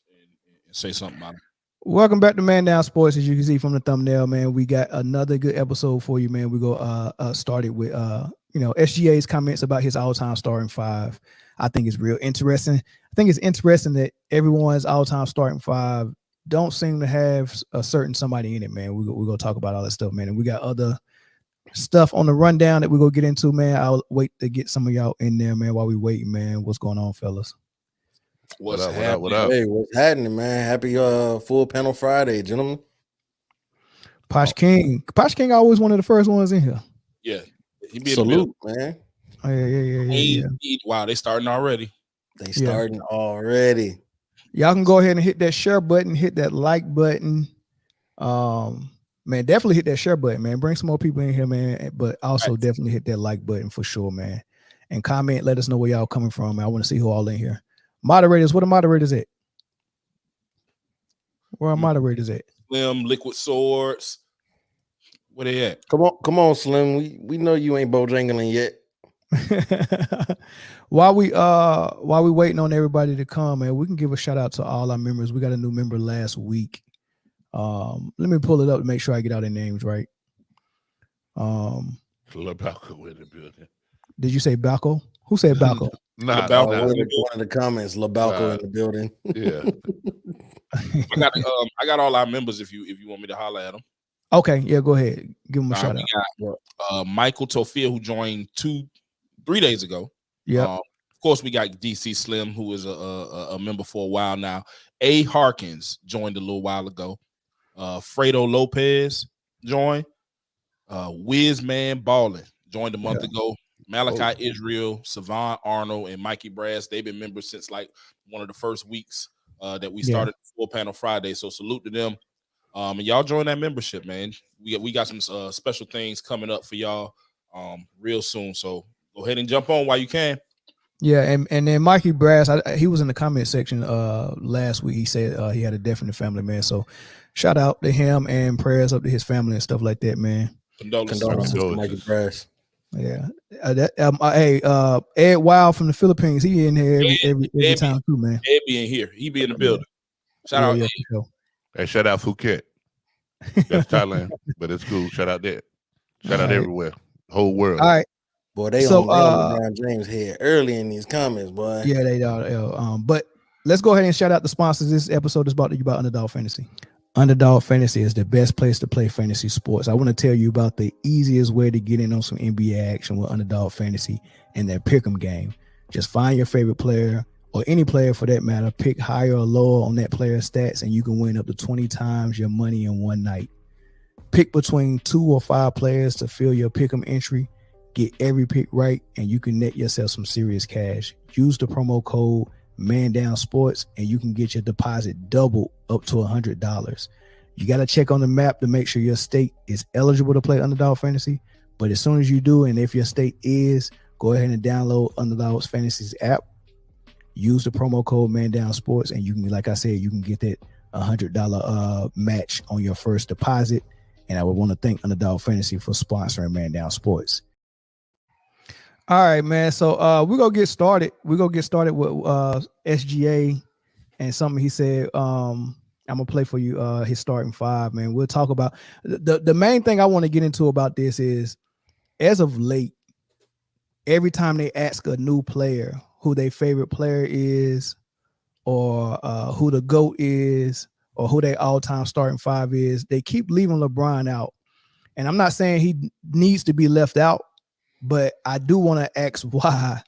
and say something about him. Welcome back to Man Down Sports. As you can see from the thumbnail, man, we got another good episode for you, man. We go started with SGA's comments about his all-time starting five. I think it's real interesting. I think it's interesting that everyone's all-time starting five don't seem to have a certain somebody in it, man. We're gonna talk about all that stuff, man. And we got other stuff on the rundown that we're gonna get into, man. I'll wait to get some of y'all in there, man, while we waiting, man. What's going on, fellas? What up? Hey, what's happening, man? Happy full panel Friday, gentlemen. Posh King always one of the first ones in here. Yeah, salute, man. Oh, yeah. Wow, they starting already. Already. Y'all can go ahead and hit that share button, hit that like button. Man, definitely hit that share button, man. Bring some more people in here, man. But also definitely hit that like button for sure, man. And comment, let us know where y'all coming from, man. I want to see who all in here. Moderators, where the moderators at? Where are moderators at? Slim, Liquid Swords. Where they at? Come on, Slim. We know you ain't Bojangling yet. While we waiting on everybody to come, man, we can give a shout out to all our members. We got a new member last week. Let me pull it up to make sure I get all their names right. Lebalco in the building. Did you say Balco? Who said Balco? One of the comments, Lebalco in the building. Yeah. I got all our members if you want me to holler at them. Okay, yeah, go ahead. Give them a shout out. Got, Michael Tofia, who joined 3 days ago. Yeah. Of course, we got DC Slim, who is a member for a while now. A. Harkins joined a little while ago. Fredo Lopez joined. Wizman Ballin joined a month ago. Malachi Israel, Savon Arnold, and Mikey Brass. They've been members since like one of the first weeks that we started Full Panel Friday. So salute to them. And y'all join that membership, man. We got some special things coming up for y'all real soon. So go ahead and jump on while you can. Yeah, and then Mikey Brass, he was in the comment section last week. He said he had a death in the family, man. So shout out to him and prayers up to his family and stuff like that, man. Condolences to Mikey Brass. Yeah. Ed Wild from the Philippines, he in here every time too, man. Ed be in here. He be in the building. Shout out. Yeah. Hey, shout out Phuket. That's Thailand, but it's cool. Shout out there. Shout out everywhere. Whole world. All right. Boy, they on LeBron James head early in these comments, boy. Yeah, they are. But let's go ahead and shout out the sponsors. This episode is brought to you by Underdog Fantasy. Underdog Fantasy is the best place to play fantasy sports. I want to tell you about the easiest way to get in on some NBA action with Underdog Fantasy and their pick'em game. Just find your favorite player or any player for that matter, pick higher or lower on that player's stats, and you can win up to 20 times your money in one night. Pick between 2 or 5 players to fill your pick'em entry. Get every pick right, and you can net yourself some serious cash. Use the promo code ManDownSports, and you can get your deposit doubled up to $100. You got to check on the map to make sure your state is eligible to play Underdog Fantasy. But as soon as you do, and if your state is, go ahead and download Underdog Fantasy's app. Use the promo code ManDownSports, and you can, like I said, you can get that $100 match on your first deposit. And I would want to thank Underdog Fantasy for sponsoring Man Down Sports. All right, man. So we're gonna get started. We're gonna get started with SGA and something he said. I'm gonna play for you his starting five, man. We'll talk about the main thing I want to get into about this is, as of late, every time they ask a new player who their favorite player is, or who the GOAT is, or who their all-time starting five is, they keep leaving LeBron out. And I'm not saying he needs to be left out, but I do want to ask why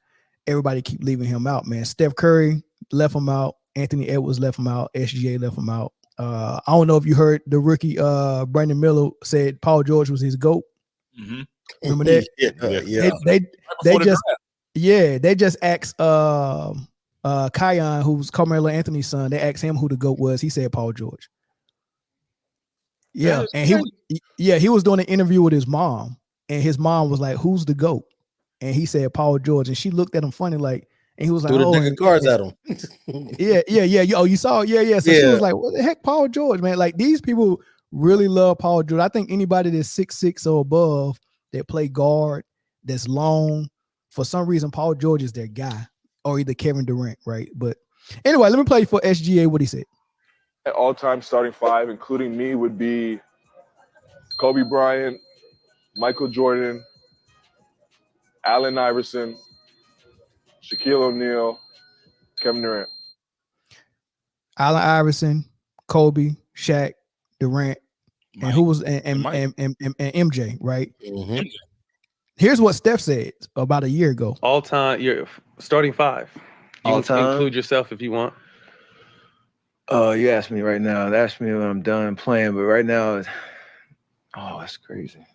everybody keep leaving him out, man. Steph Curry left him out. Anthony Edwards left him out. SGA left him out. I don't know if you heard the rookie Brandon Miller said Paul George was his GOAT. Mm-hmm. Remember that? They just asked Kion, who's Carmelo Anthony's son. They asked him who the GOAT was. He said Paul George. Yeah, and he was doing an interview with his mom, and his mom was like, "Who's the GOAT?" And he said Paul George, and she looked at him funny, like, and he was like, "Oh, the cards at him." yeah. Oh, you saw it? Yeah. So she was like, "What the heck, Paul George, man?" Like, these people really love Paul George. I think anybody that's 6'6" or above that play guard, that's long, for some reason, Paul George is their guy, or either Kevin Durant, right? But Anyway, let me play for SGA what he said. At all-time starting five, including me, would be Kobe Bryant, Michael Jordan, Allen Iverson, Shaquille O'Neal, Kevin Durant. Allen Iverson, Kobe, Shaq, Durant, and who was and MJ, right? Mm-hmm. Here's what Steph said about a year ago. All time, you're starting five. You All can time? include yourself if you want. You asked me right now. Ask me when I'm done playing, but right now, that's crazy.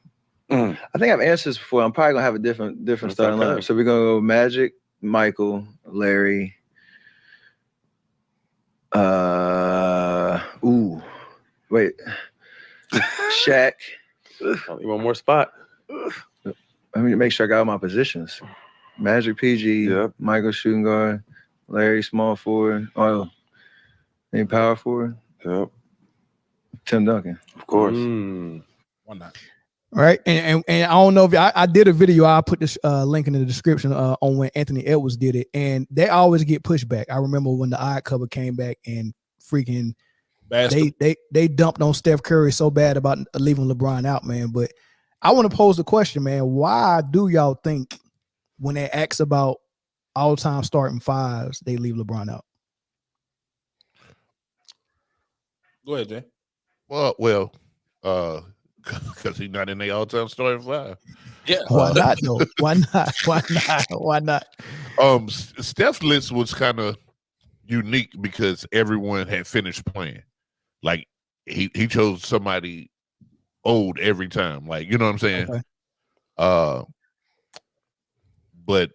I think I've answered this before. I'm probably gonna have a different starting lineup. So we're gonna go Magic, Michael, Larry. Wait, Shaq. Only one more spot. Let me make sure I got all my positions. Magic, PG, Yep. Michael, shooting guard, Larry, small forward. Any power forward? Yep. Tim Duncan. Of course. Why not? All right, and I don't know if I did a video. I'll put this link in the description on when Anthony Edwards did it, and they always get pushback. I remember when the Odd cover came back and freaking they dumped on Steph Curry so bad about leaving LeBron out, man. But I want to pose the question, man. Why do y'all think when they ask about all-time starting fives, they leave LeBron out? Go ahead, Jay. Well, because he's not in the all-time starting five. Yeah. Why not though? Why not? Why not? Why not? Steph's list was kind of unique because everyone had finished playing. Like he chose somebody old every time. Like, you know what I'm saying? Okay. But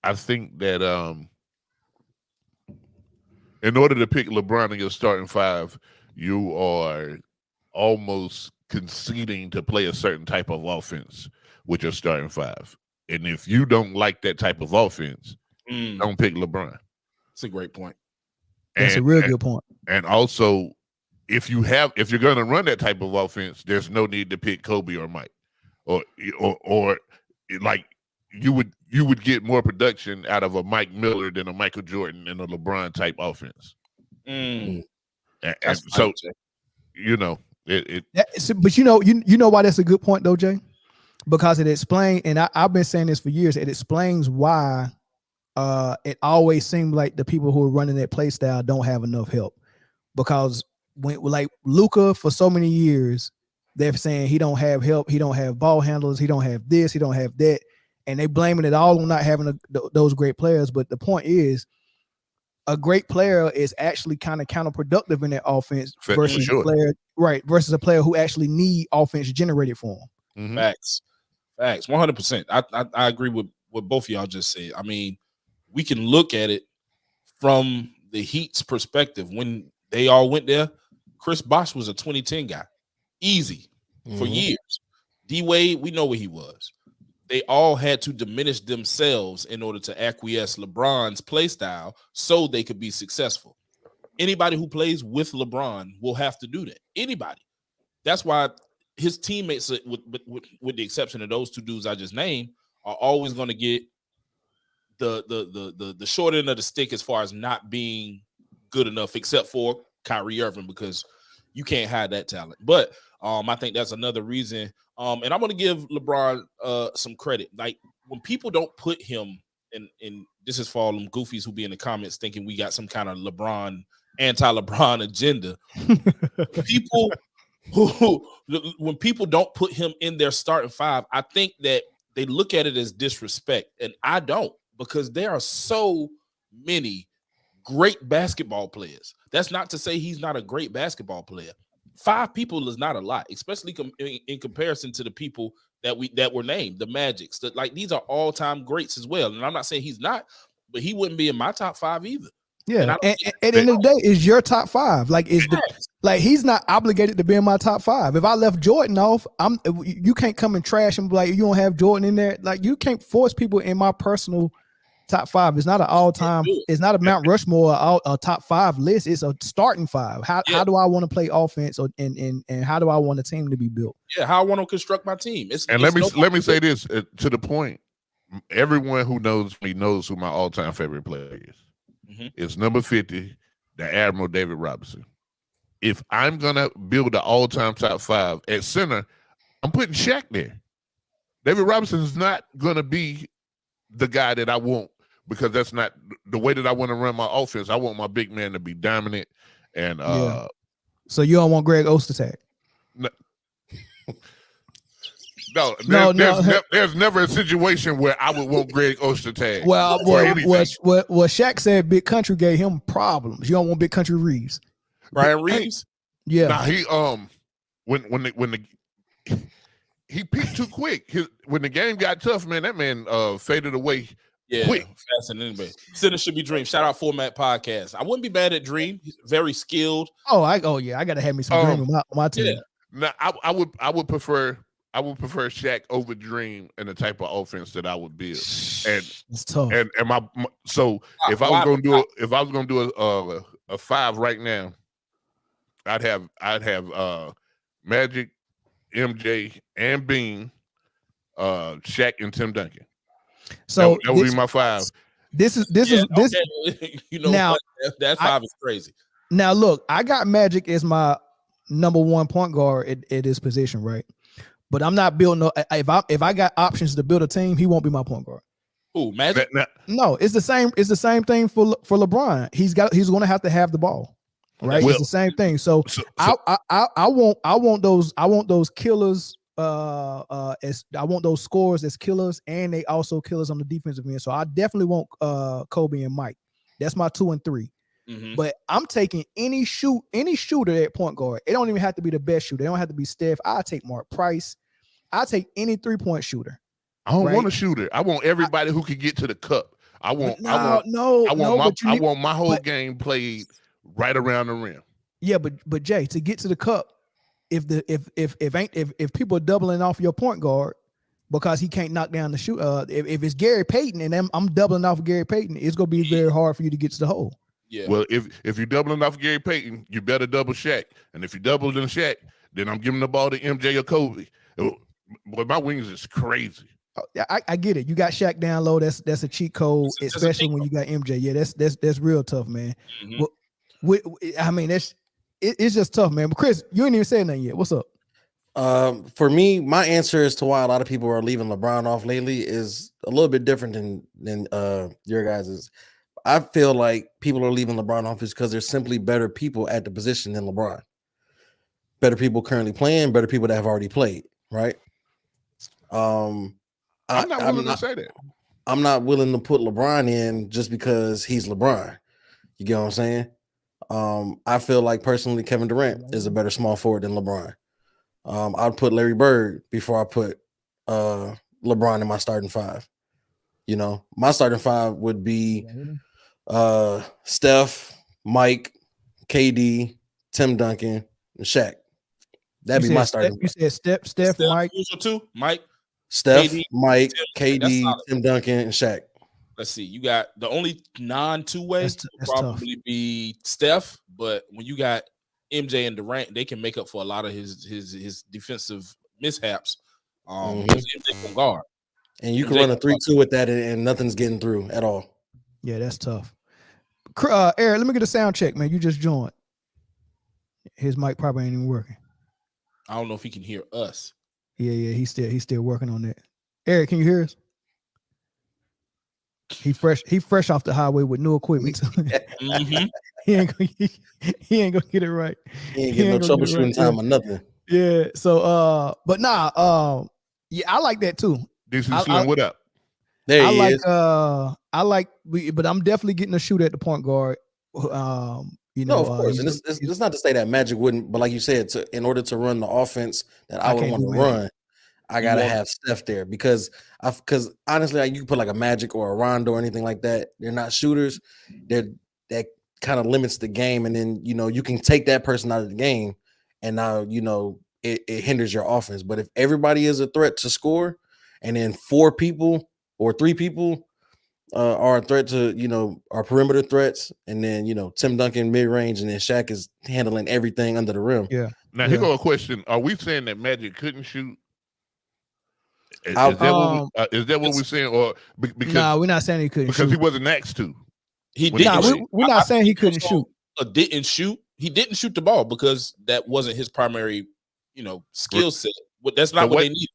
I think that in order to pick LeBron in your starting five, you are almost conceding to play a certain type of offense with your starting five. And if you don't like that type of offense, don't pick LeBron. That's a great point. That's a real good point. And also, if you're going to run that type of offense, there's no need to pick Kobe or Mike, or like you would get more production out of a Mike Miller than a Michael Jordan and a LeBron type offense. And so, you know, but you know why that's a good point though, Jay? Because it explains, and I've been saying this for years. It explains why it always seemed like the people who are running that play style don't have enough help. Because when like Luka for so many years, they're saying he don't have help, he don't have ball handlers, he don't have this, he don't have that, and they blaming it all on not having those great players. But the point is, a great player is actually kind of counterproductive in that offense versus a player, right? Versus a player who actually need offense generated for him. Mm-hmm. Facts, 100%. I agree with what both of y'all just said. I mean, we can look at it from the Heat's perspective. When they all went there, Chris Bosh was a 2010 guy, easy for years. D Wade, we know where he was. They all had to diminish themselves in order to acquiesce LeBron's play style so they could be successful. Anybody who plays with LeBron will have to do that. Anybody. That's why his teammates, with the exception of those two dudes I just named, are always going to get the short end of the stick as far as not being good enough, except for Kyrie Irving, because you can't hide that talent. But I think that's another reason. And I'm going to give LeBron some credit. Like, when people don't put him in this is for all them goofies who be in the comments thinking we got some kind of anti-LeBron agenda. When people don't put him in their starting five, I think that they look at it as disrespect. And I don't, because there are so many great basketball players. That's not to say he's not a great basketball player. 5 people is not a lot, especially in comparison to the people that were named, the Magics. Like, these are all-time greats as well. And I'm not saying he's not, but he wouldn't be in my top 5 either. Yeah, and at the end of the day, is your top 5. Like, he's not obligated to be in my top 5. If I left Jordan off, you can't come and trash him like you don't have Jordan in there. Like, you can't force people in my personal top 5. It's not an all-time. It's not a Mount Rushmore a top 5 list. It's a starting 5. How do I want to play offense, and how do I want a team to be built? Yeah, how I want to construct my team. Let me say this to the point. Everyone who knows me knows who my all-time favorite player is. is number 50, the Admiral David Robinson. If I'm gonna build an all-time top 5 at center, I'm putting Shaq there. David Robinson is not gonna be the guy that I want, because that's not the way that I want to run my offense. I want my big man to be dominant. And so you don't want Greg Ostertag? No, there's never a situation where I would want Greg Ostertag. Well, what Shaq said, Big Country gave him problems. You don't want Big Country Reeves. Brian Reeves. Yeah. Now he he peaked too quick. When the game got tough, man, that man faded away. Yeah, quick. faster than anybody. Center should be Dream. Shout out Format Podcast. I wouldn't be bad at Dream. He's very skilled. Oh yeah, I gotta have me some Dream on my team. Yeah. Now I would prefer Shaq over Dream and the type of offense that I would build. And it's tough. And if I was gonna do a 5 right now, I'd have Magic, MJ, and Bean, Shaq, and Tim Duncan. So that would be my 5. This is you know now, what? That 5 is crazy. Now look, I got Magic as my number 1 point guard at his position, right? But I'm not building. If I got options to build a team, he won't be my point guard. Who, Magic? No, it's the same. It's the same thing for LeBron. He's going to have the ball, right? It's the same thing. So I want those killers. As I want those scores as killers, and they also killers on the defensive end. So I definitely want Kobe and Mike. That's my 2 and 3. But I'm taking any shooter at point guard. It don't even have to be the best shooter. It don't have to be Steph. I'll take Mark Price. I'll take any 3-point shooter. I don't want a shooter. I want everybody who can get to the cup. I want my whole game played right around the rim. Yeah, but Jay, to get to the cup, if people are doubling off your point guard because he can't knock down the shoot, if it's Gary Payton and I'm doubling off Gary Payton, it's gonna be very hard for you to get to the hole. Yeah. Well, if you're doubling off Gary Payton, you better double Shaq. And if you double in Shaq, then I'm giving the ball to MJ or Kobe. Boy, my wings is crazy. I get it. You got Shaq down low. That's a cheat code, especially when you got MJ. Yeah, that's real tough, man. I mean, it's just tough, man. But Chris, you ain't even said nothing yet. What's up? For me, my answer as to why a lot of people are leaving LeBron off lately is a little bit different than your guys's. I feel like people are leaving LeBron off is because there's simply better people at the position than LeBron. Better people currently playing, better people that have already played, right? I'm not willing to say that. I'm not willing to put LeBron in just because he's LeBron. You get what I'm saying? I feel like personally Kevin Durant is a better small forward than LeBron. I'd put Larry Bird before I put LeBron in my starting 5. You know, my starting 5 would be Steph, Mike, KD, Tim Duncan, and Shaq. That'd be my starting. You said Steph, Mike. Mike, Steph, KD, Mike, KD, Tim Duncan, and Shaq. Let's see. You got the only non-2-way that's probably tough. Be Steph, but when you got MJ and Durant, they can make up for a lot of his defensive mishaps. MJ can guard, and you can run a 3-2 with that, and nothing's getting through at all. Yeah, that's tough. Eric, let me get a sound check, man. You just joined. His mic probably ain't even working. I don't know if he can hear us. Yeah, he's still working on that. Eric, can you hear us? He fresh off the highway with new equipment. He ain't gonna get it right. He ain't getting no troubleshooting time or nothing. Yeah. So but yeah, I like that too. DC Slim, what up? There he is. But I'm definitely getting a shoot at the point guard. No, of course. And it's not to say that Magic wouldn't, but like you said, in order to run the offense that I would want to run, I gotta have Steph there because honestly, like, you can put like a Magic or a Rondo or anything like that. They're not shooters. That kind of limits the game, and then you can take that person out of the game, and now it hinders your offense. But if everybody is a threat to score, and then 4 people or 3 people are a threat to our perimeter threats, and then Tim Duncan mid range, and then Shaq is handling everything under the rim. Yeah. Now here go a question: are we saying that Magic couldn't shoot? Is that what we're saying, or because no, we're not saying he couldn't because shoot. he wasn't asked to? He didn't. We're not saying he couldn't shoot. Didn't shoot. He didn't shoot the ball because that wasn't his primary, skill set. That's not what they needed.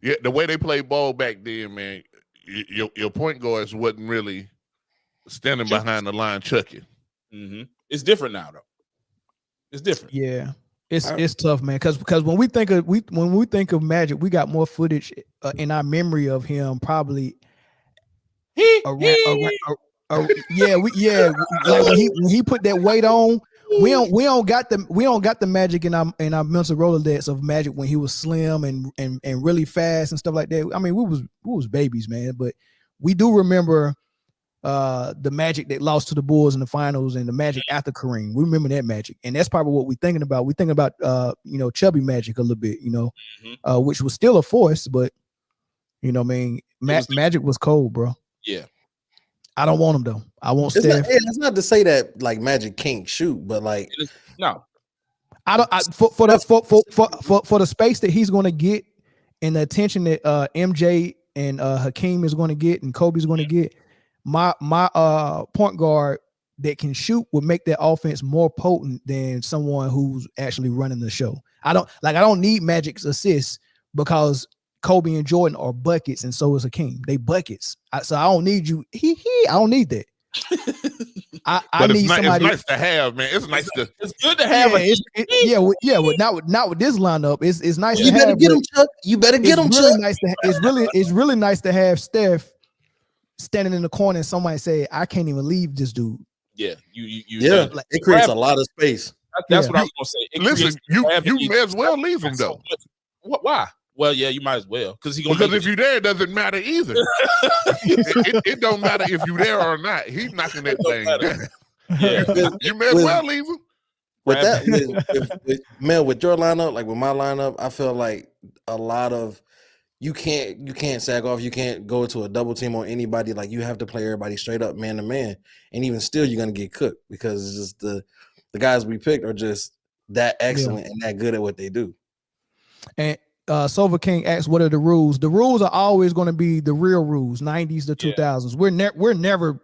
Yeah, the way they played ball back then, man. Your point guards wasn't really standing behind the line chucking. Mm-hmm. It's different now, though. It's different. Yeah, it's tough, man. Because when we think of Magic, we got more footage in our memory of him probably. Like when he put that weight on, we don't got the Magic in our mental Rolodex of Magic when he was slim and really fast and stuff like that. I mean, we was babies, man, but we do remember the Magic that lost to the Bulls in the finals and the Magic after Kareem. We remember that Magic, and that's probably what we're thinking about. We're thinking about chubby Magic a little bit, which was still a force, but Magic was cold, bro. Yeah. I don't want him though. I want Steph. It's not to say that like Magic can't shoot, but like no. I don't for the space that he's going to get and the attention that MJ and Hakeem is going to get and Kobe's going to get. My point guard that can shoot would make that offense more potent than someone who's actually running the show. I don't need Magic's assists because Kobe and Jordan are buckets, and so is Hakeem. They buckets. So I don't need you. I don't need that. I need somebody. It's nice to have, man. It's nice to. It's good to have. Not with this lineup. It's nice. You better get him, Chuck. You better get him, Chuck. It's really nice to have Steph standing in the corner and somebody say, "I can't even leave this dude." Yeah, it creates a lot of space. That's what I was gonna say. Listen, you may as well leave him though. Why? Well, yeah, you might as well because if you're there, it doesn't matter either. it don't matter if you're there or not. He's knocking that thing down. Yeah. You may as well leave him. With with your lineup, like with my lineup, I feel like a lot of you can't sag off. You can't go to a double team on anybody. Like you have to play everybody straight up man to man, and even still, you're gonna get cooked because it's just the guys we picked are just that excellent and that good at what they do. And Silver King asks, "What are the rules?" The rules are always going to be the real rules, 90s to 2000s. We're never,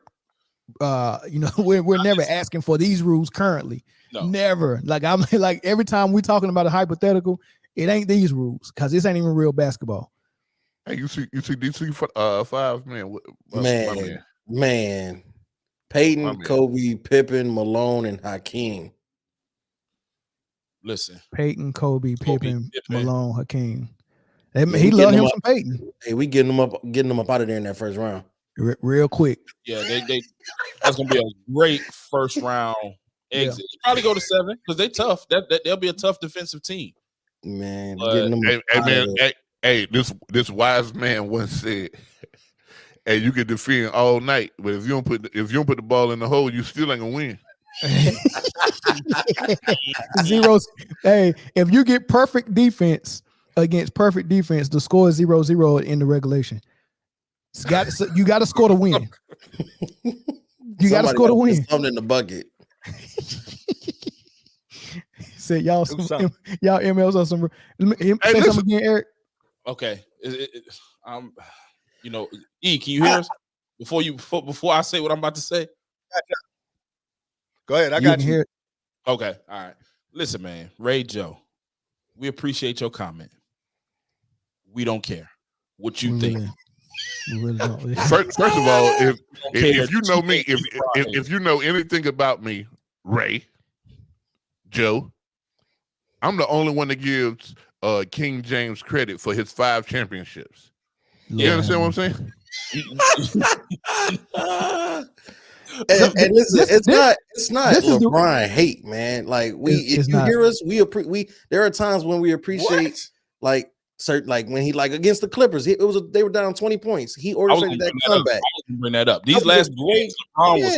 we're never asking for these rules currently. No. Never. Like I'm like every time we're talking about a hypothetical, it ain't these rules because this ain't even real basketball. Hey, you see DC 5 man, Peyton, Kobe, Pippen, Malone, and Hakeem. Listen, Peyton, Kobe, Pippen, Malone, Hakeem. He loved him some Peyton. Hey, we getting them up out of there in that first round, real quick. Yeah, that's gonna be a great first round exit. Yeah. Probably go to 7 because they tough. They'll be a tough defensive team. Man, hey, this wise man once said, "Hey, you can defend all night, but if you don't put the ball in the hole, you still ain't gonna win." Zeros. Hey, if you get perfect defense against perfect defense, the score is 0-0 in the regulation. You got to score to win. You got to score to win. Something in the bucket. Said y'all emails on some. Say something again, Eric. Okay. E, can you hear us before I say what I'm about to say? Go ahead. I got you. Okay. All right. Listen, man. Ray Joe, we appreciate your comment. We don't care what you think. Really don't. First of all, if you know me, if you know anything about me, Ray, Joe, I'm the only one that gives King James credit for his 5 championships. You understand what I'm saying? And it's not LeBron hate, man. Like if you hear us, we there are times when we appreciate like certain, like when he like against the Clippers, they were down 20 points. He orchestrated that comeback. I was bring that up. These last games, LeBron was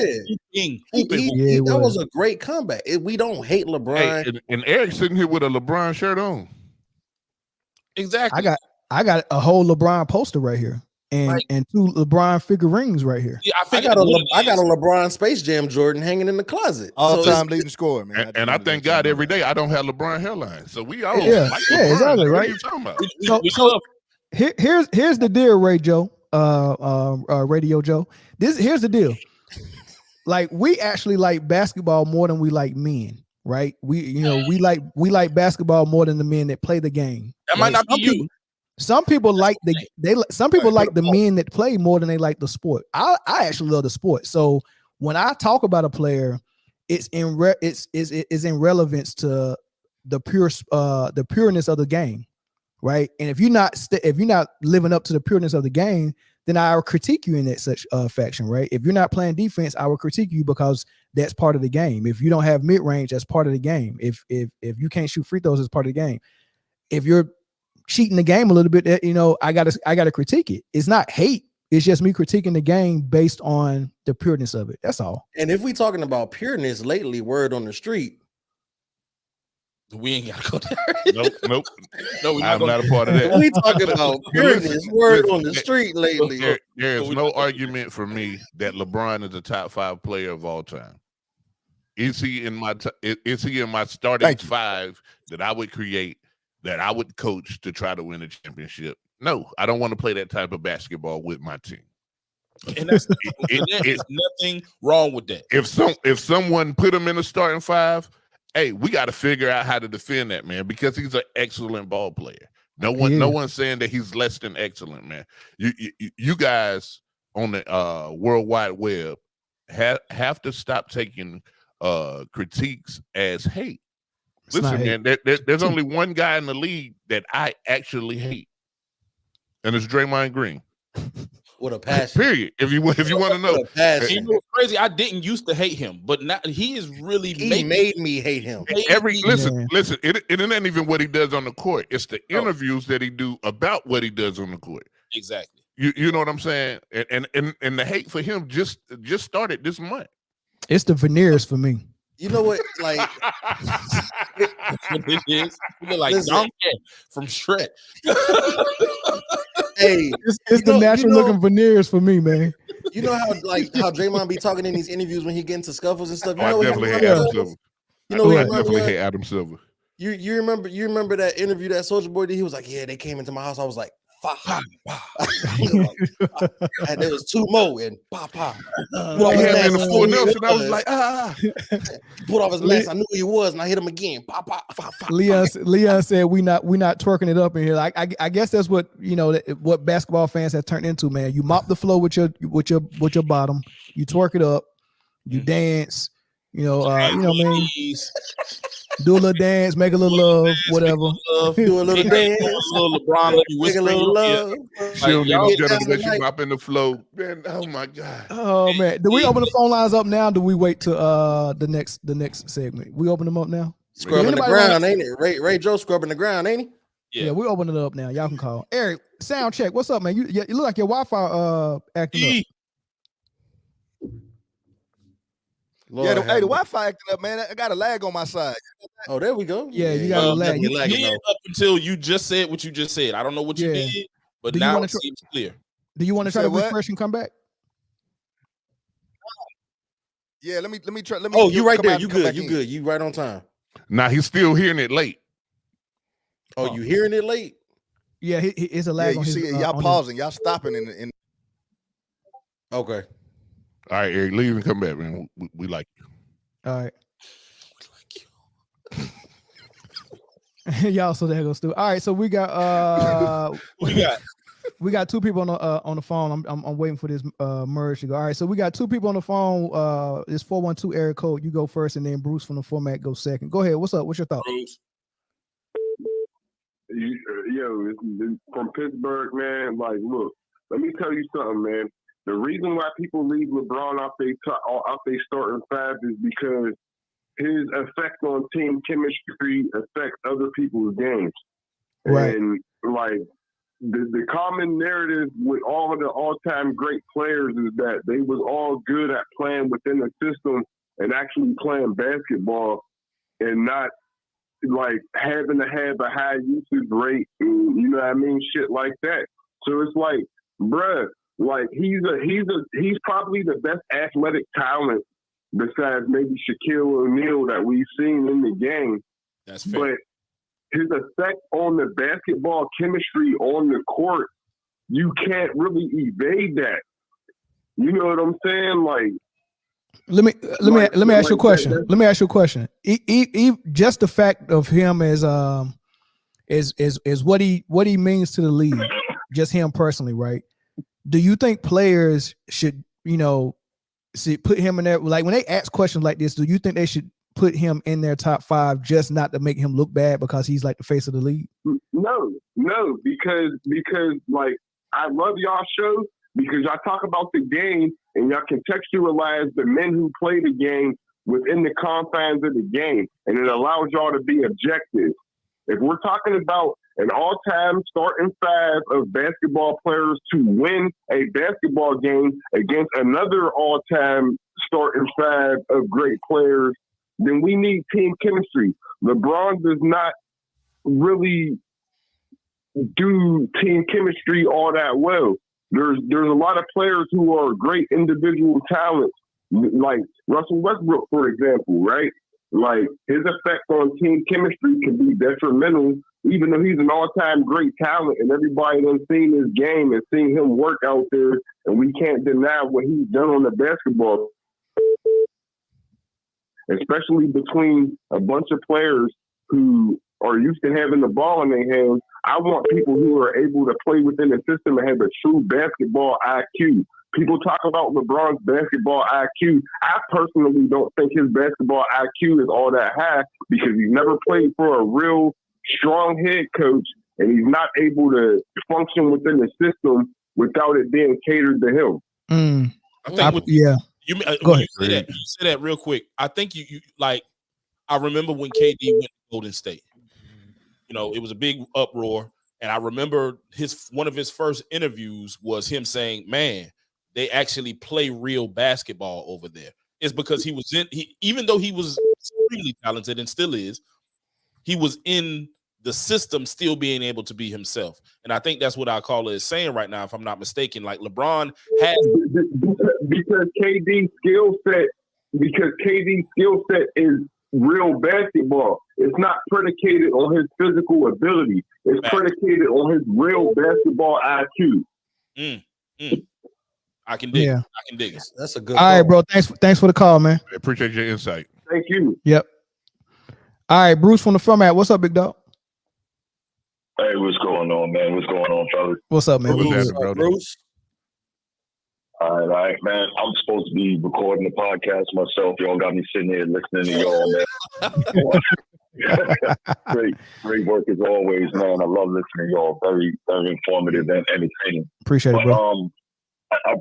that was a great comeback. We don't hate LeBron. Hey, and Eric's sitting here with a LeBron shirt on. Exactly. I got a whole LeBron poster right here. And 2 LeBron figurines right here. Yeah, I got a LeBron Space Jam Jordan hanging in the closet. All-time leading scorer, man. And I thank God every day I don't have LeBron hairline. So we all exactly right. What are you talking about? So here's the deal, Ray Joe, Radio Joe. Here's the deal. like we actually like basketball more than we like men, right? We like basketball more than the men that play the game. That might not be you. Some people like some people like the men that play more than they like the sport. I actually love the sport. So when I talk about a player, it's in relevance to the pureness of the game, right? And if you're not living up to the pureness of the game, then I will critique you in that such faction, right? If you're not playing defense, I will critique you because that's part of the game. If you don't have mid range, that's part of the game. If you can't shoot free throws, it's part of the game. If you're cheating the game a little bit, I gotta critique it. It's not hate. It's just me critiquing the game based on the pureness of it. That's all. And if we talking about pureness lately, word on the street, we ain't gotta go there. Nope. No, I'm not a part of that. We talking about pureness, word on the street lately. There is no argument for me that LeBron is a top 5 player of all time. Is he in my starting 5 that I would create, that I would coach to try to win a championship? No, I don't want to play that type of basketball with my team. And there's nothing wrong with that. If someone put him in the starting 5, hey, we got to figure out how to defend that, man, because he's an excellent ball player. No one's saying that he's less than excellent, man. You guys on the World Wide Web have to stop taking critiques as hate. Listen, man, there's only one guy in the league that I actually hate, and it's Draymond Green. With a passion. Period. If you want to know. You know what's crazy? I didn't used to hate him, but now he is really made me hate him. Listen. It ain't even what he does on the court. It's the interviews that he do about what he does on the court. Exactly. You know what I'm saying? And the hate for him just started this month. It's the veneers for me. You know what? Like it is. You look like Donkey from Shrek. Hey, it's the natural looking veneers for me, man. You know how Draymond be talking in these interviews when he get into scuffles and stuff. I definitely hate Adam Silver. I definitely hate Adam Silver. You remember that interview that Soulja Boy did? He was like, "Yeah, they came into my house." I was like, "Pa." And there was 2 more and pa. Well, he had me in the full Nelson. I was like, He pulled off his mask. I knew who he was, and I hit him again. Pa. Leon said we not twerking it up in here. Like I guess that's what what basketball fans have turned into, man. You mop the floor with your bottom, you twerk it up, you dance, you know what I mean? Do a little dance, make a little love, whatever. Do a little dance, a little LeBron, make a little love. You mop in the flow, man. Oh my God. Oh man, do we open the phone lines up now? Do we wait to the next segment? We open them up now. Scrubbing the ground, ain't it? Ray Joe scrubbing the ground, ain't he? Yeah, we open it up now. Y'all can call. Eric, sound check. What's up, man? You look like your Wi-Fi acting up. Lord, the Wi-Fi acting up, man. I got a lag on my side. Oh, there we go. Yeah, you got a lag. You did up until you just said what you just said. I don't know what you did, but now it seems clear. Do you want to try to refresh and come back? Yeah, let me try. Oh, you right there. You good. You right on time. Now he's still hearing it late. Oh, you hearing it late? Yeah, it's a lag. Yeah, you see, y'all pausing, y'all stopping in. Okay. All right, Eric, leave and come back, man. We like you. All right. Y'all so that goes through. All right, so we got we got 2 people on the phone. I'm waiting for this merge to go. All right, so we got 2 people on the phone. It's 412 area code. You go first, and then Bruce from the format goes second. Go ahead. What's up? What's your thought? Bruce. From Pittsburgh, man. Like, look, let me tell you something, man. The reason why people leave LeBron off they starting 5 is because his effect on team chemistry affects other people's games. Right. And like the common narrative with all of the all-time great players is that they was all good at playing within the system and actually playing basketball and not like having to have a high usage rate and, you know what I mean, shit like that. So it's like, bruh, like he's probably the best athletic talent besides maybe Shaquille O'Neal that we've seen in the game. That's fair. But his effect on the basketball chemistry on the court, you can't really evade that. You know what I'm saying? Like, Let me ask you a question. Let me ask you a question. Just the fact of him as what he means to the league, just him personally, right? Do you think players should, put him in there? Like when they ask questions like this, do you think they should put him in their top 5 just not to make him look bad because he's like the face of the league? No, because like I love y'all show because y'all talk about the game and y'all contextualize the men who play the game within the confines of the game, and it allows y'all to be objective. If we're talking about an all-time starting 5 of basketball players to win a basketball game against another all-time starting 5 of great players, then we need team chemistry. LeBron does not really do team chemistry all that well. There's a lot of players who are great individual talents, like Russell Westbrook, for example, right? Like his effect on team chemistry can be detrimental, even though he's an all-time great talent and everybody done seen his game and seen him work out there, and we can't deny what he's done on the basketball, especially between a bunch of players who are used to having the ball in their hands. I want people who are able to play within the system and have a true basketball IQ. People talk about LeBron's basketball IQ. I personally don't think his basketball IQ is all that high because he's never played for a real strong head coach, and he's not able to function within the system without it being catered to him. I think Go ahead. You say that real quick. I think you like. I remember when KD went to Golden State. It was a big uproar, and I remember one of his first interviews was him saying, "Man, they actually play real basketball over there." It's because even though he was extremely talented and still is, he was in the system still being able to be himself. And I think that's what our caller is saying right now, if I'm not mistaken. Like LeBron has because KD's skill set is real basketball. It's not predicated on his physical ability. It's predicated on his real basketball IQ. I can dig. I can dig it. That's a good. All right, bro. Thanks for the call, man. I appreciate your insight. Thank you. Yep. All right, Bruce from the format. What's up, big dog? Hey, what's going on, man? What's going on, fellas? What's up, man? Bruce? All right, man. I'm supposed to be recording the podcast myself. Y'all got me sitting here listening to y'all, man. Great work as always, man. I love listening to y'all. Very, very informative and entertaining. Appreciate it, bro. I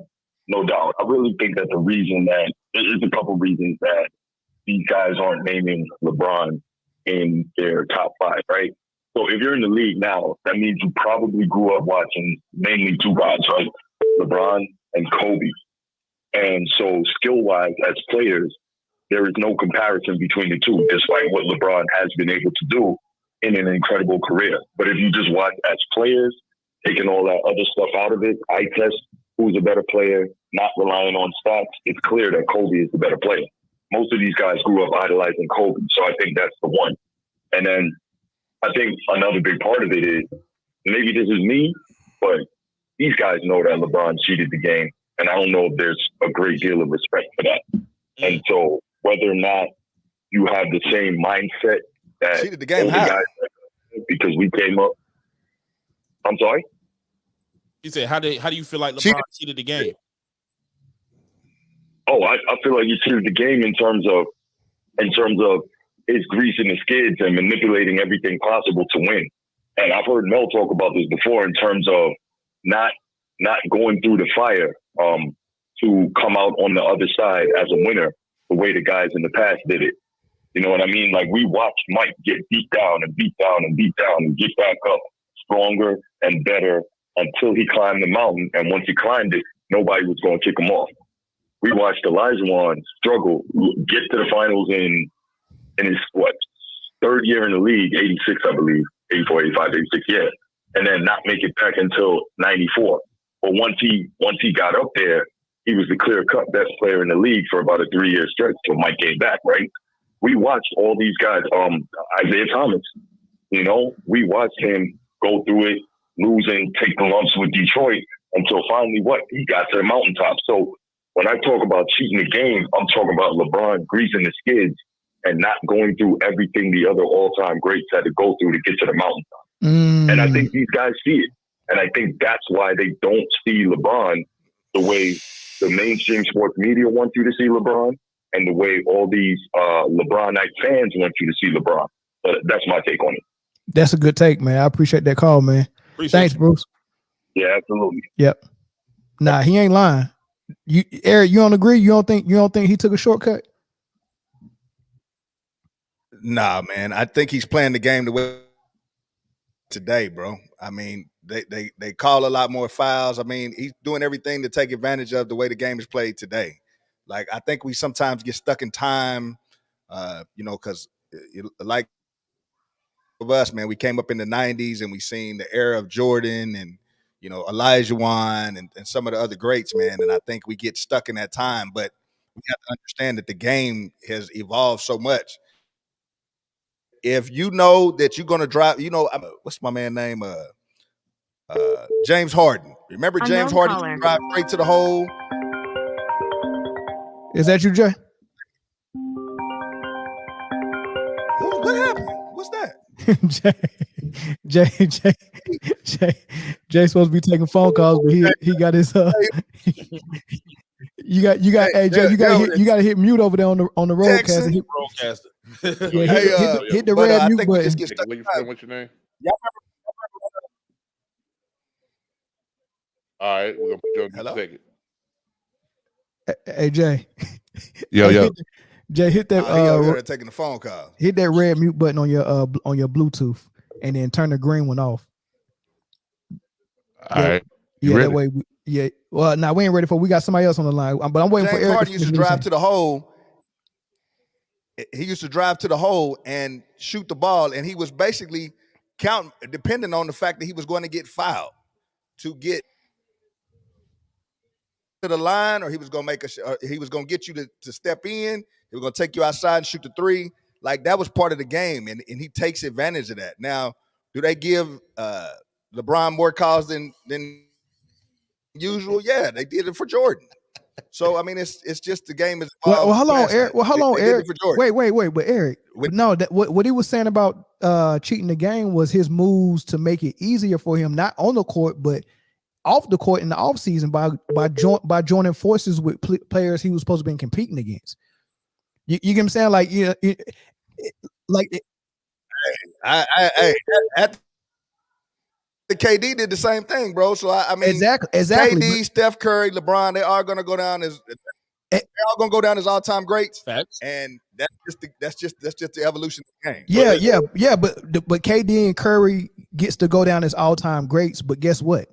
no doubt. I really think that the reason that there's a couple reasons that these guys aren't naming LeBron in their top 5, right? So if you're in the league now, that means you probably grew up watching mainly 2 guys, right? LeBron and Kobe. And so skill-wise, as players, there is no comparison between the two, despite what LeBron has been able to do in an incredible career. But if you just watch as players, taking all that other stuff out of it, eye test, who's a better player, not relying on stats, it's clear that Kobe is the better player. Most of these guys grew up idolizing Kobe, so I think that's the one. And then I think another big part of it is, maybe this is me, but these guys know that LeBron cheated the game, and I don't know if there's a great deal of respect for that. And so whether or not you have the same mindset that cheated the game, how? Guys, because we came up. I'm sorry? He said, how do you feel like LeBron cheated the game? Oh, I feel like he cheated the game in terms of his greasing the skids and manipulating everything possible to win. And I've heard Mel talk about this before in terms of not going through the fire to come out on the other side as a winner the way the guys in the past did it. You know what I mean? Like we watched Mike get beat down and beat down and beat down and get back up stronger and better until he climbed the mountain. And once he climbed it, nobody was going to kick him off. We watched Olajuwon struggle, get to the finals in his, third year in the league, 86, I believe, 84, 85, 86, yeah. And then not make it back until 94. But once he got up there, he was the clear-cut best player in the league for about a 3-year stretch till Mike came back, right? We watched all these guys, Isaiah Thomas, we watched him go through it, losing, take the lumps with Detroit until finally he got to the mountaintop. So When I talk about cheating the game, I'm talking about LeBron greasing the skids and not going through everything the other all-time greats had to go through to get to the mountaintop. And I think these guys see it. And I think that's why they don't see LeBron the way the mainstream sports media want you to see LeBron and the way all these LeBronite fans want you to see LeBron. But that's my take on it. That's a good take, man. I appreciate that call, man. Thanks, Bruce. Yeah, absolutely. Yep. Nah, he ain't lying. Eric, you don't agree? You don't think he took a shortcut? Nah, man. I think he's playing the game the way today, bro. I mean, they call a lot more fouls. I mean, he's doing everything to take advantage of the way the game is played today. Like, I think we sometimes get stuck in time, because like of us, man, we came up in the 90s and we seen the era of Jordan and, Olajuwon and some of the other greats, man. And I think we get stuck in that time, but we have to understand that the game has evolved so much. If you know that you're going to drive, what's my man's name? James Harden. Remember James Harden used to drive straight to the hole? Is that you, Jay? What happened? What's that? Jay's supposed to be taking phone calls, but he got his you got to hit mute over there on the roadcaster. Hit the red mute button. What's your name? All right, we're gonna put you on the second. Hey Jay. Yo. Jay, hit that. They're taking the phone call. Hit that red mute button on your Bluetooth, and then turn the green one off. All right. Yeah, that way. Well, now we ain't ready for. We got somebody else on the line, but I'm waiting for Eric. Harden used to drive to the hole. He used to drive to the hole and shoot the ball, and he was basically counting, depending on the fact that he was going to get fouled to get to the line, or he was going to get you to step in. He was going to take you outside and shoot the three. Like, that was part of the game, and he takes advantage of that. Now, do they give LeBron more calls than usual? Yeah, they did it for Jordan. So, I mean, it's just the game is. Well, hold on, Eric. Wait. But Eric, no, what he was saying about cheating the game was his moves to make it easier for him, not on the court, but off the court in the offseason by joining forces with players he was supposed to be competing against. You get what I'm saying? Like, the KD did the same thing, bro. So I mean, exactly. KD, Steph Curry, LeBron, they are going to go down as all-time greats. Facts. And that's just the evolution of the game. Yeah. But KD and Curry gets to go down as all-time greats. But guess what?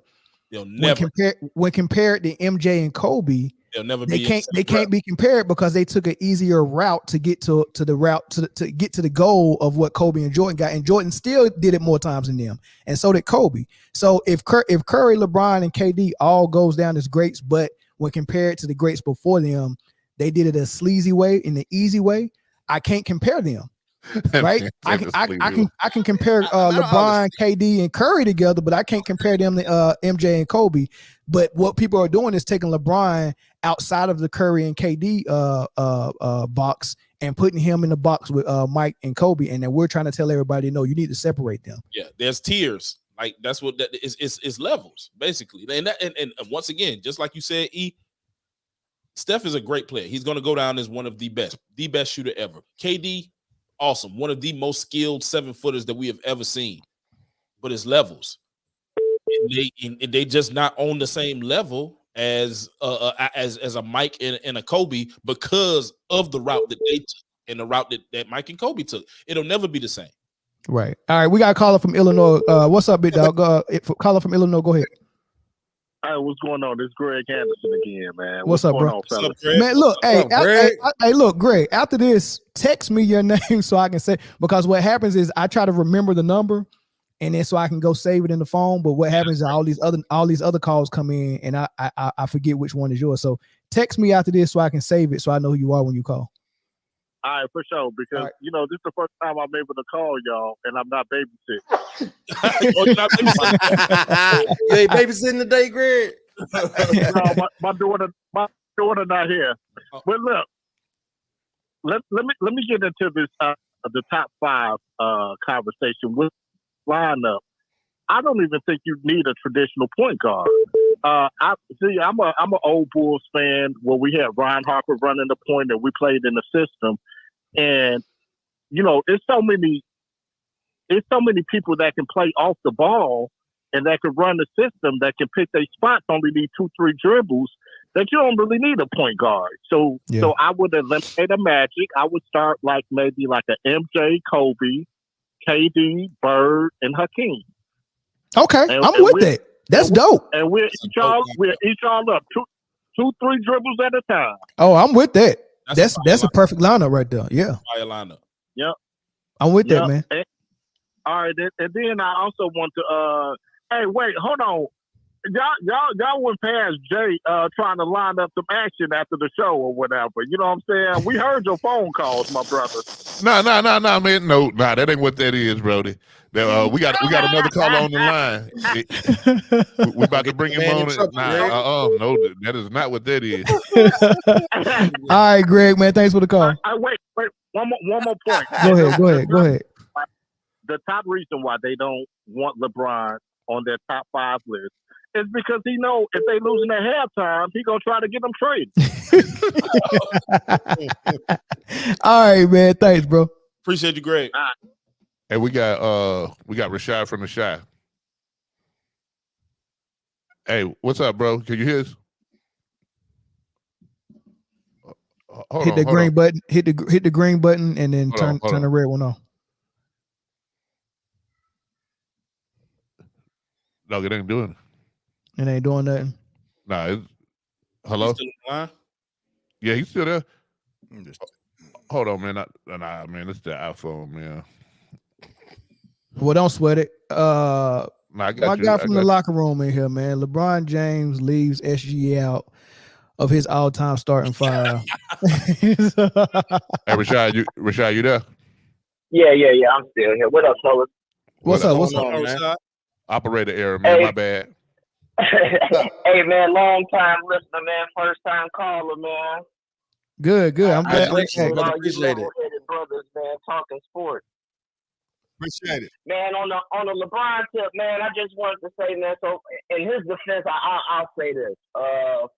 They'll never. When compared to MJ and Kobe, they'll never they can't be compared because they took an easier route to get to get to the goal of what Kobe and Jordan got, and Jordan still did it more times than them, and so did Kobe. So if Curry, LeBron, and KD all goes down as greats, but when compared to the greats before them, they did it a sleazy way, in the easy way, I can't compare them. Right? I can compare LeBron, KD, and Curry together, but I can't compare them to MJ and Kobe. But what people are doing is taking LeBron outside of the Curry and KD box and putting him in the box with Mike and Kobe, and then we're trying to tell everybody, no, you need to separate them. Yeah, there's tiers. Like, that's what that is. It's levels, basically. And once again, just like you said, Steph is a great player. He's going to go down as one of the best shooter ever. KD, awesome, one of the most skilled 7-footers that we have ever seen. But it's levels, and they just not on the same level as a Mike and a Kobe because of the route that they took and the route that Mike and Kobe took. It'll never be the same. Right. All right. We got a caller from Illinois. What's up, big dog? Caller from Illinois. Go ahead. Hey, what's going on? This is Greg Anderson again, man. What's up, going bro? on, fellas? What's up, man, look, hey, look, Greg. After this, text me your name so I can say, because what happens is I try to remember the number, and then so I can go save it in the phone. But what happens is all these other calls come in, and I forget which one is yours. So text me after this so I can save it so I know who you are when you call. All right, for sure. Because this is the first time I'm able to call y'all, and I'm not babysitting. You ain't babysitting today, Greg? No, my Jordan not here. But look, let me get into this the top 5 conversation with lineup. I don't even think you need a traditional point guard. I'm an old Bulls fan where we had Ron Harper running the point and we played in the system, and it's so many people that can play off the ball and that can run the system, that can pick their spots, only need 2-3 dribbles, that you don't really need a point guard. So I would eliminate a Magic. I would start maybe a MJ, Kobe, KD, Bird, and Hakeem. Okay, I'm with that. That's dope. And we're each all up 2-3 dribbles at a time. Oh, I'm with that. That's a perfect lineup right there. Yeah. Fire lineup. Yep. I'm with that, man. All right, and then I also want to hey, wait, hold on. Y'all went past Jay trying to line up some action after the show or whatever. You know what I'm saying? We heard your phone calls, my brother. No, man. No, that ain't what that is, Brody. We got another caller on the line. We about to bring him on. No, that is not what that is. All right, Greg, man. Thanks for the call. Wait. One more point. Go ahead. The top reason why they don't want LeBron on their top 5 list is because he know if they losing at halftime, he gonna try to get them traded. All right, man. Thanks, bro. Appreciate you, Greg. Hey, we got Rashad from the Shy. Hey, what's up, bro? Can you hear us? Hit the green button. Hit the green button, and then turn the red one off. No, it ain't doing it. It ain't doing nothing. Nah, hello? He's still on the line? Yeah, he's still there. Hold on, man. Nah, man, it's the iPhone, man. Well, don't sweat it. I got my guy from the locker room in here, man. LeBron James leaves SGA out of his all-time starting 5. Hey, Rashad, you there? Yeah. I'm still here. What up, fellas? What's up, man? Operator error, man. Hey. My bad. Hey, man, long time listener, man. First time caller, man. Good. I'm glad. Appreciate it. Brothers, man, talking sports. Appreciate it, man. On the LeBron tip, man, I just wanted to say, man. So, in his defense, I'll say this,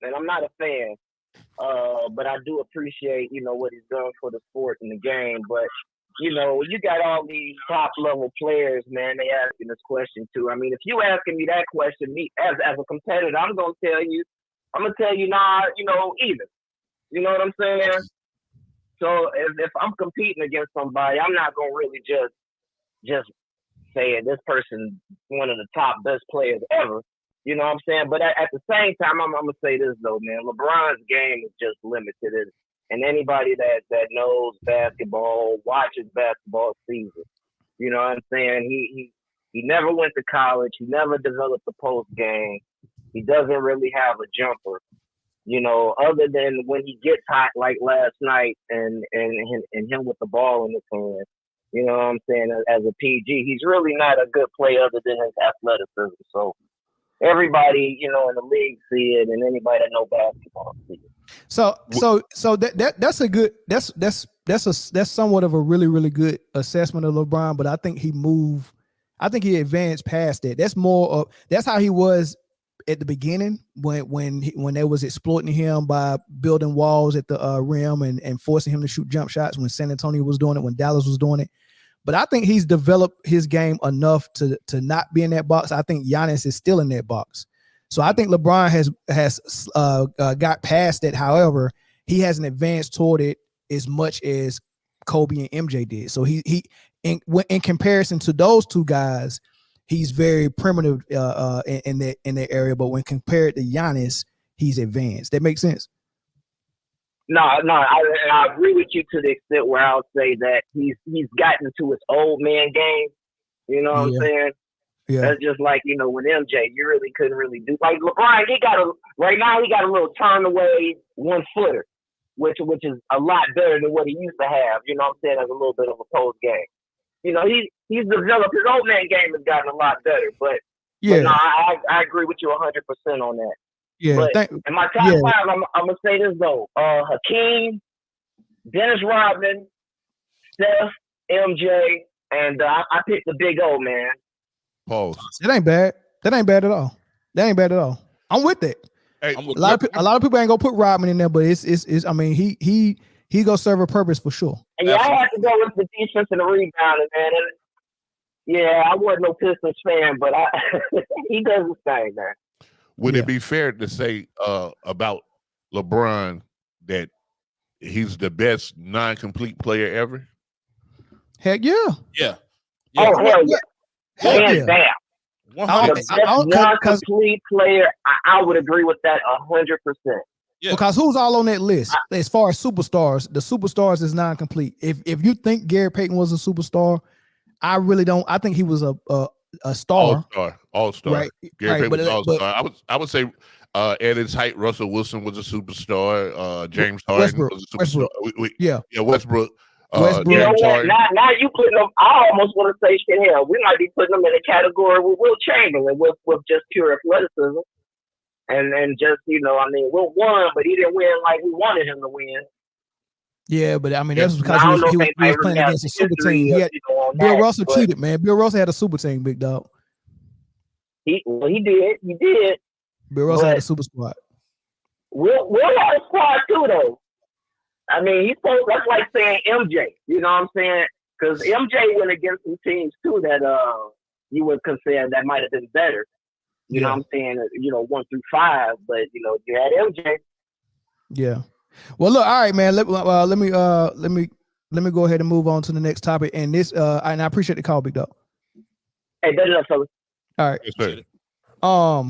and I'm not a fan, but I do appreciate, what he's done for the sport and the game. But you got all these top level players, man. They asking this question too. I mean, if you asking me that question, me as a competitor, I'm gonna tell you, nah, even. You know what I'm saying? So if I'm competing against somebody, I'm not gonna really just saying this person one of the top best players ever. You know what I'm saying? But at the same time, I'm gonna say this though, man. LeBron's game is just limited, and anybody that knows basketball, watches basketball, sees it. You know what I'm saying? He never went to college. He never developed a post game. He doesn't really have a jumper. Other than when he gets hot like last night and him with the ball in his hand. You know what I'm saying? As a PG, he's really not a good player other than his athleticism. So everybody, in the league see it, and anybody that knows basketball see it. So that's somewhat of a really, really good assessment of LeBron, but I think he advanced past that. That's how he was at the beginning when they was exploiting him by building walls at the rim and forcing him to shoot jump shots when San Antonio was doing it, when Dallas was doing it. But I think he's developed his game enough to not be in that box. I think Giannis is still in that box. So I think LeBron has got past it. However, he hasn't advanced toward it as much as Kobe and MJ did. So he in comparison to those two guys, he's very primitive in that area. But when compared to Giannis, he's advanced. That makes sense. No, I agree with you to the extent where I'll say that he's gotten to his old man game. You know what I'm saying? Yeah. That's just like, with MJ, you really couldn't really do like LeBron. Right now he got a little turn away 1-footer, which is a lot better than what he used to have. You know what I'm saying? As a little bit of a post game. He's developed his old man game has gotten a lot better. But no, I agree with you 100% on that. Yeah. But in my top five, I'm gonna say this though: Hakeem, Dennis Rodman, Steph, MJ, and I picked the Big O, man. Pause. It ain't bad. That ain't bad at all. That ain't bad at all. I'm with that. Hey, a lot of people ain't gonna put Rodman in there, but it's. I mean, he gonna serve a purpose for sure. And yeah, I had to go with the defense and the rebounding, man. And yeah, I wasn't no Pistons fan, but he does his thing, man. Would it be fair to say about LeBron that he's the best non-complete player ever? Heck yeah. Yeah. Oh, hell yeah. Hands down. The best non-complete player, I would agree with that 100%. Yeah. Because who's all on that list as far as superstars? The superstars is non-complete. If you think Gary Payton was a superstar, I really don't. I think he was a star. All-star. Right. Gary Payton was all-star. I would say at its height, Russell Wilson was a superstar. James Harden was a superstar. Westbrook. You know what? Now you putting them. I almost want to say shit. Hell, we might be putting them in a category with Will Chamberlain with just pure athleticism, and just I mean, Will won, but he didn't win like we wanted him to win. Yeah, but I mean that's because he was playing against a super team. Bill Russell cheated, man. Bill Russell had a super team, big dog. He did. Bill Russell had a super squad. Will had a squad too, though. I mean, that's like saying MJ. You know what I'm saying? Because MJ went against some teams too that you would consider that might have been better. You know what I'm saying? 1 through 5, but you had MJ. Yeah. Well, look, all right, man. Let me go ahead and move on to the next topic. And this, and I appreciate the call, big dog. Hey, better up, fellas. All right. Yes, sir. I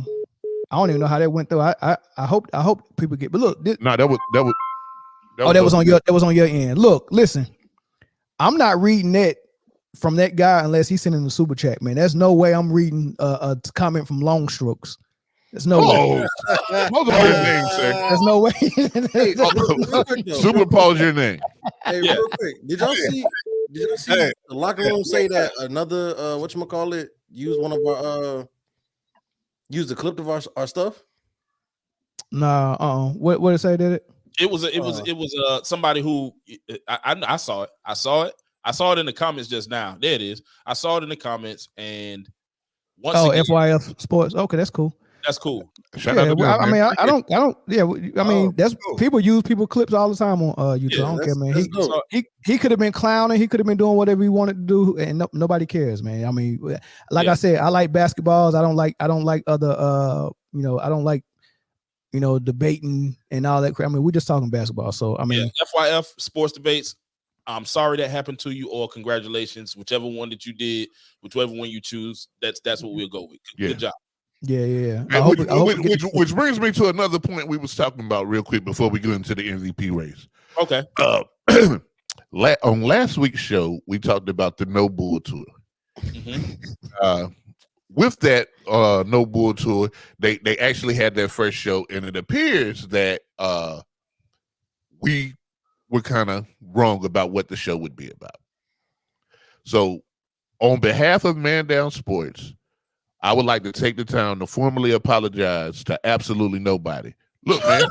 don't even know how that went through. I hope people get. But look, that was on your end. Look, listen, I'm not reading that from that guy unless he's sending a super chat, man. There's no way I'm reading a comment from Long Strokes. There's no way. Name, sir. There's no way. Super pause your name. Hey, real quick. Did y'all see the locker room say that another whatchamacallit used one of our used the clip of our stuff? Nah, what did it say? Did it? It was somebody who I saw it. I saw it in the comments just now. There it is. I saw it in the comments, and again, FYF Sports. Okay, that's cool. That's cool. Shout out to them, I mean, I don't. Yeah, I mean, that's cool. People use people clips all the time on YouTube. I don't care, man. He could have been clowning. He could have been doing whatever he wanted to do, and nobody cares, man. I mean, like I said, I like basketballs. I don't like other. I don't like. Debating and all that crap. I mean, we're just talking basketball. So, I mean, FYF Sports Debates. I'm sorry that happened to you, or congratulations, whichever one that you did, whichever one you choose. That's what we'll go with. Good job. Yeah. Which brings me to another point we was talking about real quick before we go into the MVP race. Okay. On last week's show, we talked about the No Bull Tour. Mm-hmm. With that No Bull Tour, they actually had their first show, and it appears that we were kind of wrong about what the show would be about. So, on behalf of Man Down Sports, I would like to take the time to formally apologize to absolutely nobody. Look, man,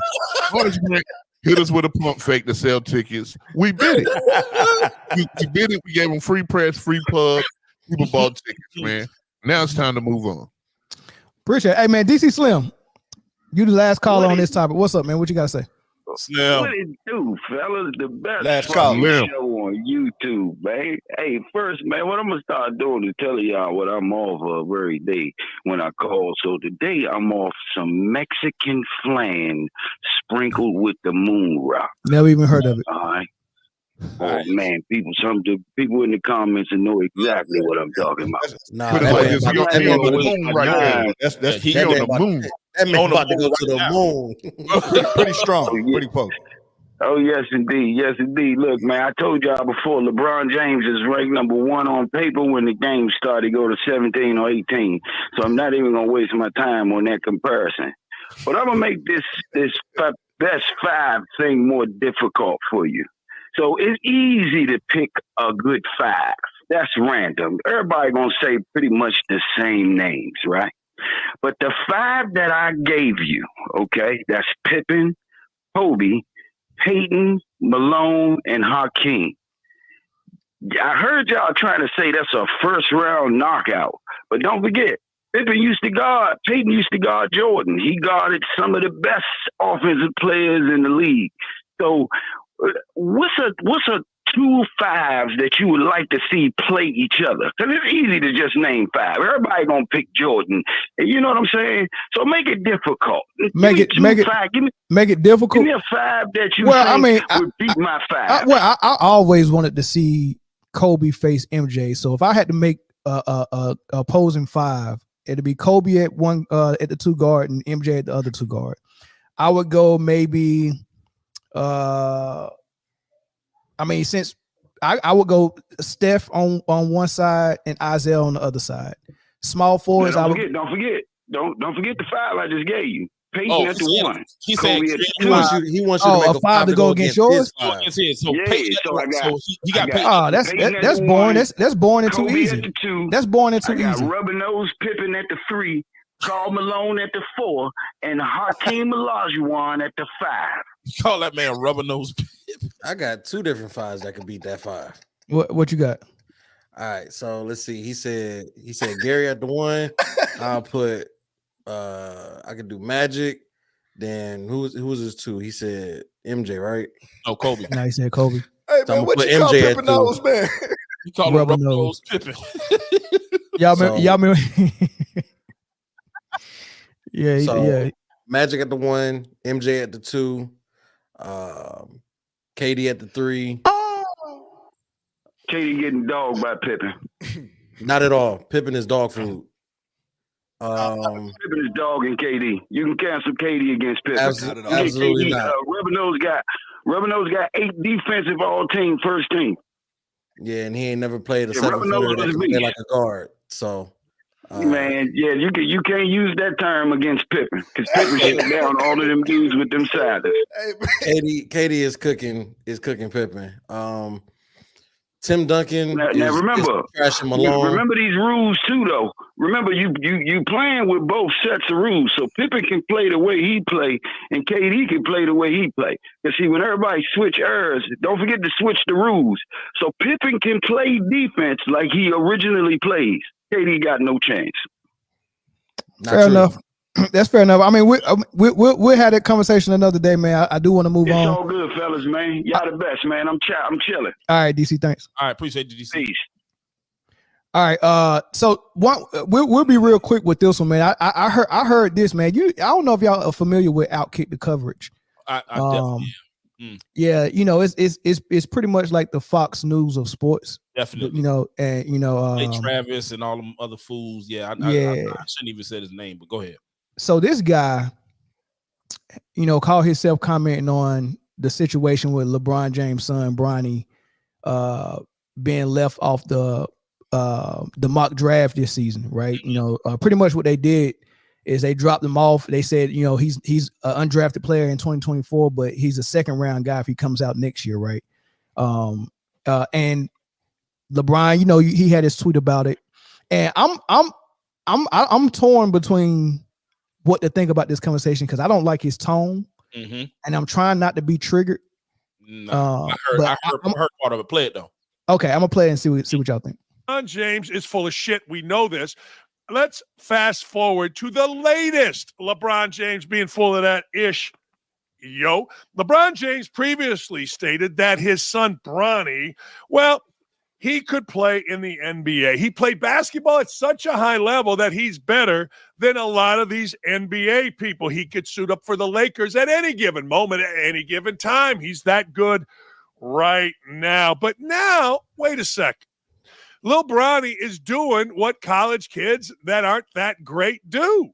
hit us with a pump fake to sell tickets. We did it. we did it. We gave them free press, free pub. People bought tickets, man. Now it's time to move on. Appreciate it. Hey, man, DC Slim, you the last caller on this topic. What's up, man? What you got to say? Slim. What it do, fellas? The best last call show on YouTube, man. Hey, first, man, what I'm going to start doing is telling y'all what I'm off of every day when I call. So today I'm off some Mexican flan sprinkled with the moon rock. Never even heard of it. All right. Oh man, people in the comments and know exactly what I'm talking about. That's he on the moon. That man about to go to the moon. Pretty strong, pretty potent. Oh yes, indeed, yes, indeed. Look, man, I told y'all before. LeBron James is ranked number 1 on paper when the game started. Go to 17 or 18. So I'm not even gonna waste my time on that comparison. But I'm gonna make this best 5 thing more difficult for you. So it's easy to pick a good 5. That's random. Everybody gonna say pretty much the same names, right? But the 5 that I gave you, okay, that's Pippen, Kobe, Peyton, Malone, and Hakeem. I heard y'all trying to say that's a first-round knockout, but don't forget, Peyton used to guard Jordan. He guarded some of the best offensive players in the league. So what's a 2 5s that you would like to see play each other? Because it's easy to just name 5. Everybody gonna pick Jordan. You know what I'm saying? So make it difficult. Make it difficult. Give me a 5 that you would beat my 5. I always wanted to see Kobe face MJ. So if I had to make a opposing 5, it'd be Kobe at one at the 2 guard and MJ at the other 2 guard. I would go maybe since I would go Steph on one side and Isaiah on the other side. Small forwards. Don't forget the 5 I just gave you. Peyton at the 1. He said he wants you to make a 5 to go against yours. So I got that's boring. That's boring and too Kobe easy. At the 2. That's boring and too I got easy. Rubber Nose Pippen at the 3. Karl Malone at the 4, and Hakeem Olajuwon at the 5. You call that man Rubber Nose Pippen? I got 2 different 5s that could beat that 5. What you got? All right, so let's see. He said Gary at the 1. I'll put I could do Magic. Then who was his 2? He said MJ, right? No, Kobe. No, he said Kobe. Hey So man, what put you call MJ at Pippen 2. nose, man? You call him Rubber Nose Pippen. Y'all remember? Yeah. Magic at the 1, MJ at the 2, KD at the 3. KD getting dogged by Pippen. Not at all. Pippen is dog food. Pippen is dogging KD. You can cancel KD against Pippen. Absolutely not. Rubber Nose got 8 defensive all-team first team. Yeah, and he ain't never played a 7-footer that can play like a guard. So, man, yeah, you can't use that term against Pippen because Pippen shut down all of them dudes with them siders. KD is cooking Pippen. Tim Duncan. Now remember, crashing Malone. Remember these rules too, though. Remember, you playing with both sets of rules, so Pippen can play the way he play, and KD can play the way he play. Because see, when everybody switch errors, don't forget to switch the rules. So Pippen can play defense like he originally plays. KD got no chance. Fair enough. That's fair enough. I mean, we'll have that conversation another day, man. I do want to move on. It's all good, fellas, man. Y'all the best, man. I'm chilling. All right, DC. Thanks. All right, appreciate you, DC. Peace. All right. So we'll be real quick with this one, man. I heard this, man. I don't know if y'all are familiar with Outkick the coverage. I definitely am. Yeah, it's pretty much like the Fox News of sports. Definitely. And Travis and all them other fools. Yeah, I shouldn't even say his name, but go ahead. So this guy, called himself commenting on the situation with LeBron James' son Bronny being left off the mock draft this season, right? Pretty much what they did is they dropped him off. They said, he's an undrafted player in 2024, but he's a second round guy if he comes out next year, right? And LeBron, he had his tweet about it, and I'm torn between what to think about this conversation because I don't like his tone, and I'm trying not to be triggered. No, I heard part of it. Play it though. Okay, I'm gonna play it and see what y'all think. LeBron James is full of shit. We know this. Let's fast forward to the latest LeBron James being full of that ish. LeBron James previously stated that his son Bronny, he could play in the NBA. He played basketball at such a high level that he's better than a lot of these NBA people. He could suit up for the Lakers at any given moment, at any given time. He's that good right now. But now, wait a second. Lil Bronny is doing what college kids that aren't that great do.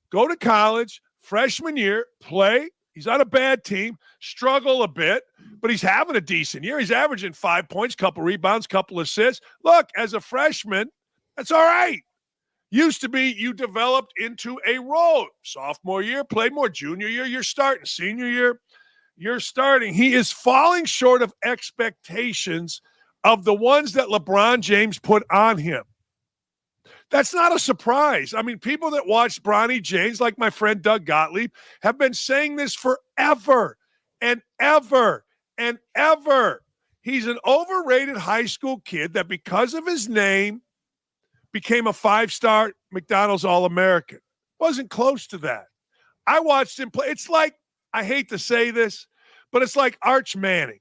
Go to college, freshman year, play. He's on a bad team, struggle a bit, but he's having a decent year. He's averaging 5 points, couple rebounds, couple assists. Look, as a freshman, that's all right. Used to be you developed into a role. Sophomore year, played more. Junior year, you're starting. Senior year, you're starting. He is falling short of expectations of the ones that LeBron James put on him. That's not a surprise. I mean, people that watch Bronny James, like my friend Doug Gottlieb, have been saying this forever and ever and ever. He's an overrated high school kid that because of his name became a 5-star McDonald's All-American. Wasn't close to that. I watched him play. It's like, I hate to say this, but it's like Arch Manning.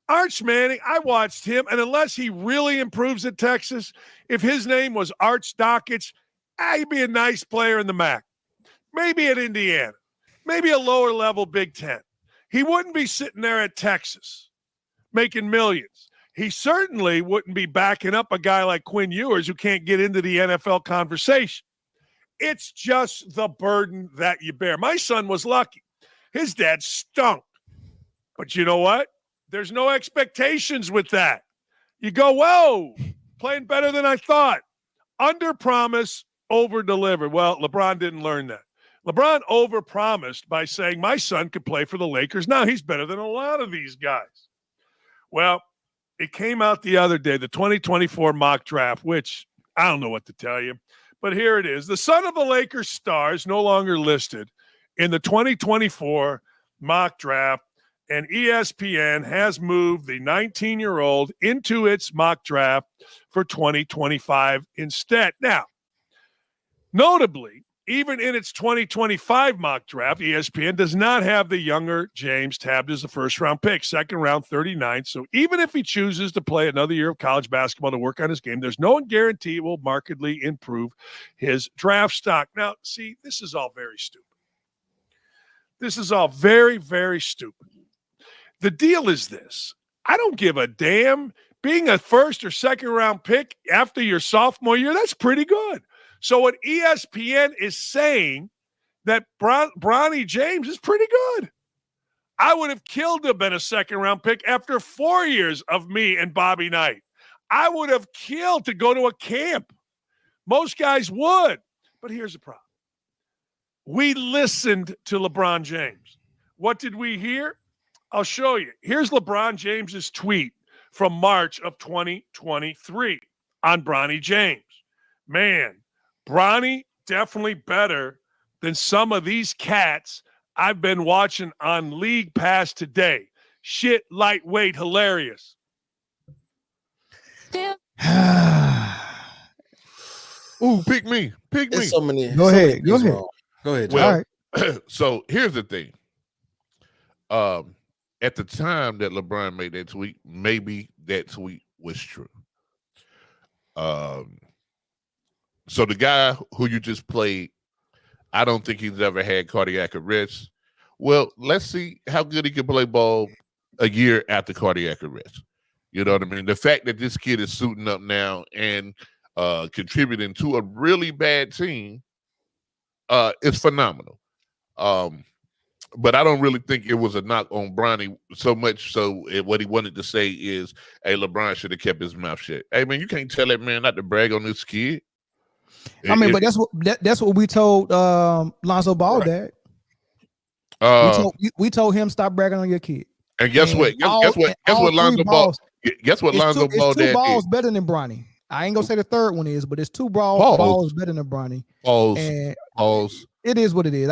Arch Manning, I watched him, and unless he really improves at Texas, if his name was Arch Dockich, he'd be a nice player in the MAC. Maybe at Indiana. Maybe a lower-level Big Ten. He wouldn't be sitting there at Texas making millions. He certainly wouldn't be backing up a guy like Quinn Ewers who can't get into the NFL conversation. It's just the burden that you bear. My son was lucky. His dad stunk. But you know what? There's no expectations with that. You go, whoa, playing better than I thought. Under promise, over deliver. Well, LeBron didn't learn that. LeBron overpromised by saying my son could play for the Lakers. Now he's better than a lot of these guys. Well, it came out the other day, the 2024 mock draft, which I don't know what to tell you, but here it is. The son of the Lakers star is no longer listed in the 2024 mock draft, and ESPN has moved the 19-year-old into its mock draft for 2025 instead. Now, notably, even in its 2025 mock draft, ESPN does not have the younger James tabbed as a first-round pick, second round 39. So even if he chooses to play another year of college basketball to work on his game, there's no guarantee it will markedly improve his draft stock. Now, see, this is all very stupid. This is all very, very stupid. The deal is this. I don't give a damn. Being a first or second-round pick after your sophomore year, that's pretty good. So what ESPN is saying that Bronny James is pretty good. I would have killed to have been a second-round pick after 4 years of me and Bobby Knight. I would have killed to go to a camp. Most guys would. But here's the problem. We listened to LeBron James. What did we hear? I'll show you. Here's LeBron James's tweet from March of 2023 on Bronny James. Man, Bronny definitely better than some of these cats I've been watching on League Pass today. Shit, lightweight, hilarious. Ooh, pick me. Pick me. So many. Go ahead. Go ahead. Well, so here's the thing. At the time that LeBron made that tweet, maybe that tweet was true. So the guy who you just played, I don't think he's ever had cardiac arrest. Well, let's see how good he can play ball a year after cardiac arrest. You know what I mean? The fact that this kid is suiting up now and contributing to a really bad team is phenomenal. But I don't really think it was a knock on Bronny so much so what he wanted to say is, hey, LeBron should have kept his mouth shut. Hey, man, you can't tell that man not to brag on this kid. I mean, but that's what we told Lonzo Ball, right. Dad. We told him stop bragging on your kid. And guess what? Guess what Lonzo Ball? Guess what Lonzo Ball dad did? 2 balls did. better than Bronny. I ain't gonna say the third one is, but it's 2 balls better than Bronny. Balls. It is what it is.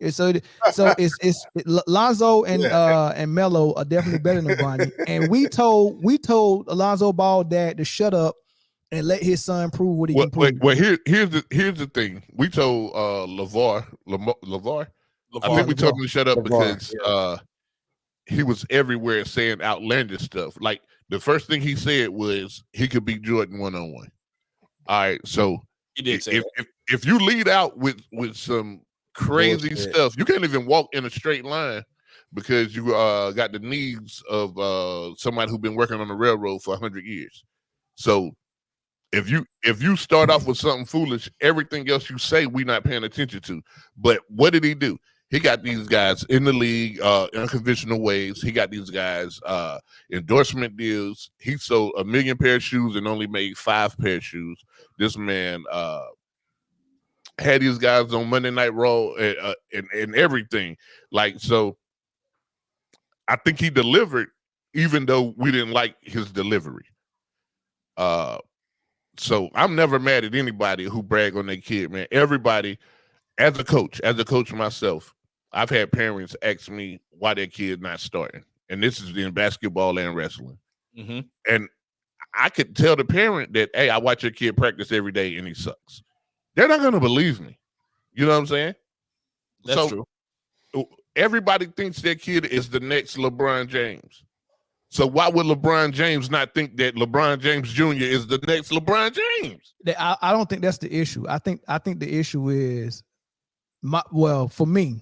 It's Lonzo and Melo are definitely better than Bronny. And we told Lonzo Ball dad to shut up and let his son prove what he can prove. Well, here's the thing. We told LeVar. I think we told him to shut up because he was everywhere saying outlandish stuff. Like the first thing he said was he could beat Jordan 1-on-1. All right, so he did say if you lead out with some crazy stuff, you can't even walk in a straight line because you got the needs of somebody who's been working on the railroad for 100 years. So if you start off with something foolish, everything else you say we're not paying attention to. But what did he do? He got these guys in the league in unconventional ways. He got these guys endorsement deals. He sold 1 million pair of shoes and only made 5 pair of shoes. This man had these guys on Monday Night Raw and everything. Like, so I think he delivered, even though we didn't like his delivery. So So I'm never mad at anybody who brag on their kid, man. Everybody, as a coach myself, I've had parents ask me why their kid not starting. And this is in basketball and wrestling. Mm-hmm. And I could tell the parent that, hey, I watch your kid practice every day and he sucks. They're not going to believe me. You know what I'm saying? That's true. Everybody thinks their kid is the next LeBron James. So why would LeBron James not think that LeBron James Jr. is the next LeBron James? I don't think that's the issue. I think the issue is for me,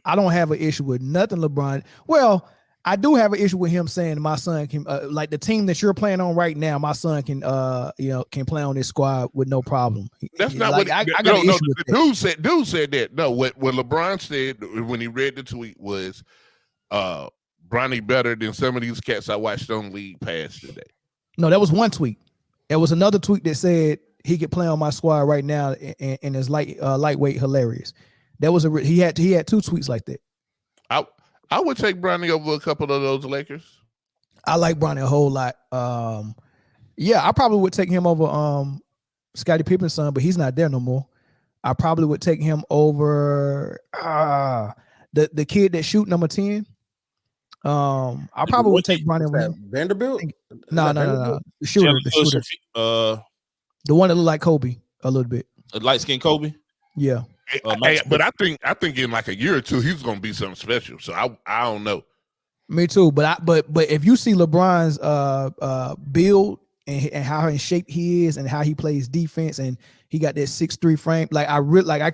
I don't have an issue with nothing LeBron. Well, I do have an issue with him saying my son can like the team that you're playing on right now, my son can can play on this squad with no problem. That's not like, what I got an issue with that. Dude said that. No, what LeBron said when he read the tweet was Bronny better than some of these cats I watched on League Pass today. No, that was one tweet. There was another tweet that said he could play on my squad right now and is lightweight hilarious. That was he had two tweets like that. I would take Bronny over a couple of those Lakers. I like Bronny a whole lot. Yeah, I probably would take him over Scottie Pippen's son, but he's not there no more. I probably would take him over the kid that shoot number 10. I probably would take Bronny over Vanderbilt. No. The shooter. The one that looked like Kobe a little bit. A light-skinned Kobe. Yeah. But I think in like a year or two he's gonna be something special. So I don't know. Me too. But if you see LeBron's build and how in shape he is and how he plays defense and he got that 6'3" frame,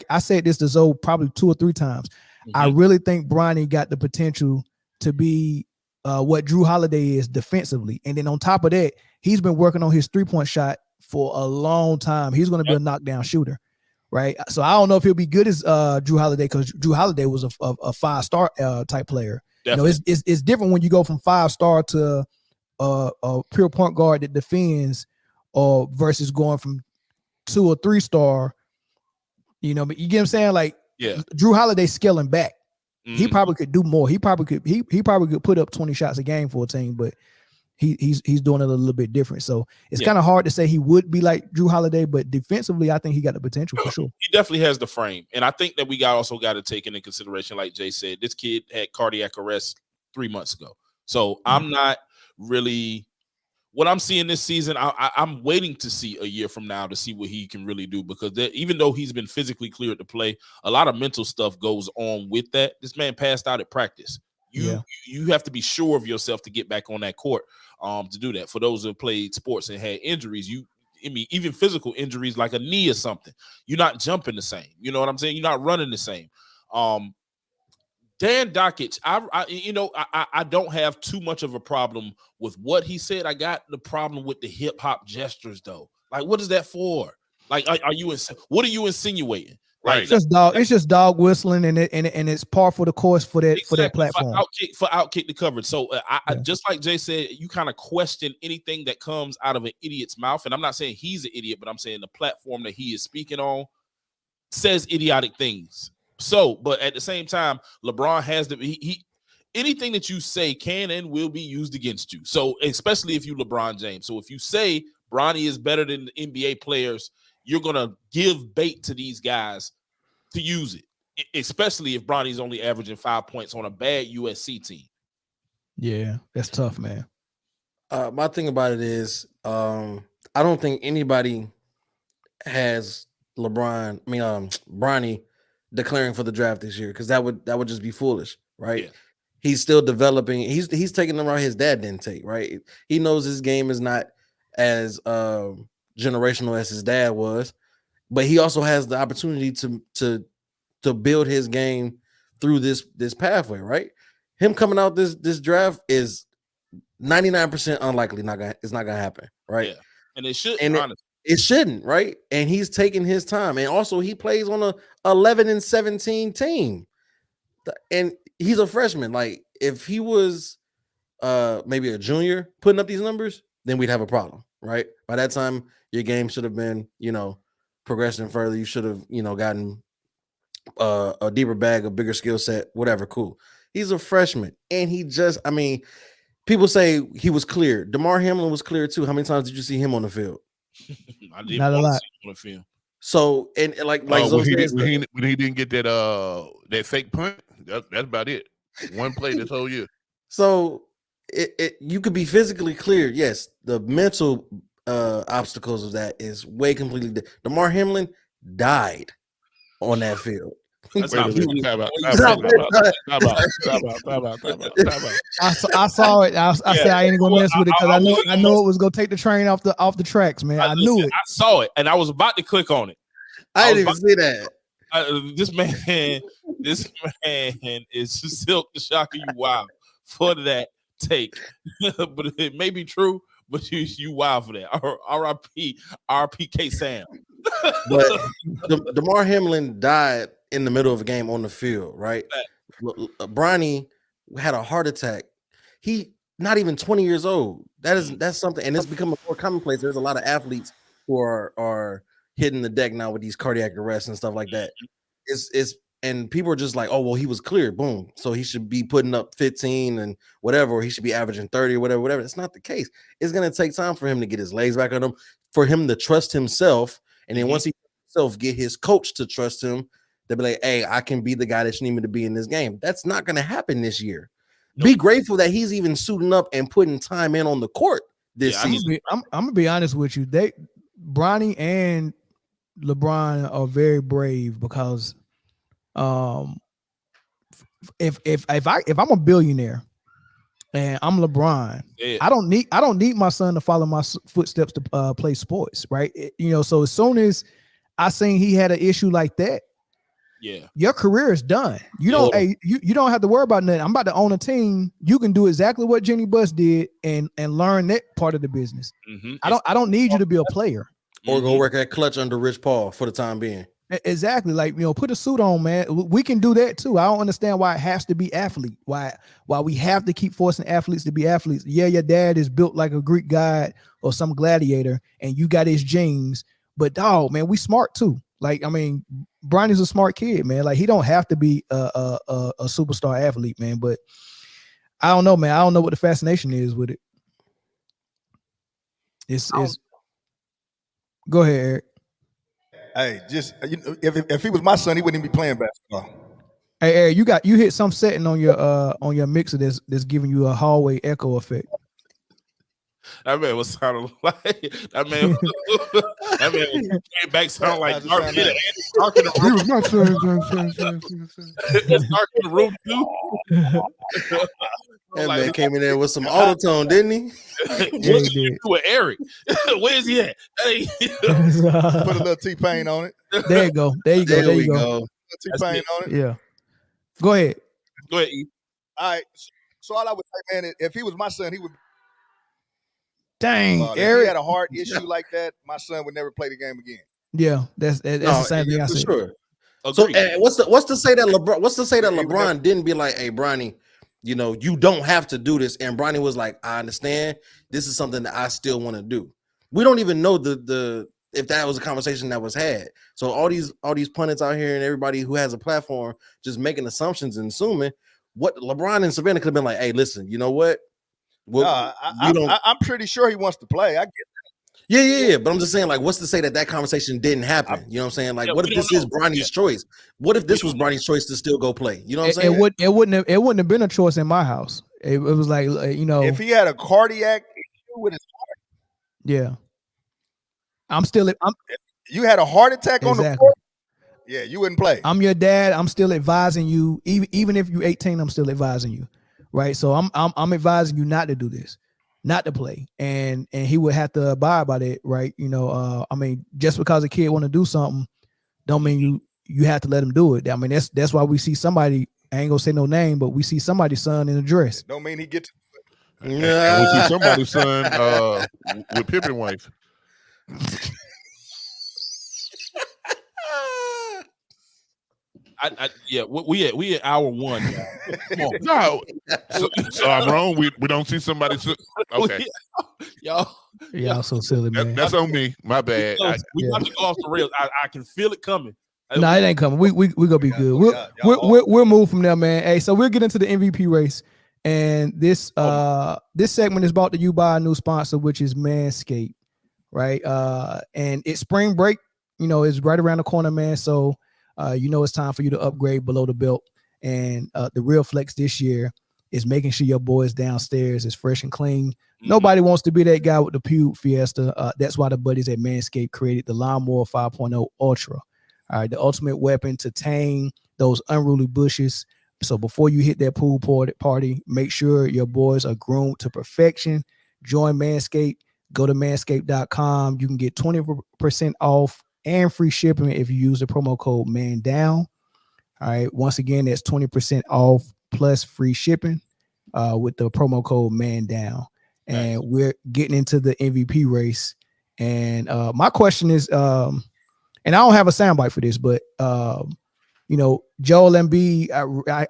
I said this to Zoe probably 2 or 3 times. Mm-hmm. I really think Bronny got the potential to be what Drew Holiday is defensively. And then on top of that, he's been working on his 3-point shot for a long time. He's going to be a knockdown shooter, right? So I don't know if he'll be good as Drew Holiday because Drew Holiday was a 5-star type player. Definitely. You know, it's different when you go from 5-star to a pure point guard that defends versus going from 2 or 3-star. You know, but you get what I'm saying? Like, yeah, Drew Holiday scaling back. Mm-hmm. He probably could do more. He probably could put up 20 shots a game for a team, but he's doing it a little bit different. So it's kind of hard to say he would be like Drew Holiday, but defensively, I think he got the potential for sure. He definitely has the frame, and I think that we also got to take into consideration, like Jay said, this kid had cardiac arrest 3 months ago. So I'm not really. What I'm seeing this season, I'm waiting to see a year from now to see what he can really do, because even though he's been physically cleared to play, a lot of mental stuff goes on with that. This man passed out at practice. You have to be sure of yourself to get back on that court to do that. For those who have played sports and had injuries, even physical injuries like a knee or something, you're not jumping the same. You know what I'm saying? You're not running the same. Dan Dockich, I don't have too much of a problem with what he said. I got the problem with the hip hop gestures though. Like, what is that for? Like, what are you insinuating? Like, it's just dog whistling, and it's par for the course for that for that platform. For outkick the coverage. So I just like Jay said, you kind of question anything that comes out of an idiot's mouth. And I'm not saying he's an idiot, but I'm saying the platform that he is speaking on says idiotic things. So, but at the same time, LeBron has anything that you say can and will be used against you. So, especially if you LeBron James. So, if you say Bronny is better than the NBA players, you're gonna give bait to these guys to use it, especially if Bronny's only averaging 5 points on a bad USC team. Yeah, that's tough, man. My thing about it is, I don't think anybody has Bronny declaring for the draft this year, because that would just be foolish, right? Yeah. He's still developing. He's taking them around his dad didn't take, right? He knows his game is not as generational as his dad was, but he also has the opportunity to build his game through this pathway, right? Him coming out this draft is 99% unlikely. It's not gonna happen, right? Yeah. And it shouldn't. It shouldn't, right? And he's taking his time. And also he plays on a 11-17 team. And he's a freshman. Like, if he was maybe a junior putting up these numbers, then we'd have a problem, right? By that time, your game should have been, progressing further. You should have, gotten a deeper bag, a bigger skill set, whatever, cool. He's a freshman. And people say he was clear. DeMar Hamlin was clear too. How many times did you see him on the field? I didn't Not a lot on the film. So and like when he didn't get that fake punt, that's about it. One play this whole year. So you could be physically clear. Yes, the mental obstacles of that is way completely different. Damar Hamlin died on that field. That's I saw it. I said I ain't gonna mess with it because I know it was gonna take the train off the tracks, man. I knew it. I saw it and I was about to click on it. I didn't even see that. This man is silk the shocker you wild for that take. But it may be true, but you wild for that. R.I.P. RPK Sam. But Damar Hamlin died in the middle of a game on the field, right? Bronny had a heart attack. He not even 20 years old. That's something, and it's become a more commonplace. There's a lot of athletes who are hitting the deck now with these cardiac arrests and stuff like that. And people are just like, oh well, he was clear, boom, so he should be putting up 15 and whatever, or he should be averaging 30 or whatever. That's not the case. It's gonna take time for him to get his legs back on him, for him to trust himself, and then once he get his coach to trust him, they'll be like, hey, I can be the guy that you need me to be in this game. That's not gonna happen this year. Nope. Be grateful that he's even suiting up and putting time in on the court this season. I'm gonna be honest with you. Bronny and LeBron are very brave because if I'm a billionaire and I'm LeBron, I don't need my son to follow my footsteps to play sports, right? So as soon as I seen he had an issue like that, your career is done. You don't have to worry about nothing. I'm about to own a team. You can do exactly what Jenny Buss did and learn that part of the business. Mm-hmm. I don't need you to be a player or go work at Clutch under Rich Paul for the time being. Exactly. Like, put a suit on, man. We can do that too. I don't understand why it has to be athlete. Why we have to keep forcing athletes to be athletes. Yeah, your dad is built like a Greek god or some gladiator, and you got his genes. But dog, man, we smart too. Like, I mean, Bronny's a smart kid, man. Like, he don't have to be a superstar athlete, man. But I don't know, man. I don't know what the fascination is with it. It's go ahead, Eric. Hey, just if he was my son, he wouldn't even be playing basketball. Hey, Eric, you hit some setting on your mixer that's giving you a hallway echo effect. That man was sounding like that man. That man came back sounding like Dark in the room too. That man came in there with some auto-tone, didn't he? What did you do with Eric? Where is he at? Hey. Put a little T-Pain on it. There you go. There you go. T-Pain on it. Yeah. Go ahead. Go ahead, E. All right. So all I would say, man, if he was my son, he would. Dang, if Eric. he had a heart issue like that, my son would never play the game again. Yeah, that's the same thing I said. Sure. So what's to say that LeBron? What's to say that LeBron didn't be like, hey, Bronny, you don't have to do this, and Bronny was like, I understand. This is something that I still want to do. We don't even know the if that was a conversation that was had. So all these pundits out here and everybody who has a platform just making assumptions and assuming what LeBron and Savannah could have been like. Hey, listen, you know what? I'm pretty sure he wants to play. I get that. Yeah. But I'm just saying, like, what's to say that conversation didn't happen? You know what I'm saying? Like, what if this is Bronny's choice? What if this was Bronny's choice to still go play? You know what I'm saying? It wouldn't have been a choice in my house. It was like, if he had a cardiac issue with his heart. Yeah. You had a heart attack on the court? Yeah, you wouldn't play. I'm your dad. I'm still advising you. Even if you're 18, I'm still advising you. Right. So I'm advising you not to do this, not to play. And he would have to abide by that. Right. I mean, just because a kid want to do something don't mean you have to let him do it. I mean, that's why we see somebody, I ain't gonna say no name, but we see somebody's son in a dress. Don't mean he get to do it. And we see somebody's son with Pippen wife. We at hour one. Come on. No, so I'm wrong. We don't see somebody. Okay, y'all so silly, man. That's on me. My bad. We got to go off the rails. I can feel it coming. No, it ain't coming. We gonna be good. We'll move from there, man. Hey, so we'll get into the MVP race, and this segment is brought to you by a new sponsor, which is Manscaped. right? And it's spring break, is right around the corner, man. So, it's time for you to upgrade below the belt. And the real flex this year is making sure your boys downstairs is fresh and clean. Nobody wants to be that guy with the pube fiesta. That's why the buddies at Manscaped created the Lawnmower 5.0 Ultra. All right, the ultimate weapon to tame those unruly bushes. So before you hit that pool party, make sure your boys are groomed to perfection. Join Manscaped. Go to manscaped.com. You can get 20% off and free shipping if you use the promo code MANDOWN. All right. Once again, that's 20% off plus free shipping with the promo code MANDOWN. And we're getting into the MVP race. And my question is, and I don't have a soundbite for this, but Joel Embiid,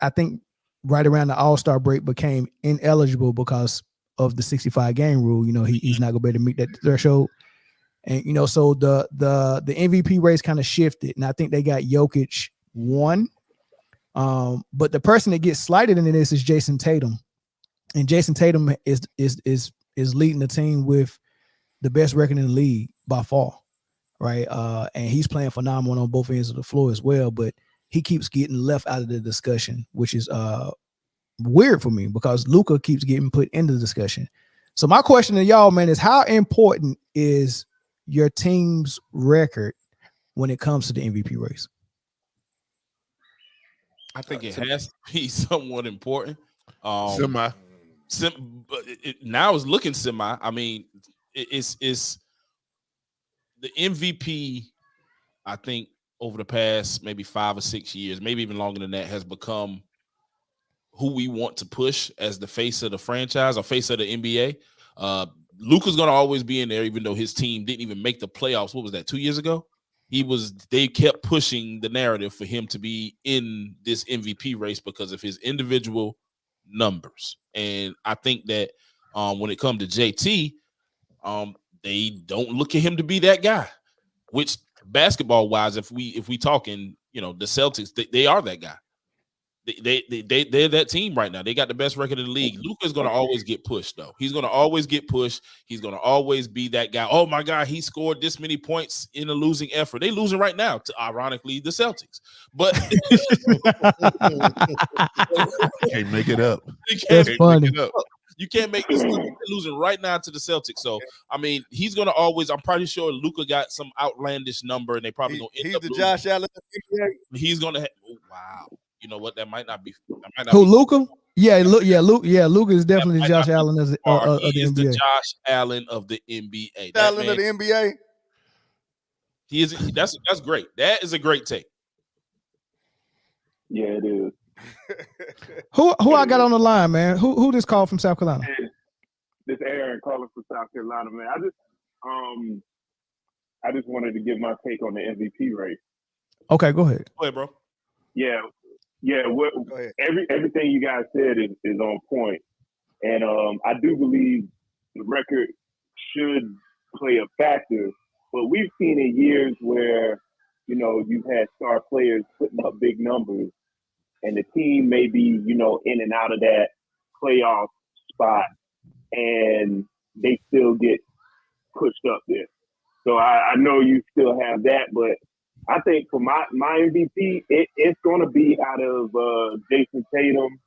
I think right around the All-Star break became ineligible because of the 65 game rule. He's not gonna be able to meet that threshold. And so the MVP race kind of shifted, and I think they got Jokic one. But the person that gets slighted into this is Jason Tatum. And Jason Tatum is leading the team with the best record in the league by far. Right. And he's playing phenomenal on both ends of the floor as well, but he keeps getting left out of the discussion, which is weird for me because Luka keeps getting put into the discussion. So my question to y'all, man, is how important is your team's record when it comes to the MVP race? I think it has to be somewhat important. Semi. Now it's looking semi. I mean, it's the MVP, I think, over the past maybe 5 or 6 years, maybe even longer than that, has become who we want to push as the face of the franchise or face of the NBA. Luka's going to always be in there, even though his team didn't even make the playoffs. What was that, 2 years ago? They kept pushing the narrative for him to be in this MVP race because of his individual numbers. And I think that when it comes to JT, they don't look at him to be that guy, which basketball wise, if we talking, the Celtics, they are that guy. They're that team right now. They got the best record in the league. Luka's going to always get pushed, though. He's going to always get pushed. He's going to always be that guy. Oh, my God, he scored this many points in a losing effort. They losing right now to, ironically, the Celtics. But can't make it up. That's funny. You can't make this losing right now to the Celtics. So, I mean, he's going to always – I'm pretty sure Luka got some outlandish number, and they probably going to end up He's the losing. Josh Allen. He's going to – oh, wow. You know what? That might not be. Luka? Yeah, Luka is definitely the Josh Allen of the He is NBA. the Josh Allen of the NBA. Allen of the NBA. He is. That's great. That is a great take. Yeah, it is. Who I got on the line, man? Who this call from South Carolina? This Aaron calling from South Carolina, man. I just wanted to give my take on the MVP race. Okay, go ahead. Go ahead, bro. Yeah. Everything you guys said is on point, and I do believe the record should play a factor. But we've seen in years where you've had star players putting up big numbers, and the team may be in and out of that playoff spot, and they still get pushed up there. So I know you still have that, but I think for my MVP, it's going to be out of Jason Tatum,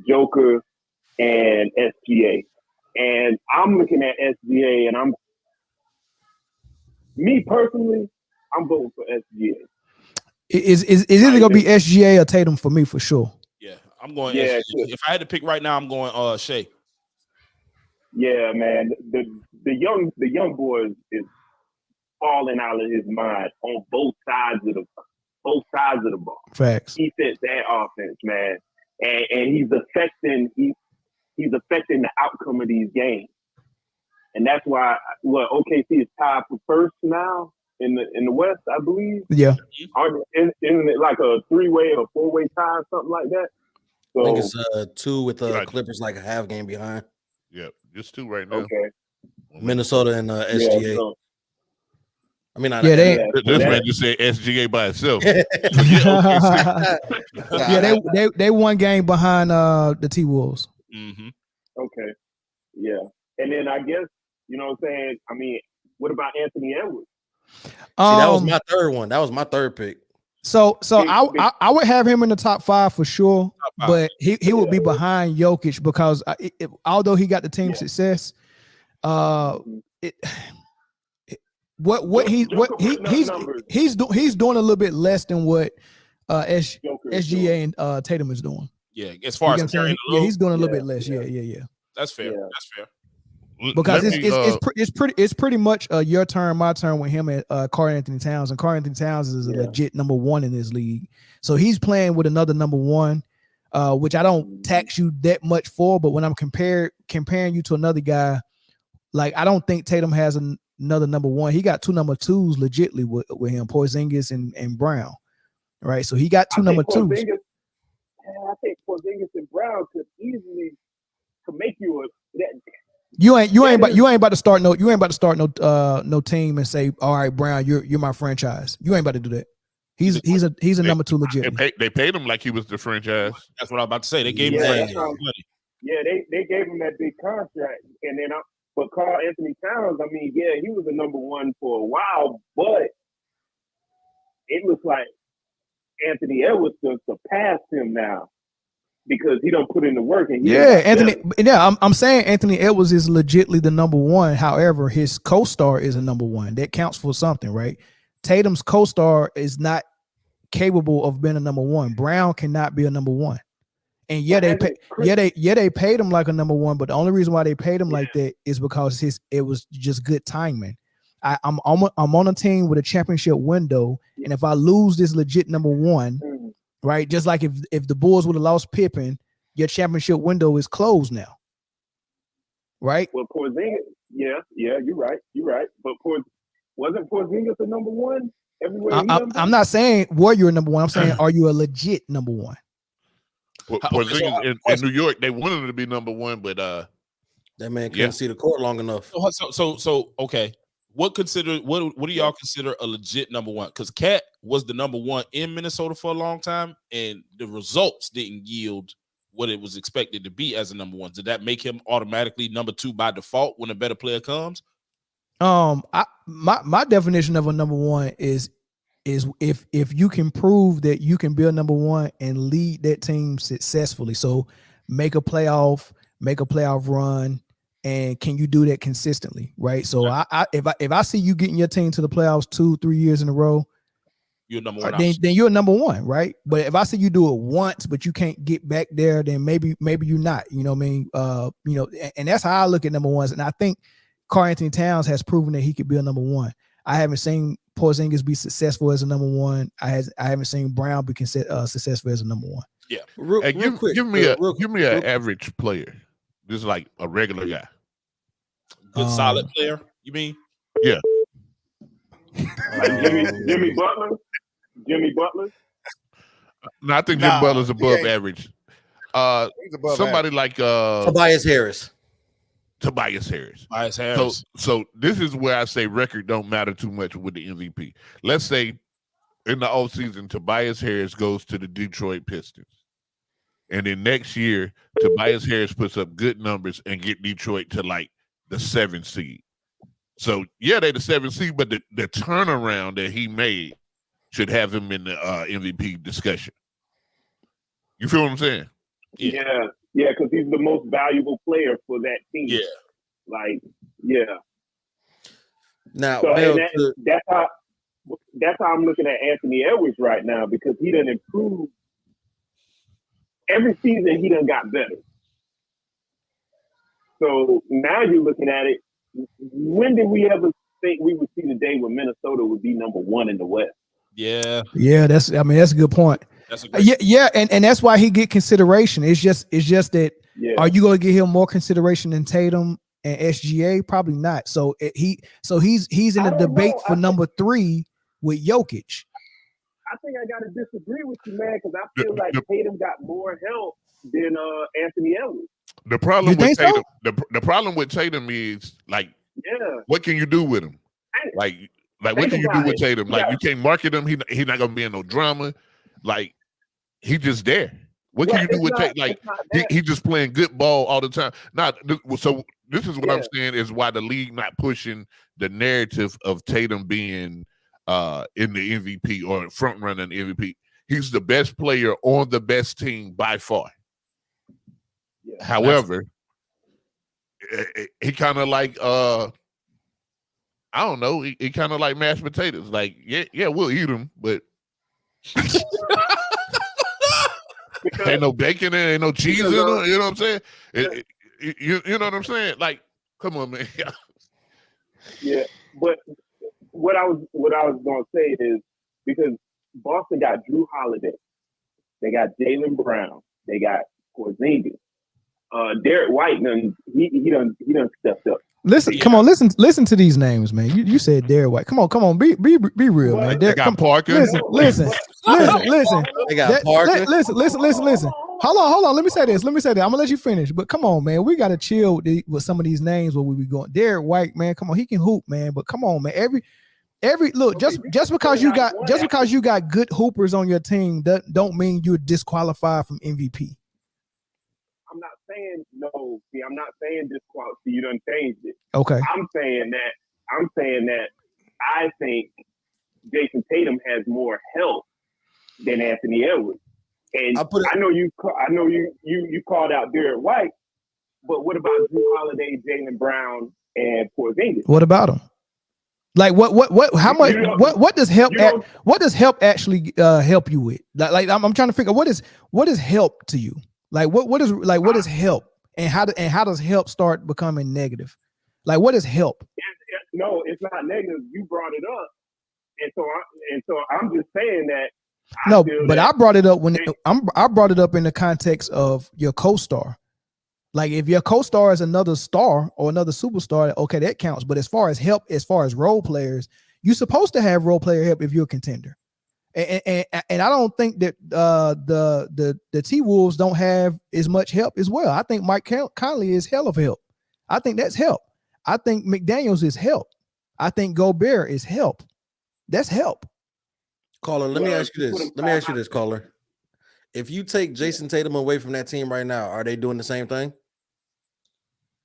Joker, and SGA. And I'm looking at SGA, and me personally, I'm voting for SGA. Is either going to be SGA or Tatum for me for sure? Yeah, I'm going SGA. If I had to pick right now, I'm going Shea. Yeah, man. The young boy is falling out of his mind on both sides of the ball. Facts. He fits that offense, man, and he's affecting the outcome of these games, and that's why OKC is tied for first now in the West, I believe. Yeah, isn't it like a 3-way or 4-way tie, something like that? So, I think it's 2 with the Clippers like a half game behind. Yeah, just 2 right now. Okay. Minnesota and SGA. Yeah, so, I mean, this man just said SGA by itself. They one game behind the T-Wolves. Mm-hmm. Okay, yeah, and then I guess what I'm saying. I mean, What about Anthony Edwards? See, that was my third one. That was my third pick. So I would have him in the top 5 for sure, but he would be behind Jokic because although he got the team success, he's doing a little bit less than what SGA and Tatum is doing. Yeah, as far as carrying the load, he's doing a little bit less. Yeah. That's fair. That's fair. Because it's pretty much your turn, my turn with him at Karl Anthony Towns, and Karl Anthony Towns is a legit number 1 in this league. So he's playing with another number 1, which I don't tax you that much for. But when I'm comparing you to another guy, like I don't think Tatum has another number 1. He got 2 number 2s legitly with him, Porzingis and Brown, right? So he got 2 number 2s. I think Porzingis and Brown could easily make you a. You ain't about to start no team and say, all right, Brown, you're my franchise. You ain't about to do that. He's a number 2 legit. They paid him like he was the franchise. That's what I'm about to say. They gave him money. Yeah, they gave him that big contract, and then but Karl Anthony Towns, I mean, yeah, he was a number 1 for a while, but it looks like Anthony Edwards surpassed him now. Because he don't put in the work. And Anthony. Yeah, I'm saying Anthony Edwards is legitly the number 1. However, his co-star is a number 1. That counts for something, right? Tatum's co-star is not capable of being a number 1. Brown cannot be a number 1. And they paid him like a number 1. But the only reason why they paid him like that is because it was just good timing. I'm on a team with a championship window, and if I lose this legit number 1. Right, just like if the Bulls would have lost Pippen, your championship window is closed now. Right? Well, Porzingis, yeah, you're right. But wasn't Porzingis the number 1 everywhere? I'm not saying were you a number 1. I'm saying are you a legit number 1? Porzingis in New York, they wanted him to be number 1, but that man couldn't see the court long enough. So okay. What do y'all consider a legit number 1? Because Cat was the number 1 in Minnesota for a long time, and the results didn't yield what it was expected to be as a number 1. Did that make him automatically number 2 by default when a better player comes? My definition of a number 1 is if you can prove that you can be a number 1 and lead that team successfully. So make a playoff run. And can you do that consistently, right? So if I see you getting your team to the playoffs 2-3 years in a row, you're number 1. Then you're number 1, right? But if I see you do it once, but you can't get back there, then maybe you're not. You know what I mean? And that's how I look at number 1s. And I think Karl Anthony Towns has proven that he could be a number 1. I haven't seen Porzingis be successful as a number 1. I haven't seen Brown be successful as a number 1. Yeah. Real quick, give me an average player. Just like a regular guy. Good solid player, you mean? Yeah. Jimmy Butler? No, I think Jimmy Butler's above average. Somebody average. Like Tobias Harris. So this is where I say record don't matter too much with the MVP. Let's say in the offseason, Tobias Harris goes to the Detroit Pistons. And then next year, Tobias Harris puts up good numbers and get Detroit to like the 7th seed. So yeah, they the 7th seed, but the turnaround that he made should have him in the MVP discussion. You feel what I'm saying? Yeah, because he's the most valuable player for that team. Yeah. Now, so, that's how I'm looking at Anthony Edwards right now, because he done improved. Every season, he done got better. So now you're looking at it. When did we ever think we would see the day when Minnesota would be number 1 in the West? Yeah. That's a good point. And that's why he get consideration. It's just that. Are you going to give him more consideration than Tatum and SGA? Probably not. So he's in a debate for number 3 with Jokic. I think I got to disagree with you, man, because I feel like Tatum got more help than Anthony Edwards. The problem with Tatum, the problem with Tatum is like, what can you do with him? Like what can you do with Tatum? Like you can't market him. He's not gonna be in no drama. Like he's just there. What can you do with Tatum? Like he just playing good ball all the time. So this is what I'm saying is why the league not pushing the narrative of Tatum being in the MVP or front running MVP. He's the best player on the best team by far. Yeah, however, he kind of like I don't know. He kind of like mashed potatoes. Like yeah, we'll eat them, but. Ain't no bacon in, ain't no cheese in it. You know what I'm saying? You know what I'm saying? Like, come on, man. Yeah, but what I was gonna say is because Boston got Drew Holiday, they got Jaylen Brown, they got Porzingis. Derek White he done stepped up. Listen, come on, listen to these names, man. You said Derek White. Come on, be real, man. They got Parker. Listen. They got Parker. Listen. Hold on. Let me say this. I'm gonna let you finish. But come on, man. We gotta chill with some of these names where we be going. Derek White, man. Come on, he can hoop, man. But come on, man. Every look, just because you got good hoopers on your team, don't mean you're disqualified from MVP. I'm not saying no. See, I'm not saying disqualify. You done changed it. Okay. I'm saying that I think Jason Tatum has more help than Anthony Edwards. And I know you called out Derek White, but what about Drew Holiday, Jaylen Brown, and Porzingis? What about them? Like how much what does help actually help you with? Like I'm trying to figure out what is help to you? Like what is help, and how does help start becoming negative? Like what is help? No, it's not negative. You brought it up, and so I'm just saying that. I brought it up I brought it up in the context of your co-star. Like if your co-star is another star or another superstar, okay, that counts. But as far as help, as far as role players, you're supposed to have role player help if you're a contender. And I don't think that the T-Wolves don't have as much help as well. I think Mike Conley is hell of help. I think that's help. I think McDaniels is help. I think Gobert is help. That's help. Caller, let me ask you this, caller. If you take Jason Tatum away from that team right now, are they doing the same thing?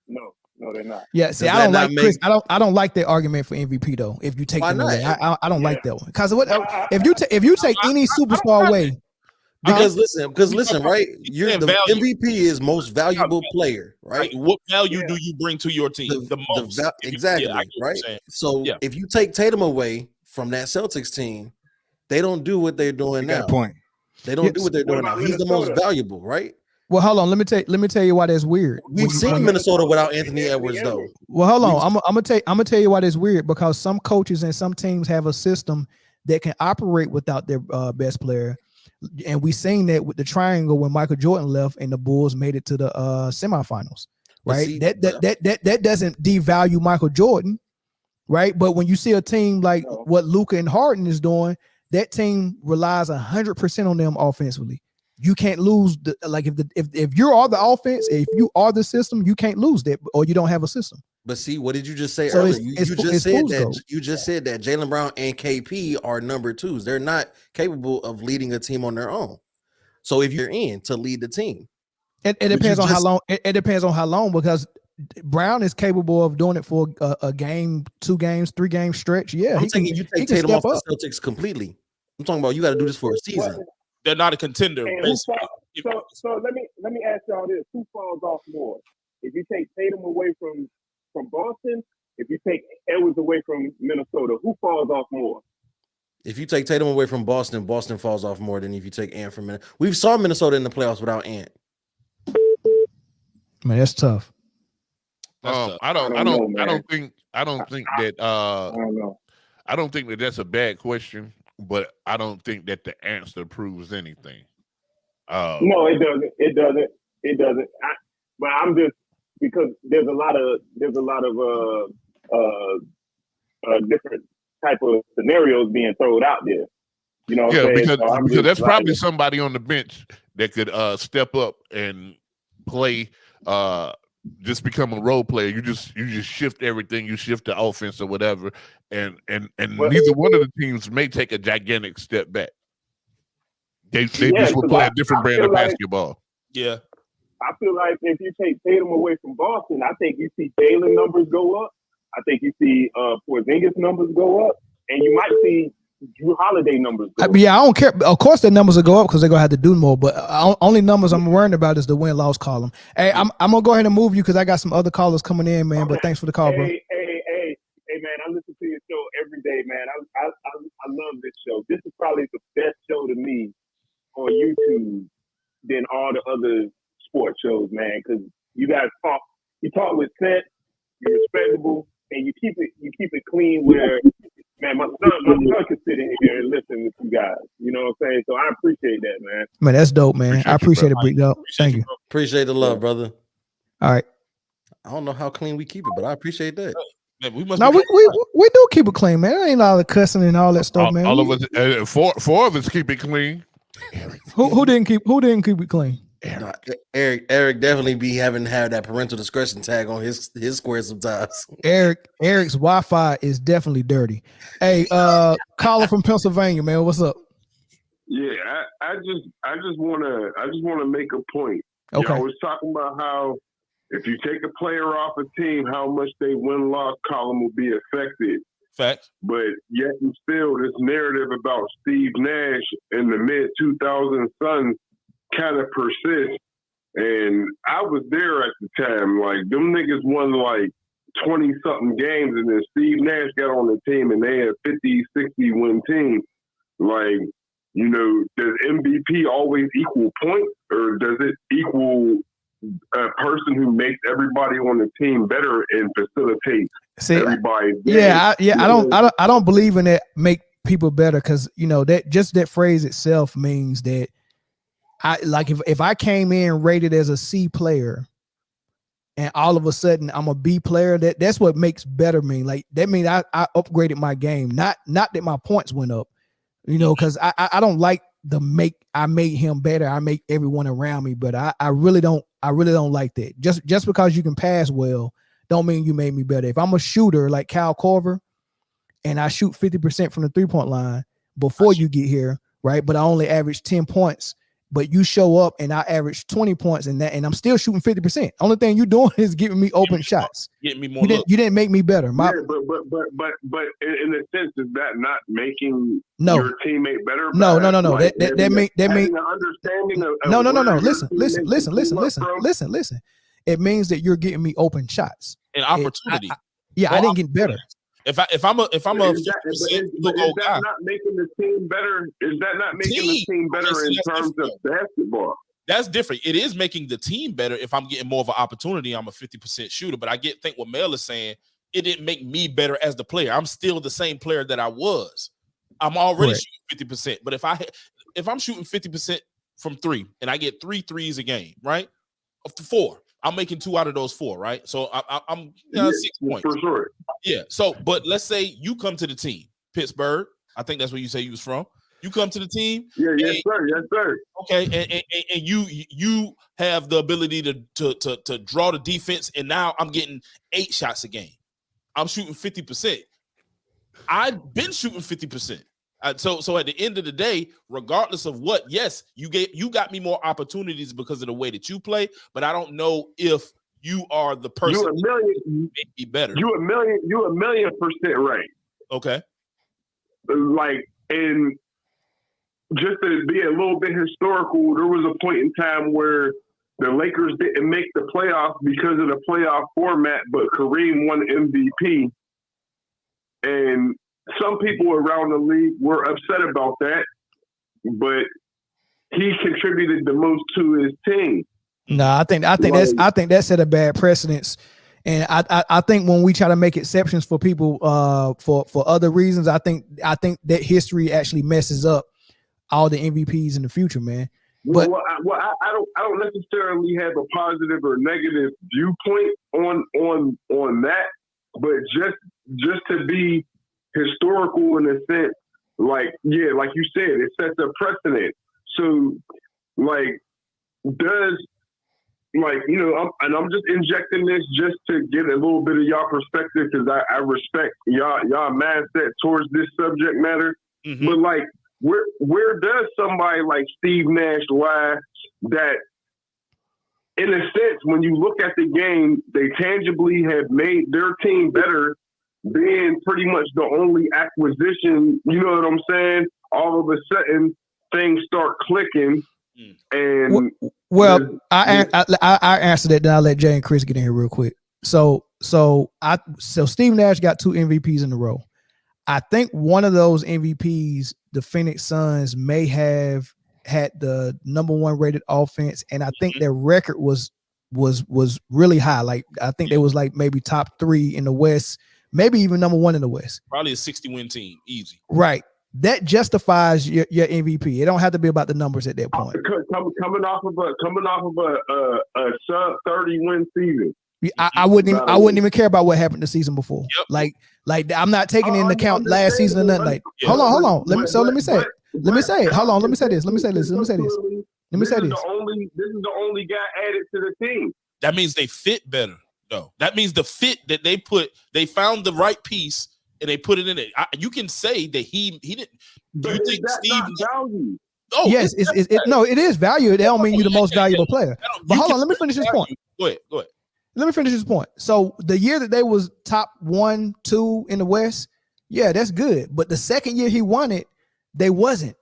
No, they're not. Yeah, see, I don't like Chris. I don't like that argument for MVP though. If you take them away, I don't like that one. Because if you take any superstar away, because listen, right? You're the MVP is most valuable player, right? What value do you bring to your team? The most. Exactly, right? So if you take Tatum away from that Celtics team, they don't do what they're doing now. Point. They don't do what they're doing now. He's the most valuable, right? Well, hold on. Let me tell you why that's weird. We've seen Minnesota without Anthony Edwards, though. Well, hold on. I'm gonna tell you why that's weird, because some coaches and some teams have a system that can operate without their best player, and we seen that with the triangle when Michael Jordan left and the Bulls made it to the semifinals. Right? See, that doesn't devalue Michael Jordan, right? But when you see a team like what Luka and Harden is doing, that team relies 100% on them offensively. You can't lose if you are the offense, if you are the system, you can't lose that, or you don't have a system. But see, what did you just say earlier? You just said that Jaylen Brown and KP are number twos. They're not capable of leading a team on their own. So if you're in to lead the team, it depends on how long. It depends on how long, because Brown is capable of doing it for a game, 2 games, 3 game stretch. Yeah, I'm thinking you take Tatum off the Celtics completely. I'm talking about you got to do this for a season. They're not a contender. So let me ask y'all this: who falls off more? If you take Tatum away from Boston, if you take Edwards away from Minnesota, who falls off more? If you take Tatum away from Boston, Boston falls off more than if you take Ant from Minnesota. We saw Minnesota in the playoffs without Ant. Man, that's tough. I don't think that that's a bad question, but I don't think that the answer proves anything. No, it doesn't. But I'm just, because there's a lot of different type of scenarios being thrown out there. You know what I'm saying? Because that's probably somebody on the bench that could step up and play, just become a role player. You just shift everything. You shift the offense or whatever, and neither one of the teams may take a gigantic step back. They just were playing a different brand of basketball. Yeah. I feel like if you take Tatum away from Boston, I think you see Jalen numbers go up. I think you see Porzingis numbers go up, and you might see Drew Holiday numbers go up. Yeah, I don't care. Of course, the numbers will go up because they're gonna have to do more. But only numbers I'm worrying about is the win-loss column. Hey, I'm gonna go ahead and move you because I got some other callers coming in, man. Okay. But thanks for the call, bro. Hey, man, I listen to your show every day, man. I love this show. This is probably the best show to me on YouTube than all the other sports shows, man. Because you guys talk with sense, you're respectable, and you keep it clean. Where, man, my son can sit in here and listen with you guys. You know what I'm saying? So I appreciate that, man. Man, that's dope, man. I appreciate it, Big Dog. Thank you. Appreciate the love, brother. All right. I don't know how clean we keep it, but I appreciate that. Man, we must. No, we do keep it clean, man. There ain't all the cussing and all that stuff, man. All of us, four of us keep it clean. Who didn't keep it clean? Eric definitely be having to have that parental discretion tag on his square sometimes. Eric's Wi-Fi is definitely dirty. Hey, caller from Pennsylvania, man. What's up? Yeah, I just wanna make a point. Okay. I was talking about how if you take a player off a team, how much they win-loss column will be affected. Facts. But yet and still, this narrative about Steve Nash in the mid-2000s Suns kind of persists. And I was there at the time. Like, them niggas won like 20-something games, and then Steve Nash got on the team, and they had 50, 60-win team. Like, you know, does MVP always equal points, or does it equal a person who makes everybody on the team better and facilitates everybody? I don't believe in that. Make people better, because you know that phrase itself means that if I came in rated as a C player, and all of a sudden I'm a B player, that's what makes better mean. Like that means I upgraded my game, not that my points went up. You know, because I don't like I made him better. I make everyone around me, but I really don't like that. Just because you can pass well, don't mean you made me better. If I'm a shooter like Kyle Korver, and I shoot 50% from the 3-point line before you get here, right? But I only average 10 points. But you show up and I average 20 points and I'm still shooting 50%. Only thing you're doing is giving me open shots. Getting me more. You didn't make me better. But in a sense, is that not making your teammate better? No. Like, that mean an understanding of no. Listen. It means that you're getting me open shots and opportunity. I didn't get better. If I'm a is that not making the team better? Is that not making the team better in terms of basketball? That's different. It is making the team better if I'm getting more of an opportunity. I'm a 50% shooter, but I think what Mel is saying, it didn't make me better as the player. I'm still the same player that I was. I'm already shooting 50%. But if I'm shooting 50% from 3 and I get 3 threes a game, right? Up to 4. I'm making 2 out of those 4, right? So I'm 6 points. For sure. Yeah. So, but let's say you come to the team, Pittsburgh. I think that's where you say you was from. You come to the team. Yeah, yes, sir. Okay, and you have the ability to draw the defense, and now I'm getting 8 shots a game. I'm shooting 50%. I've been shooting 50%. So at the end of the day, regardless of what, yes, you got me more opportunities because of the way that you play, but I don't know if you are the person that make me better. You a million% right. Okay. Like, and just to be a little bit historical, there was a point in time where the Lakers didn't make the playoffs because of the playoff format, but Kareem won MVP. And some people around the league were upset about that, but he contributed the most to his team. No, I think that set a bad precedence. And I think when we try to make exceptions for people for other reasons, I think that history actually messes up all the MVPs in the future, man. But I don't necessarily have a positive or negative viewpoint on that, but just to be historical in a sense, like you said, it sets a precedent. So, I'm just injecting this just to get a little bit of y'all perspective, because I respect y'all mindset towards this subject matter. Mm-hmm. But where does somebody like Steve Nash lie that, in a sense, when you look at the game, they tangibly have made their team better, being pretty much the only acquisition, you know what I'm saying? All of a sudden, things start clicking. And I answered it, then I'll let Jay and Chris get in here real quick. So Steve Nash got 2 MVPs in a row. I think one of those MVPs, the Phoenix Suns, may have had the #1 rated offense, and I think their record was really high. Like I think they was like maybe top 3 in the West, maybe even #1 in the West. Probably a 60-win team, easy. Right. That justifies your MVP. It don't have to be about the numbers at that point. Coming off of a sub 30-win season. I wouldn't even care about what happened the season before. Yep. Like I'm not taking into account last season or nothing. Like, hold on. Let me say it. Hold on. Let me say this. This is the only guy added to the team. That means they fit better, though. That means the fit that they found the right piece and they put it in it. You can say that he didn't. Do you think Steve? Value? Oh yes, it is value. It don't mean you're the most valuable player. But hold on, let me finish this point. Go ahead. Let me finish this point. So the year that they was top 1, 2 in the West, yeah, that's good. But the second year he won it, they wasn't.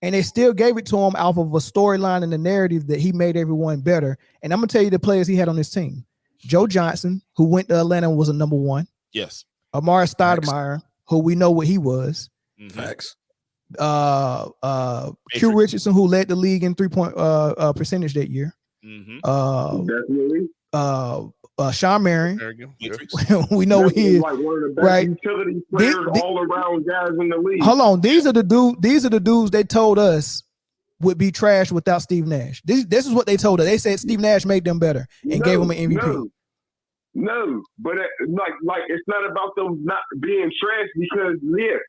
And they still gave it to him off of a storyline and the narrative that he made everyone better. And I'm going to tell you the players he had on his team. Joe Johnson, who went to Atlanta and was a #1. Yes. Amari Stoudemire, who we know what he was. Facts. Q Richardson, who led the league in 3-point percentage that year. Definitely. Sean Marion. We know what he is. Like one of the best right. utility players all around guys in the league. Hold on. These are the dudes they told us would be trash without Steve Nash. This is what they told us. They said Steve Nash made them better and gave them an MVP. No, but like it's not about them not being trash because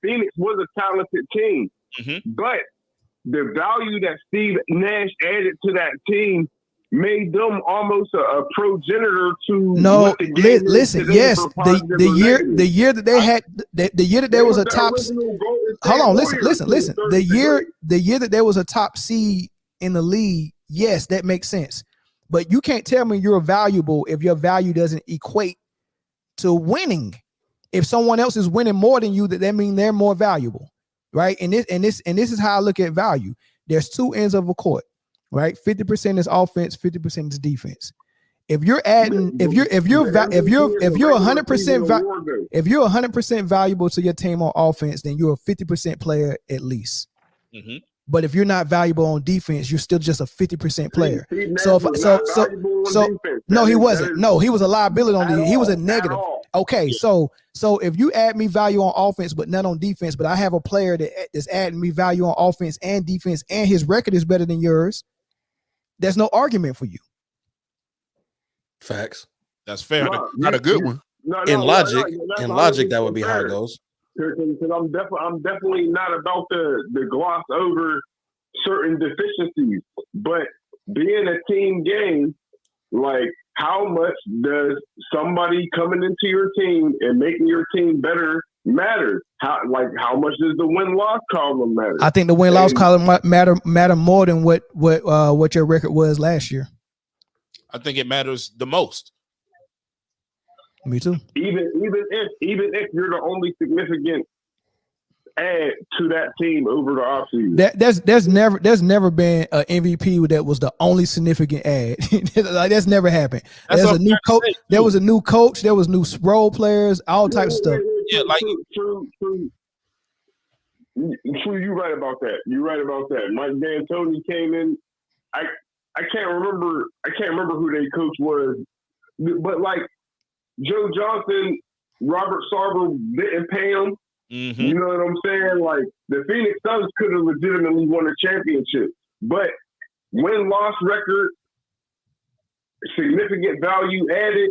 Phoenix was a talented team, but the value that Steve Nash added to that team made them almost a progenitor to listen. Yes, the year that they had the year that there was a top. Hold on, listen. The year that there was a top seed in the league, yes, that makes sense. But you can't tell me you're valuable if your value doesn't equate to winning. If someone else is winning more than you, that means they're more valuable, right? And this is how I look at value. There's 2 ends of a court, right? 50% is offense, 50% is defense. If you're adding, if you're 100% valuable to your team on offense, then you're a 50% player at least. But if you're not valuable on defense, you're still just a 50% player. No, he wasn't. No, he was a liability on he was a negative. Okay, so if you add me value on offense but none on defense, but I have a player that's adding me value on offense and defense, and his record is better than yours, there's no argument for you. Facts. That's fair. Not a good one. In logic, that would be how it goes. Because I'm definitely not about the gloss over certain deficiencies, but being a team game, like how much does somebody coming into your team and making your team better matter? How much does the win-loss column matter? I think the win-loss column matter more than what your record was last year. I think it matters the most. Me too. Even if you're the only significant add to that team over the offseason. There's never been an MVP that was the only significant add. Like that's never happened. There's a new coach. There was a new coach. There was new role players. All types of stuff. Yeah, like true. You're right about that. Mike D'Antoni came in. I can't remember who their coach was, but like Joe Johnson, Robert Sarver didn't pay him. You know what I'm saying? Like the Phoenix Suns could have legitimately won a championship, but win-loss record, significant value added.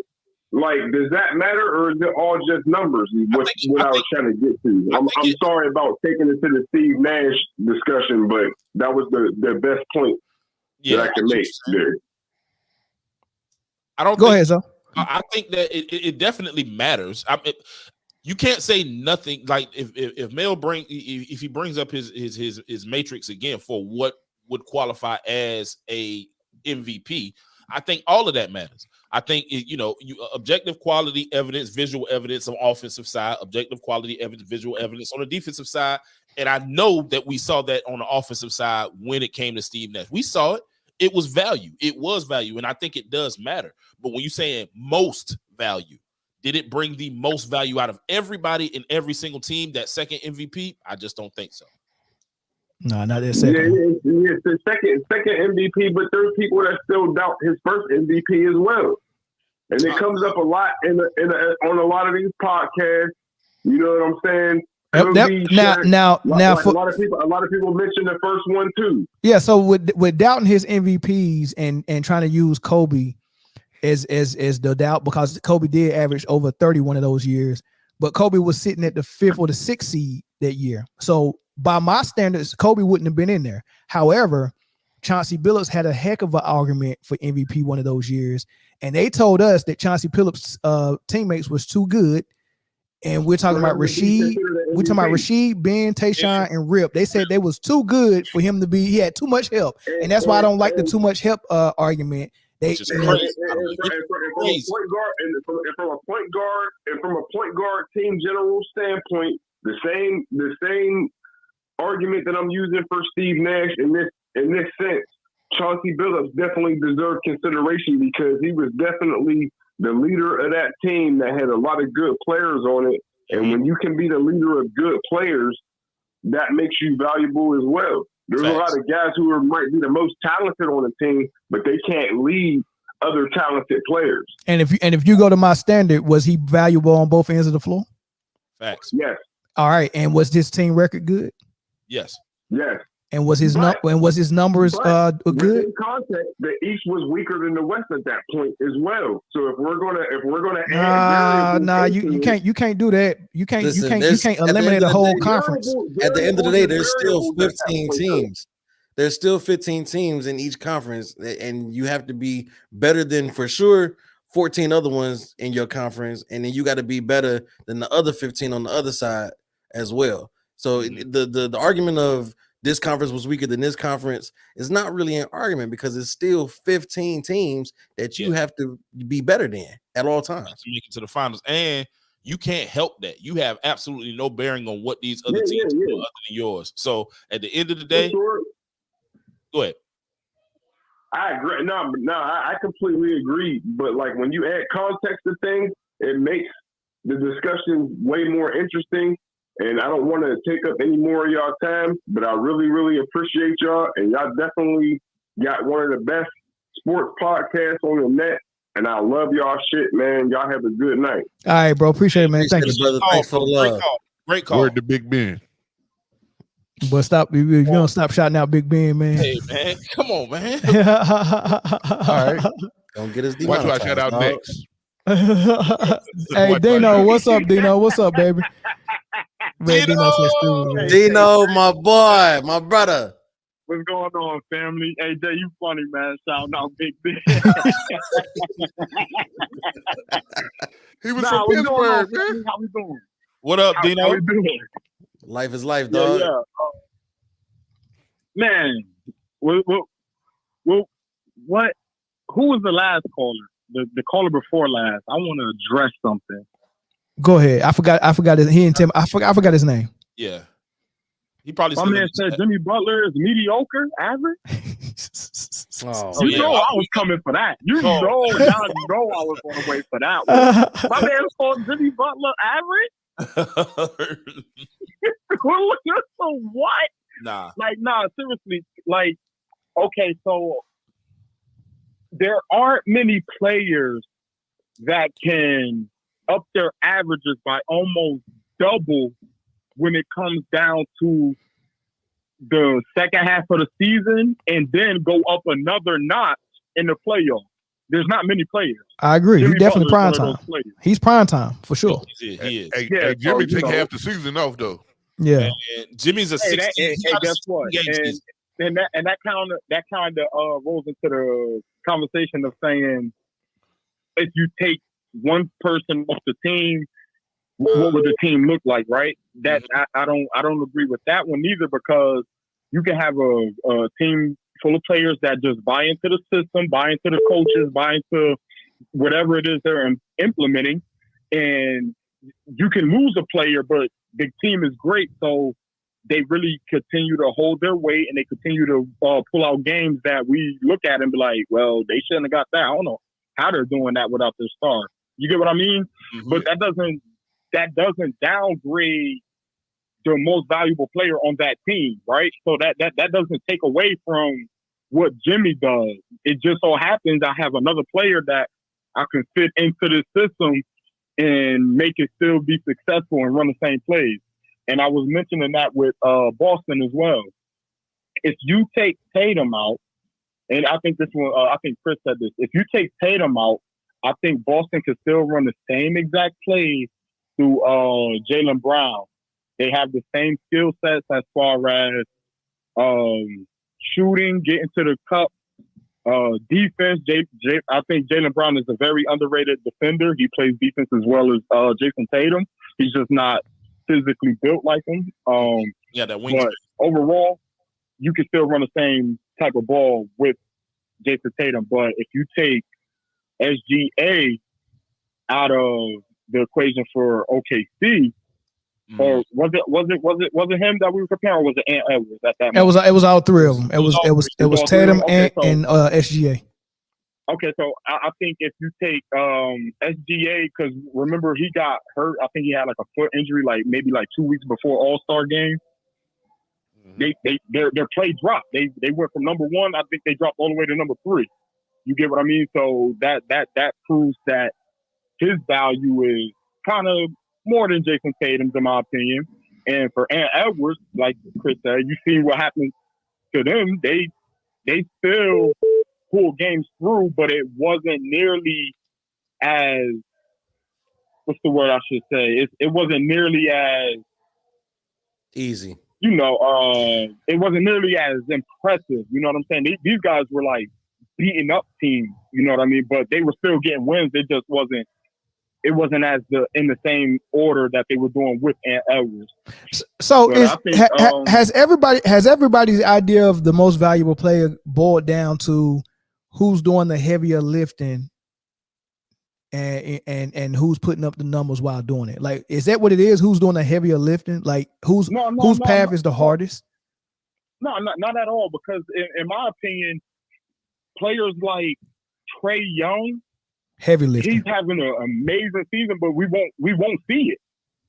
Like, does that matter, or is it all just numbers? What I was trying to get to. I'm sorry about taking it to the Steve Nash discussion, but that was the best point that I can make there. Go ahead, sir. I think that it definitely matters. you can't say nothing. Like if Mel if he brings up his matrix again for what would qualify as a MVP, I think all of that matters. I think objective quality evidence, visual evidence on offensive side, objective quality evidence, visual evidence on the defensive side, and I know that we saw that on the offensive side when it came to Steve Nash. We saw it. It was value. It was value, and I think it does matter. But when you're saying most value, did it bring the most value out of everybody in every single team, that second MVP? I just don't think so. No, not that second. Yeah, it's the second MVP, but there's people that still doubt his first MVP as well. And it comes up a lot on a lot of these podcasts. You know what I'm saying? Now, a lot of people mention the first one too. Yeah, so with doubting his MVPs and trying to use Kobe as the doubt, because Kobe did average over 30 one of those years, but Kobe was sitting at the 5th or the 6th seed that year. So by my standards, Kobe wouldn't have been in there. However, Chauncey Billups had a heck of an argument for MVP one of those years, and they told us that Chauncey Billups' teammates was too good. And we're talking about Rasheed. We're talking about Rasheed, Ben, Tayshaun, and Rip. They said they was too good for him to be. He had too much help, and that's why I don't like the too much help argument. From a point guard team general standpoint, the same argument that I'm using for Steve Nash in this sense, Chauncey Billups definitely deserved consideration because he was definitely the leader of that team that had a lot of good players on it. And when you can be the leader of good players, that makes you valuable as well. There's a lot of guys who might be the most talented on the team, but they can't lead other talented players. And if you go to my standard, was he valuable on both ends of the floor? Facts. Yes. All right. And was this team record good? Yes. Yes. And was his numbers good? In context, the East was weaker than the West at that point as well. So if we're gonna add you can't do that. You can't eliminate a whole conference. At the end of the day, there's still 15 teams. There's still 15 teams in each conference, and you have to be better than, for sure, 14 other ones in your conference, and then you got to be better than the other 15 on the other side as well. So the argument of this conference was weaker than this conference is not really an argument, because it's still 15 teams that you have to be better than at all times to make it to the finals. And you can't help that. You have absolutely no bearing on what these other teams do other than yours. So at the end of the day, go ahead. I agree. No, I completely agree. But like when you add context to things, it makes the discussion way more interesting. And I don't want to take up any more of y'all time, but I really, really appreciate y'all. And y'all definitely got one of the best sports podcasts on the net. And I love y'all shit, man. Y'all have a good night. All right, bro. Appreciate it, man. Thank you, brother. Thanks for the love. Great call. Word to Big Ben. But stop. You don't stop shouting out Big Ben, man. Hey, man. Come on, man. All right. Don't get us demonetized. Watch who I shout out next. Hey, Dino. What's up, Dino? What's up, baby? Man, Dino, my boy, my brother. What's going on, family? Hey, Jay, you funny, man. Shout out Big Ben. He was from Pittsburgh, man. How we doing? What up, Dino? How we doing? Life is life, dog. Yeah. Man, what? Who was the last caller? The caller before last. I want to address something. Go ahead. I forgot his. He and Tim. I forgot his name. Yeah. He probably. My man said Jimmy Butler is mediocre, average. You know I was coming for that. You know, y'all know I was going to wait for that one. My man called Jimmy Butler average. So what? Nah. Seriously. Like, okay, so there aren't many players that can up their averages by almost double when it comes down to the second half of the season and then go up another notch in the playoffs. There's not many players. I agree. Jimmy He's definitely Butler's prime one of time. those players. He's prime time for sure. He is. Hey, Jimmy take half the season off though. Yeah. And Jimmy's a 16. Guess what? And that kind of rolls into the conversation of saying if you take one person off the team, what would the team look like, right? That I don't agree with that one either, because you can have a team full of players that just buy into the system, buy into the coaches, buy into whatever it is they're implementing, and you can lose a player, but the team is great, so they really continue to hold their weight, and they continue to pull out games that we look at and be like, well, they shouldn't have got that. I don't know how they're doing that without their star. You get what I mean? Mm-hmm. But that doesn't downgrade the most valuable player on that team, right? So that doesn't take away from what Jimmy does. It just so happens I have another player that I can fit into this system and make it still be successful and run the same plays. And I was mentioning that with Boston as well. If you take Tatum out, and I think this one, I think Chris said this. If you take Tatum out, I think Boston can still run the same exact plays through Jaylen Brown. They have the same skill sets as far as shooting, getting to the cup, defense. I think Jaylen Brown is a very underrated defender. He plays defense as well as Jason Tatum. He's just not physically built like him. That wing. But overall, you can still run the same type of ball with Jason Tatum. But if you take SGA out of the equation for OKC, or was it him that we were comparing, or was it Ant Edwards at that moment? It was all three of them. It was Tatum and SGA. Okay, so I think if you take SGA, because remember he got hurt. I think he had like a foot injury, maybe 2 weeks before All-Star game. Their play dropped. They went from number one. I think they dropped all the way to number 3. You get what I mean? So that proves that his value is kind of more than Jason Tatum's, in my opinion. And for Ant Edwards, like Chris said, you see what happened to them. They still pull games through, but it wasn't nearly as, what's the word I should say? It wasn't nearly as easy. It wasn't nearly as impressive. You know what I'm saying? These guys were like beating up teams. You know what I mean? But they were still getting wins. It just wasn't. It wasn't in the same order that they were doing with Ant Edwards. So has everybody's idea of the most valuable player boiled down to who's doing the heavier lifting and who's putting up the numbers while doing it? Like, is that what it is? Who's doing the heavier lifting? Like, whose path is the hardest? No, not at all. Because in my opinion, players like Trae Young, heavy lifting, he's having an amazing season, but we won't see it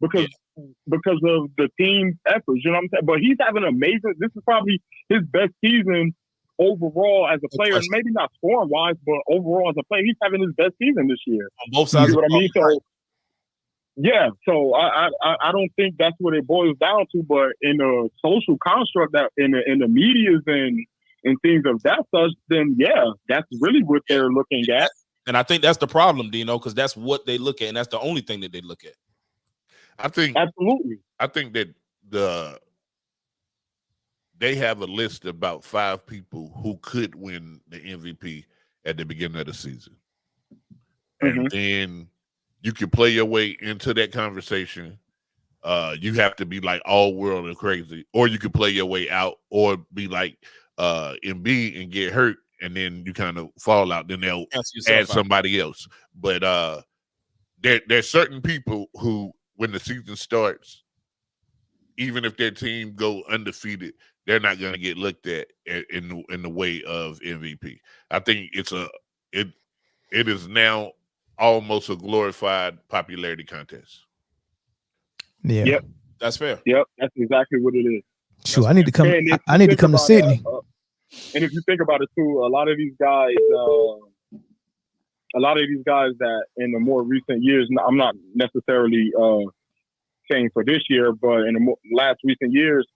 because of the team's efforts. You know what I'm saying? But he's having amazing. This is probably his best season overall as a player, and maybe not scoring wise, but overall as a player, he's having his best season this year. On both sides, you know what I mean? So yeah, so I don't think that's what it boils down to. But in the social construct that in the medias and things of that such, then yeah, that's really what they're looking at. And I think that's the problem, Dino, because that's what they look at, and that's the only thing that they look at. I think absolutely. I think that they have a list of about 5 people who could win the MVP at the beginning of the season. And then you can play your way into that conversation. You have to be like all world and crazy, or you could play your way out, or be like Embiid and get hurt, and then you kind of fall out. Then they'll add somebody else. But there's certain people who, when the season starts, even if their team go undefeated, they're not going to get looked at in the way of MVP. I think it is now almost a glorified popularity contest. Yeah. Yep. That's fair. Yep. That's exactly what it is. Sure. I need to come. I need to come to Sydney. And if you think about it too, a lot of these guys that in the more recent years, I'm not necessarily saying for this year, but in the last recent years,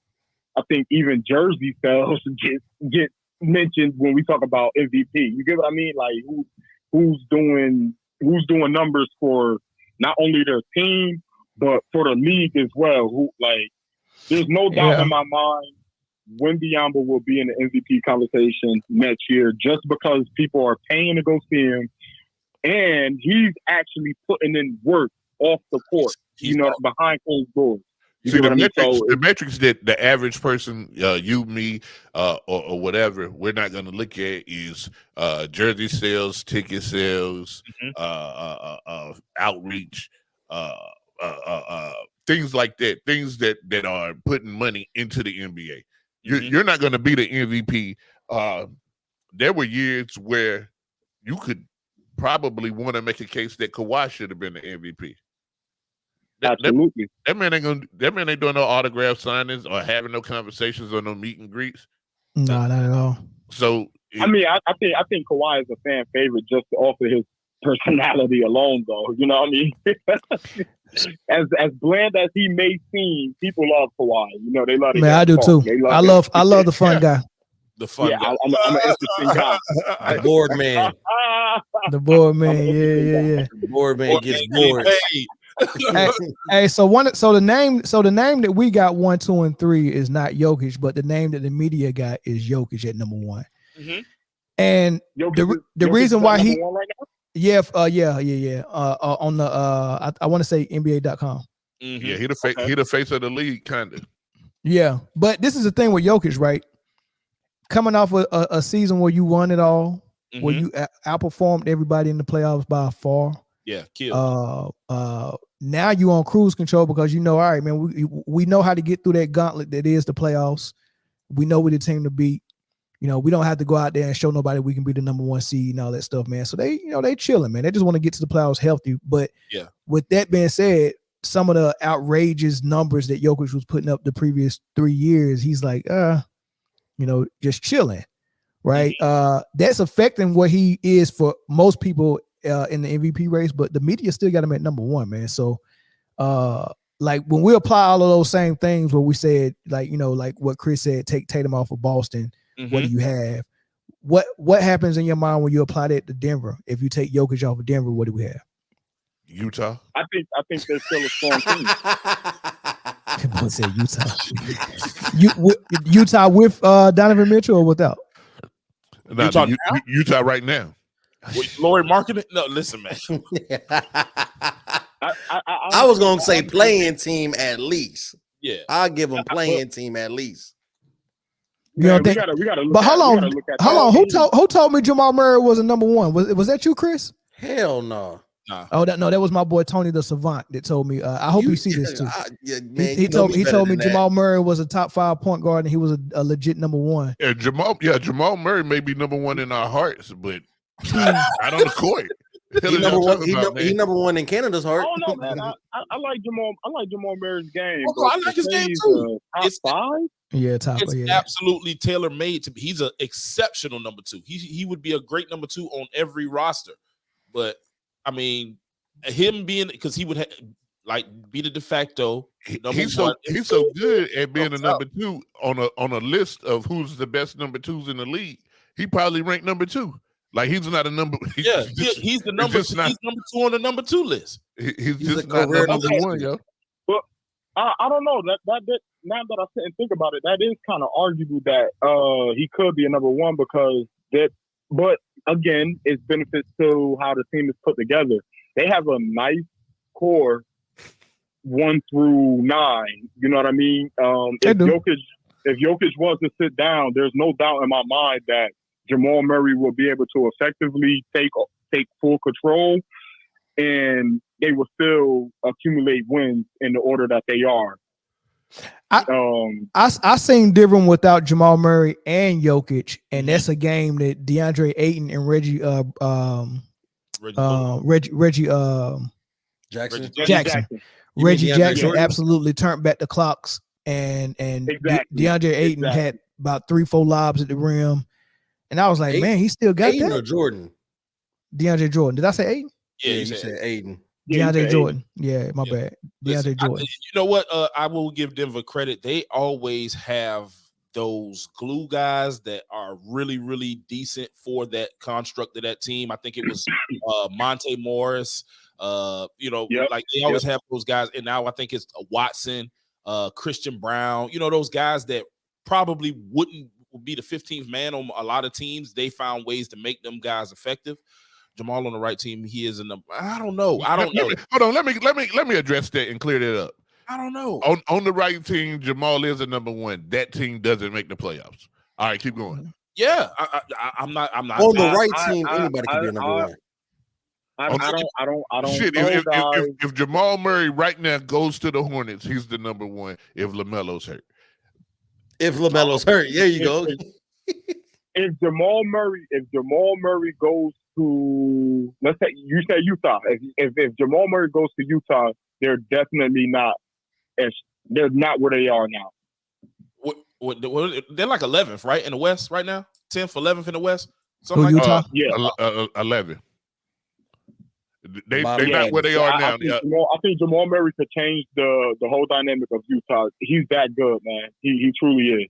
I think even jersey sales get mentioned when we talk about MVP. You get what I mean? Like who's doing numbers for not only their team but for the league as well. There's no doubt in my mind Wembanyama will be in the MVP conversation next year just because people are paying to go see him, and he's actually putting in work off the court. behind closed doors. See, the metrics that the average person, you, me, or whatever, we're not going to look at is jersey sales, ticket sales, outreach, things like that. Things that are putting money into the NBA. You're not going to be the MVP. There were years where you could probably want to make a case that Kawhi should have been the MVP. Absolutely. That man ain't doing no autograph signings or having no conversations or no meet and greets. No, not at all. So I think Kawhi is a fan favorite just off of his personality alone, though. You know what I mean? as bland as he may seem, people love Kawhi. You know, they love. Man, I do too. I love the fun guy. The fun guy. I'm an interesting guy. The board man. The board man. Yeah. The board man gets bored. Hey, so the name that we got 1, 2, and 3 is not Jokic, but the name that the media got is Jokic at number 1. And the reason why he, right yeah, on the I want to say NBA.com. Yeah, he the face of the league, kind of. Yeah, but this is the thing with Jokic, right? Coming off a season where you won it all, where you outperformed everybody in the playoffs by far. Yeah, kill. Now you on cruise control because you know, all right, man, we know how to get through that gauntlet that is the playoffs. We know we're the team to beat. You know, we don't have to go out there and show nobody we can be the number 1 seed and all that stuff, man. So they chilling, man. They just want to get to the playoffs healthy. But with that being said, some of the outrageous numbers that Jokic was putting up the previous 3 years, he's like, just chilling, right? That's affecting what he is for most people in the MVP race, but the media still got him at number 1, man. So, like when we apply all of those same things, where we said, like, like what Chris said, take Tatum off of Boston. What do you have? What happens in your mind when you apply that to Denver? If you take Jokic off of Denver, what do we have? Utah. I think they're still a strong team. People say Utah. Utah with Donovan Mitchell or without? No, Utah right now. Lori marketing? No, listen, man. I was gonna say playing team at least. Yeah, I'll give them playing team at least. You don't think? We gotta look but hold on. Who told told me Jamal Murray was a number 1? Was that you, Chris? Hell no. Oh, that was my boy Tony the Savant that told me. I hope you see this too. He told me Jamal Murray was a top 5 point guard and he was a legit number 1. Yeah, Jamal Murray may be number 1 in our hearts, but not on the court. He number 1 in Canada's heart. Oh no, man. I like Jamal. I like Jamal Murray's game. Oh, I like his game too. It's 5. Yeah, top. It's absolutely tailor made to. He's an exceptional number 2. He would be a great number 2 on every roster. But I mean, him being, because he would be the de facto number 1. He's so good at being a number 2 on a list of who's the best number 2s in the league. He probably ranked number 2. Like he's not a number. He's the number. He's number 2 on the number 2 list. He's just not number 1, yo. But I don't know that now that I sit and think about it, that is kind of arguable that he could be a number 1 because that. But again, it's benefits to how the team is put together. They have a nice core, 1 through 9. You know what I mean? If Jokic was to sit down, there's no doubt in my mind that Jamal Murray will be able to effectively take full control, and they will still accumulate wins in the order that they are. I seen different without Jamal Murray and Jokic, and that's a game that DeAndre Ayton and Reggie Jackson absolutely turned back the clocks, and DeAndre Ayton had about 3-4 lobs at the rim. And I was like, man, he still got Aiden that. Or Jordan? DeAndre Jordan. Did I say Aiden? Yeah, you said Aiden. DeAndre Jordan. Yeah, my bad. DeAndre Jordan. You know what? I will give Denver credit. They always have those glue guys that are really, really decent for that construct of that team. I think it was Monte Morris. Like they always have those guys. And now I think it's Watson, Christian Brown. You know, those guys that probably wouldn't be the 15th man on a lot of teams. They found ways to make them guys effective. Jamal on the right team, he is in the. I don't know. I don't know. Hold on. Let me address that and clear that up. I don't know. On the right team, Jamal is a number one. That team doesn't make the playoffs. All right, keep going. Yeah, I'm not. On the right team, anybody can be a number one. I don't Shit, know, if Jamal Murray right now goes to the Hornets, he's the number one. If LaMelo's hurt, there you go. If Jamal Murray goes to, let's say you say Utah. If Jamal Murray goes to Utah, they're definitely not. They're not where they are now. What they're like 11th, right, in the West right now. 10th, 11th in the West. Something like Utah? Yeah, 11. They not where they are now. I think Jamal Murray could change the whole dynamic of Utah. He's that good, man. He truly is.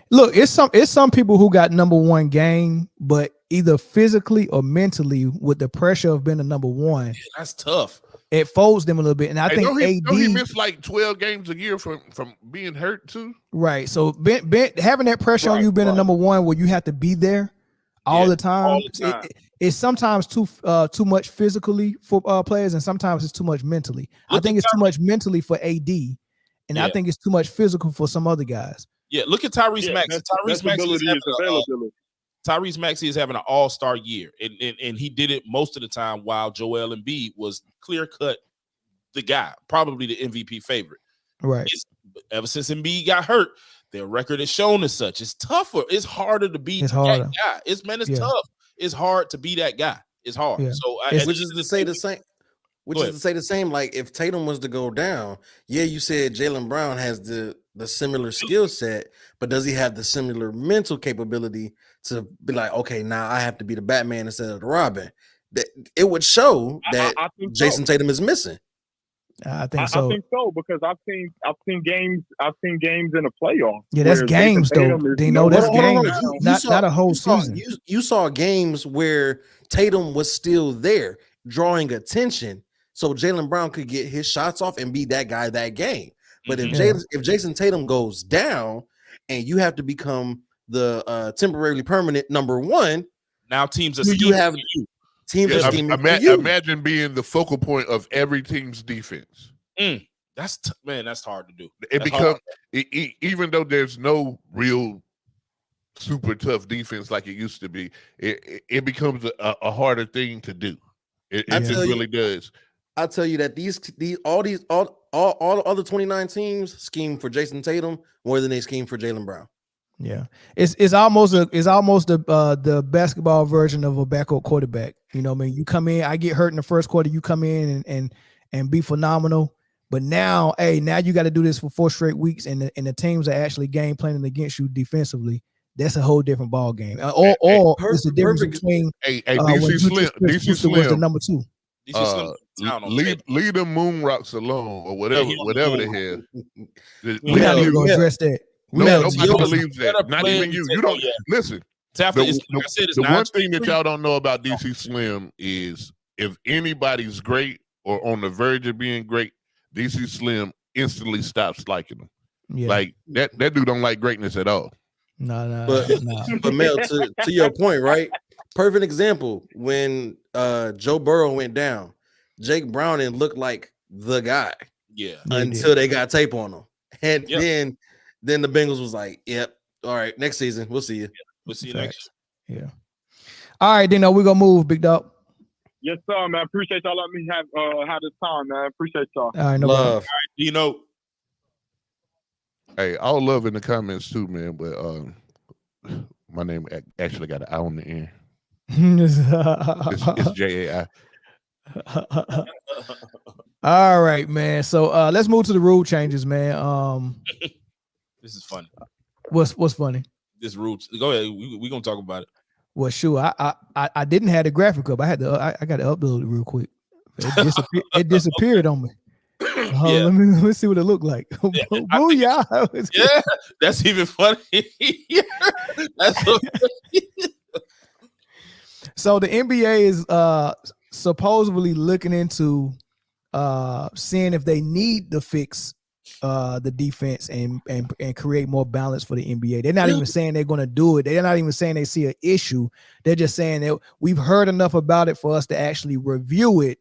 Look, it's some people who got number one game, but either physically or mentally, with the pressure of being a number one, that's tough. It folds them a little bit, and I think he missed like 12 games a year from being hurt too. Right. So having that pressure on you being a number one, where you have to be there all the time, it's sometimes too much physically for players, and sometimes it's too much mentally. I think it's too much mentally for AD, and I think it's too much physical for some other guys. Yeah, look at Tyrese Maxey. Tyrese Maxey is having an all-star year, and he did it most of the time while Joel Embiid was clear-cut the guy, probably the MVP favorite. Right. Ever since Embiid got hurt, their record is shown as such. It's tougher. It's harder to be that guy. It's tough. It's hard to be that guy. It's hard. Yeah. So, which is to say the same. Like if Tatum was to go down, you said Jaylen Brown has the similar skill set, but does he have the similar mental capability to be like, okay, now I have to be the Batman instead of the Robin? That it would show that Jason Tatum is missing. I think so. I think so because I've seen games in the playoffs. Yeah, that's games though. They know that's games, not a whole season. You saw games where Tatum was still there, drawing attention, so Jaylen Brown could get his shots off and be that guy that game. But if Jason Tatum goes down and you have to become the temporarily permanent number one, now teams are Imagine being the focal point of every team's defense. That's hard to do. It becomes even though there's no real super tough defense like it used to be, it becomes a harder thing to do. It just really does. I tell you that all other 29 teams scheme for Jason Tatum more than they scheme for Jaylen Brown. Yeah, it's almost the basketball version of a backup quarterback. You know what I mean? You come in, I get hurt in the first quarter, you come in and be phenomenal. But now you got to do this for 4 straight weeks, and the teams are actually game planning against you defensively. That's a whole different ball game. Or it's the difference between DC Slim was the number 2. Leave the moon rocks alone or whatever the hell. We're not even going to address that. Nobody believes that. Not even you. You don't listen. The one thing that y'all don't know about DC Slim is if anybody's great or on the verge of being great, DC Slim instantly stops liking them. Yeah. Like that dude don't like greatness at all. No. But Mel, to your point, right? Perfect example when Joe Burrow went down, Jake Browning looked like the guy. Yeah. Until they got tape on him. And then the Bengals was like, yep, all right, next season, we'll see you. We'll see you next year. Yeah. All right, Dino, we're gonna move, big dog. Yes, sir, man. Appreciate y'all letting me have this time, man. Appreciate y'all. All right, no love. problem. All right, Dino. Hey, all love in the comments too, man. But my name actually got an I on the end. It's JAI. All right, man. So let's move to the rule changes, man. This is funny. What's funny? This rule. Go ahead. We're gonna talk about it. Well, sure. I didn't have the graphic up. I got to upload it real quick. It disappeared on me. Let's see what it looked like. Booyah! Yeah, that's even funny. That's so So the NBA is supposedly looking into seeing if they need to fix the defense and create more balance for the NBA. They're not even saying they're going to do it. They're not even saying they see an issue. They're just saying that we've heard enough about it for us to actually review it,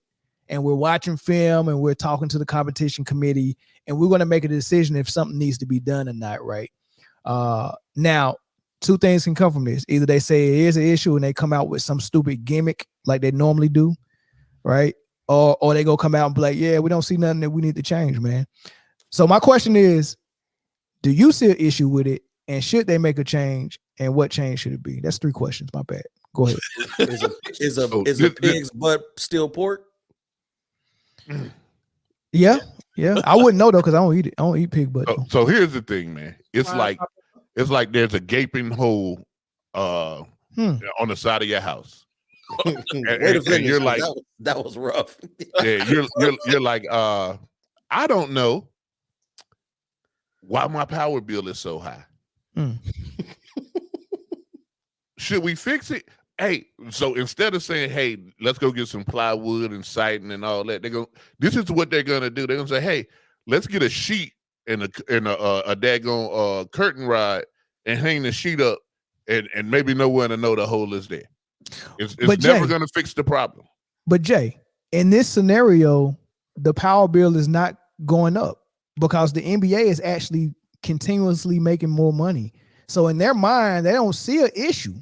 and we're watching film and we're talking to the competition committee, and we're going to make a decision if something needs to be done or not, right? Now, two things can come from this. Either they say it is an issue and they come out with some stupid gimmick like they normally do, right? Or they go come out and be like, yeah, we don't see nothing that we need to change, man. So my question is, do you see an issue with it? And should they make a change? And what change should it be? That's 3 questions. My bad. Go ahead. Is a pig's butt still pork? Yeah. I wouldn't know though, because I don't eat it. I don't eat pig butt. So here's the thing, man. It's like there's a gaping hole on the side of your house. and you're like, that was rough. Yeah, you're like, I don't know why my power bill is so high. Should we fix it? Hey, so instead of saying, hey, let's go get some plywood and siding and all that, this is what they're gonna do. They're gonna say, hey, let's get a sheet and a daggone curtain rod and hang the sheet up and maybe no one to know the hole is there. It's never gonna fix the problem. But Jay, in this scenario, the power bill is not going up because the NBA is actually continuously making more money. So in their mind, they don't see an issue.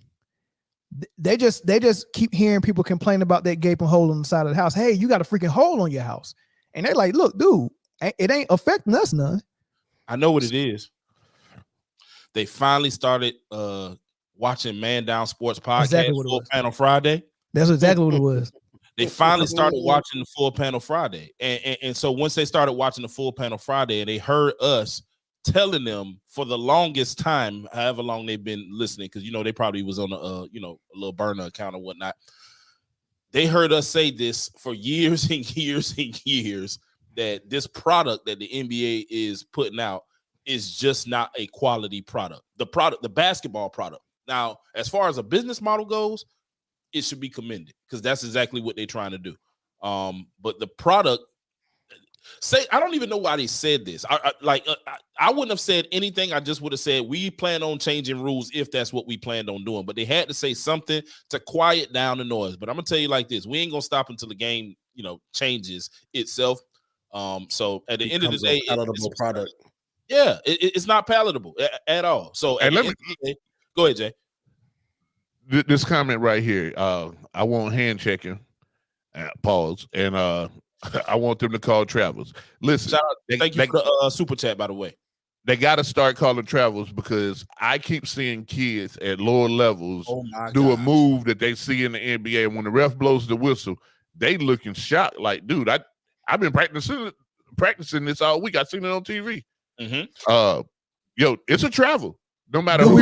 They just keep hearing people complain about that gaping hole on the side of the house. Hey, you got a freaking hole on your house. And they're like, look, dude, it ain't affecting us none. I know what it is. They finally started watching Man Down Sports Podcast, exactly Full Panel Friday. That's exactly what it was. They finally started watching the Full Panel Friday. And so once they started watching the Full Panel Friday and they heard us telling them for the longest time, however long they've been listening, because they probably was on a little burner account or whatnot. They heard us say this for years and years and years, that this product that the NBA is putting out is just not a quality product. The basketball product. Now, as far as a business model goes, it should be commended because that's exactly what they're trying to do. But the product, I don't even know why they said this. I wouldn't have said anything. I just would have said we plan on changing rules if that's what we planned on doing. But they had to say something to quiet down the noise. But I'm gonna tell you like this: we ain't gonna stop until the game, changes itself. So at the end of the day, palatable product. Yeah, it's not palatable at all. So go ahead, Jay. This comment right here. I want hand checking. Pause and I want them to call Travels. Listen, thank you for the super chat, by the way. They got to start calling Travels because I keep seeing kids at lower levels do a move that they see in the NBA. And when the ref blows the whistle, they looking shocked. Like, dude, I've been practicing this all week. I seen it on TV. Yo, it's a travel. No matter do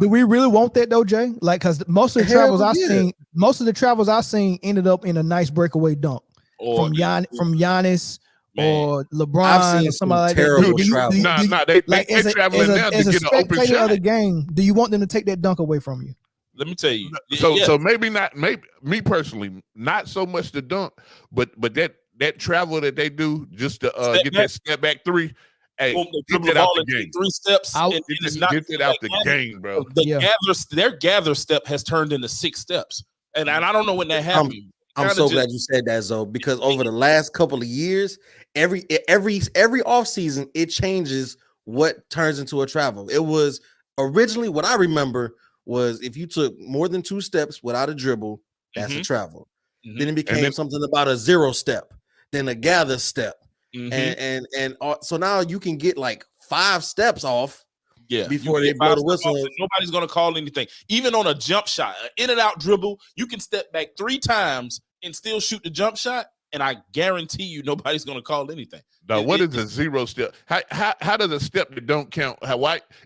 we really want that though, Jay? Like, because most of the travels I've seen ended up in a nice breakaway dunk. From Giannis or LeBron or somebody like that. They traveling now to get an open shot. Of the game, do you want them to take that dunk away from you? Let me tell you. So maybe not. Maybe me personally, not so much the dunk, but that travel that they do just to get that step back three. Hey, get that out the game. 3 steps. Get it out the game, bro. Their gather step has turned into 6 steps, and I don't know when that happened. I'm so glad you said that, Zoe, because over the last couple of years, every off season, it changes what turns into a travel. It was originally what I remember was if you took more than 2 steps without a dribble, that's a travel. Then it became something about a 0 step, then a gather step, and so now you can get like 5 steps off. Yeah, before they blow the whistle, nobody's gonna call anything. Even on a jump shot, an in and out dribble, you can step back 3 times and still shoot the jump shot, and I guarantee you nobody's gonna call anything. Now, what is a 0 step? How does a step that don't count?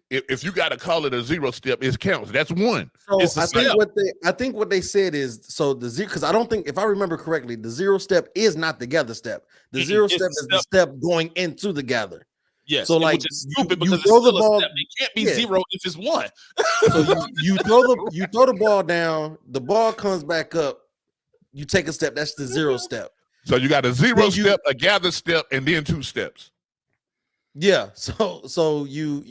If you got to call it a 0 step, it counts. That's 1. So I think what they said is so the 0, because I don't think, if I remember correctly, the 0 step is not the gather step. The 0 step is the step going into the gather. Yes, so like stupid because you throw the ball. It can't be 0 if it's 1. So you throw the ball down, the ball comes back up, you take a step. That's the 0 step. So you got a 0 step, a gather step, and then 2 steps. Yeah. So you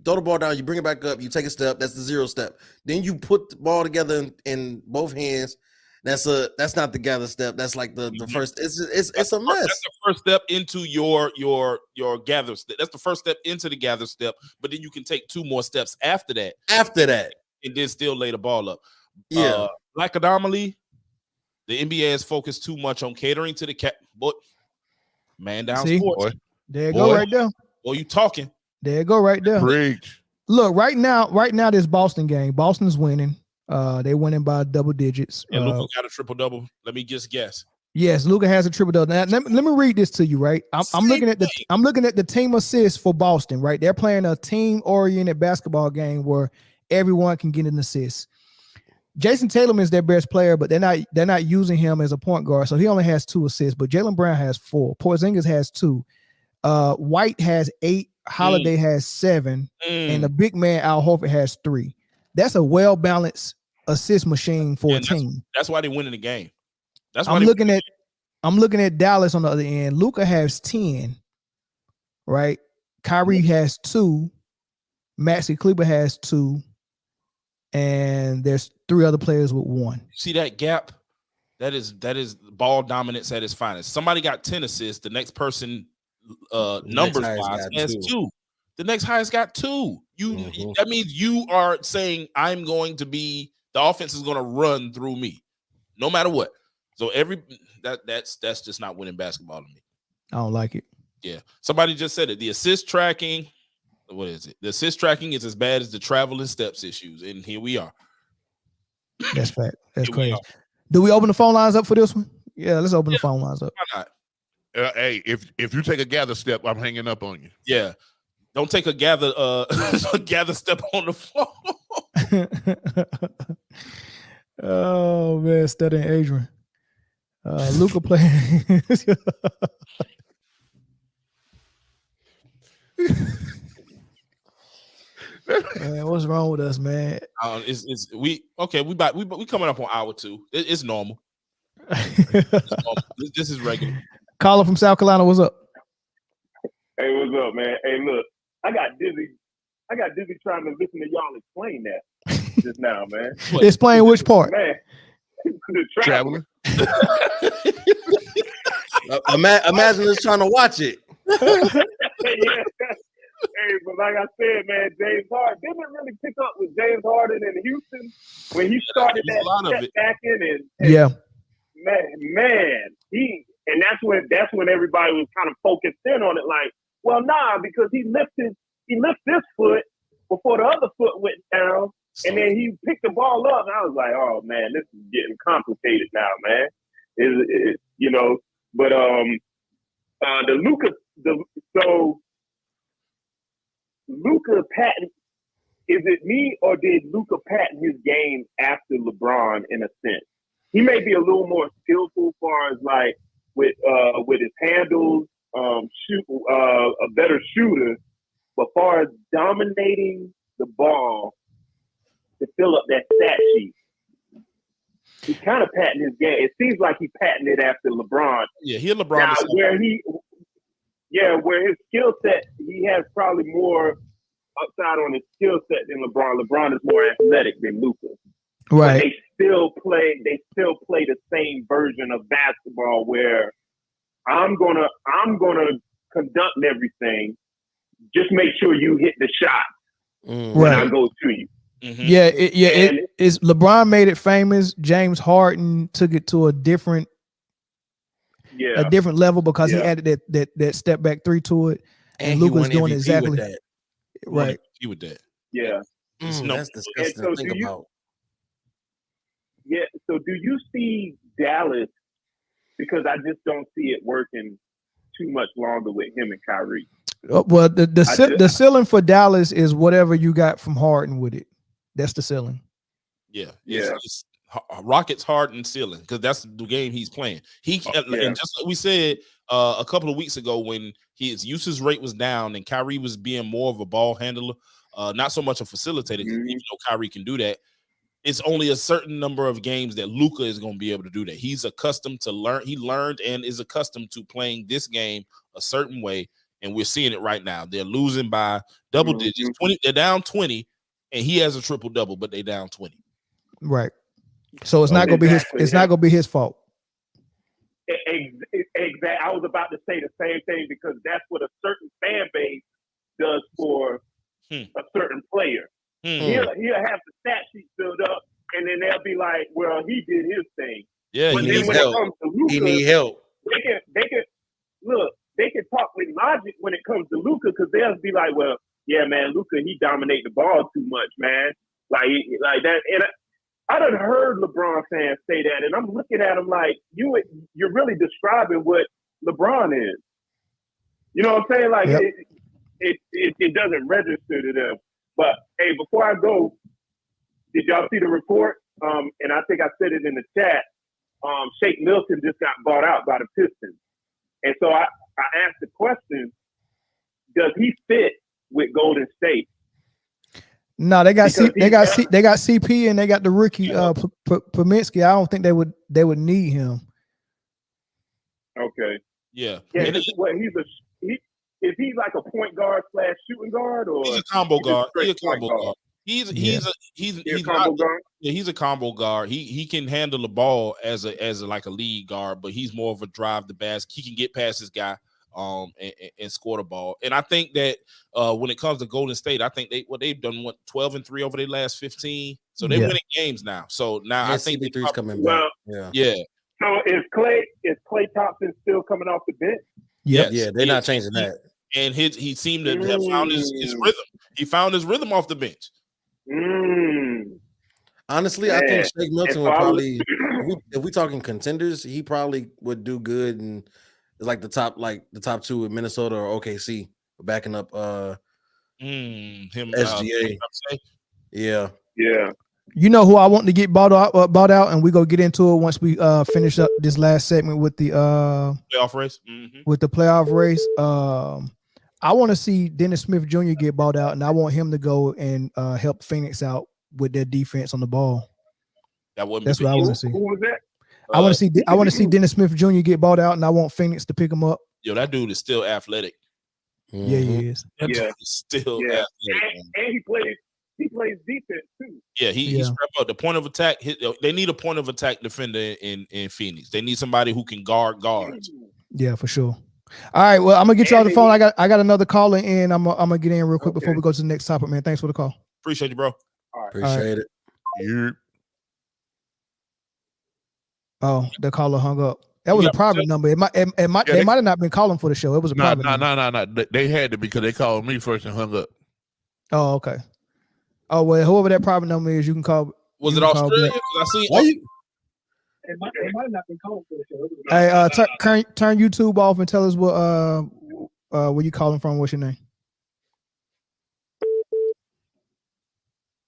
throw the ball down, you bring it back up, you take a step. That's the 0 step. Then you put the ball together in both hands. That's not the gather step. That's like the first. It's a mess. That's the first step into your gather step. That's the first step into the gather step. But then you can take 2 more steps after that. And then still lay the ball up. Yeah. Like anomaly, the NBA has focused too much on catering to the man down sports. There you go right there. Boy, you talking. There you go right there. Preach. Look, right now, this Boston game, Boston's winning. They winning by double digits. And Luka got a triple-double. Let me just guess. Yes, Luka has a triple-double. Now, let me read this to you, right? I'm looking at the team assists for Boston, right? They're playing a team-oriented basketball game where everyone can get an assist. Jason Tatum is their best player, but they're not using him as a point guard, so he only has 2 assists. But Jaylen Brown has 4. Porzingis has 2. White has 8. Holiday has 7, and the big man Al Horford has 3. That's a well-balanced assist machine for a team. That's why they win in the game. I'm looking at Dallas on the other end. Luka has 10, right? Kyrie has 2. Maxi Kleber has 2. And there's 3 other players with 1. See that gap? That is ball dominance at its finest. Somebody got 10 assists. The next person, numbers wise, has 2. The next highest got 2. That means you are saying the offense is going to run through me, no matter what. So that's just not winning basketball to me. I don't like it. Yeah, somebody just said it. The assist tracking. What is it? The assist tracking is as bad as the travel and steps issues, and here we are. That's fact. That's crazy. Do we open the phone lines up for this one? Yeah, let's open the phone lines up. Why not? Hey, if you take a gather step, I'm hanging up on you. Yeah, don't take a gather step on the phone. Oh man, studying Adrian. Luka playing. Man, what's wrong with us, man? We coming up on hour 2. It's normal. This is regular. Caller from South Carolina, what's up? Hey, what's up, man? Hey, look, I got dizzy trying to listen to y'all explain that just now, man. Explain which part? Man, the traveling. Imagine us trying to watch it. Yeah. Hey, but like I said, man, James Harden didn't really pick up with James Harden in Houston when he started that step back in and man, and that's when everybody was kind of focused in on it, like, well, nah, because he lifted this foot before the other foot went down, and then he picked the ball up, and I was like, oh man, this is getting complicated now, man. But Luka patent, is it me or did Luka patent his game after LeBron in a sense? He may be a little more skillful as far as like with his handles, a better shooter, but far as dominating the ball to fill up that stat sheet, he kind of patented his game. It seems like he patented after LeBron. Yeah, he and LeBron. Now, where his skill set, he has probably more upside on his skill set than LeBron. LeBron is more athletic than Luka. Right. But they still play the same version of basketball where I'm gonna conduct everything. Just make sure you hit the shot when I go to you. Mm-hmm. It's LeBron made it famous. James Harden took it to a different level because he added that step back 3 to it, and Luka's doing exactly that. Right. He with that. Yeah. That's disgusting to think about. Yeah. So do you see Dallas? Because I just don't see it working too much longer with him and Kyrie. Well, the ceiling for Dallas is whatever you got from Harden with it. That's the ceiling. Yeah. It's Rockets Harden ceiling because that's the game he's playing. And just like we said a couple of weeks ago when his usage rate was down and Kyrie was being more of a ball handler, not so much a facilitator. Even though Kyrie can do that, it's only a certain number of games that Luka is going to be able to do that. He's accustomed to learn. He learned and is accustomed to playing this game a certain way. and we're seeing it right now. They're losing by double digits. 20. They're down 20, and he has a triple double, but they down 20. Right. So it's not gonna be his. It's not gonna be his fault. Exactly. I was about to say the same thing because that's what a certain fan base does for a certain player. He'll have the stat sheet filled up, and then they'll be like, "Well, he did his thing." Yeah, but he then needs when help. it comes to Luka, He need help. They can look. They can talk with logic when it comes to Luka because they'll be like, "Well, yeah, man, Luka, he dominate the ball too much, man." Like that. And I done heard LeBron fans say that, and I'm looking at him like, you're really describing what LeBron is. You know what I'm saying? Like, it doesn't register to them. But, hey, before I go, did y'all see the report? And I think I said it in the chat. Shake Milton just got bought out by the Pistons. And so I asked the question, does he fit with Golden State? No, they got CP and they got the rookie Pominski. I don't think they would need him. Okay. Yeah. Is he like a point guard / shooting guard, or he's a combo guard? He's a combo guard. He's a combo guard. Yeah, he's a combo guard. He can handle the ball as a like a lead guard, but he's more of a drive the basket. He can get past his guy. And score the ball. And I think that when it comes to Golden State, I think they've done 12-3 over their last 15. So they're winning games now. So now I think CP3's coming back. Yeah. So is Klay Thompson still coming off the bench? Yes. Yeah, they're not changing that. And he seemed to have found his rhythm. He found his rhythm off the bench. Honestly, I think Shake Milton would probably, if we talking contenders, he probably would do good and like the top two with Minnesota or OKC, backing up SGA. Yeah. You know who I want to get bought out, and we go get into it once we finish up this last segment with the playoff race. With the playoff race. I want to see Dennis Smith Jr. get bought out, and I want him to go and help Phoenix out with their defense on the ball. That's what I want to see. Who was that? I want to see Dennis Smith Jr. get bought out, and I want Phoenix to pick him up. Yo, that dude is still athletic. Yeah, he is. That dude is still athletic. And he plays defense too. Yeah, he's strap up. The point of attack. They need a point of attack defender in Phoenix. They need somebody who can guard guards. Yeah, for sure. All right, well, I'm gonna get you on the phone. I got another caller in. I'm gonna get in real quick before we go to the next topic, man. Thanks for the call. Appreciate you, bro. All right. Appreciate it. Yeah. Oh, the caller hung up. That was a private number. They might have not been calling for the show. It was a private number. No. They had to because they called me first and hung up. Oh, okay. Oh, well, whoever that private number is, you can call. Was it Australia? I see. It might have not been calling for the show. Hey, turn YouTube off and tell us where you calling from. What's your name?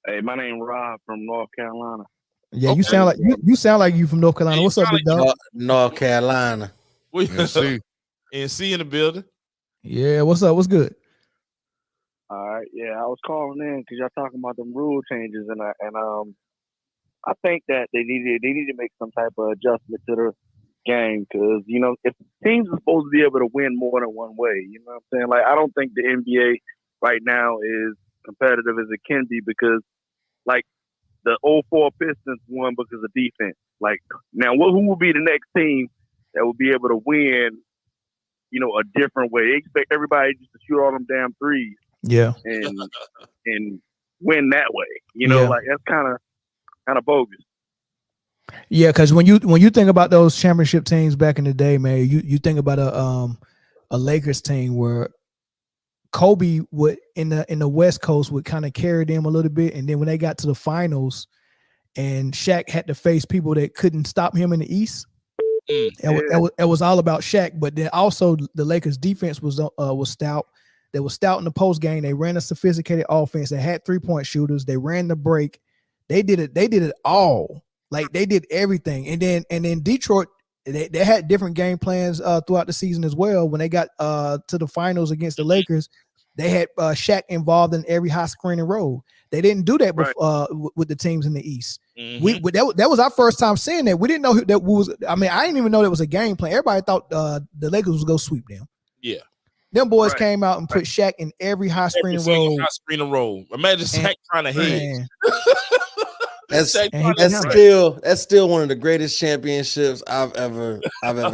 Hey, my name Rob from North Carolina. Yeah, you sound like you from North Carolina. What's up, big dog? North Carolina. NC in the building. Yeah, what's up? What's good? All right, yeah, I was calling in because y'all talking about them rule changes, and I think that they need to make some type of adjustment to the game because if teams are supposed to be able to win more than one way, you know what I'm saying? Like I don't think the NBA right now is competitive as it can be because like the 04 Pistons won because of defense. Like now, who will be the next team that will be able to win? A different way. They expect everybody just to shoot all them damn threes. Yeah, and win that way. Like that's kind of bogus. Yeah, because when you think about those championship teams back in the day, man, you think about a Lakers team where Kobe would in the West Coast would kind of carry them a little bit, and then when they got to the finals, and Shaq had to face people that couldn't stop him in the East. It was all about Shaq, but then also the Lakers defense was stout. They were stout in the post game. They ran a sophisticated offense. They had 3-point shooters. They ran the break. They did it all. Like they did everything. And then Detroit, they had different game plans throughout the season as well. When they got to the finals against the Lakers, they had Shaq involved in every high screen and roll. They didn't do that with the teams in the East. Mm-hmm. That was our first time seeing that. We didn't know that was. I mean, I didn't even know that was a game plan. Everybody thought the Lakers was go sweep them. Yeah. Them boys came out and put Shaq in every high screening role. High screening role. Imagine Shaq trying to hedge. That's still one of the greatest championships I've ever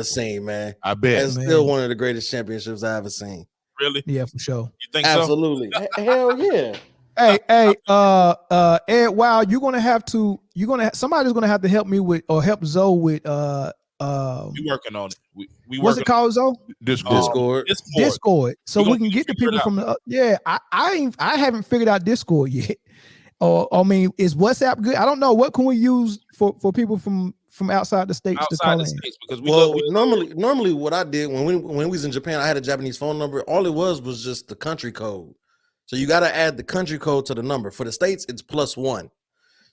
seen, man. I bet. That's still one of the greatest championships I've ever seen. Really? Yeah, for sure. You think Absolutely. so? Hell yeah. Hey, Ed, wow, somebody's gonna have to help me with or help Zoe with we working on it. We what's it called, Zoe? Discord. So we can get the people from the I haven't figured out Discord yet. Or I mean, is WhatsApp good? I don't know. What can we use for people from outside the states to call in? Because normally what I did when we was in Japan, I had a Japanese phone number. All it was just the country code. So you got to add the country code to the number. For the states, it's +1.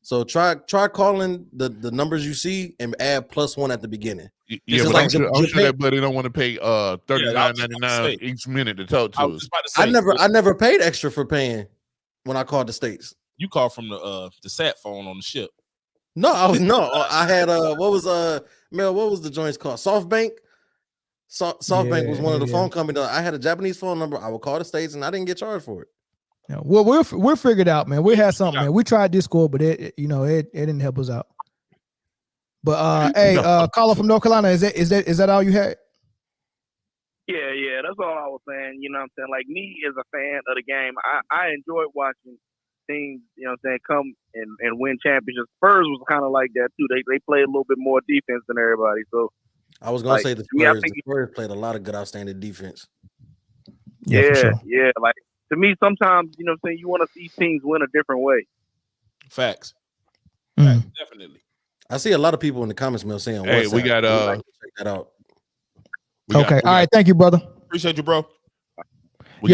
So try calling the numbers you see and add +1 at the beginning. Yeah, but I'm sure that buddy don't want to pay $39.99 each minute to talk to us. I never paid extra for paying when I called the states. You called from the sat phone on the ship. No, I had what was the joints called? SoftBank. SoftBank was one of the phone companies. I had a Japanese phone number. I would call the states and I didn't get charged for it. Yeah, well, we're figured out, man. We had something, man. We tried Discord, but it didn't help us out. But hey, caller from North Carolina, is that all you had? Yeah, that's all I was saying. You know what I'm saying? Like, me as a fan of the game, I enjoyed watching teams, you know what I'm saying, come and win championships. Spurs was kind of like that too. They played a little bit more defense than everybody. So I was gonna say the Spurs played a lot of good outstanding defense. Yeah, sure. Yeah. Like, to me, sometimes, you know what I'm saying, you want to see teams win a different way. Facts. Definitely. I see a lot of people in the comments mail saying, "Hey, we got check that out." Okay, all right, thank you, brother. Appreciate you, bro.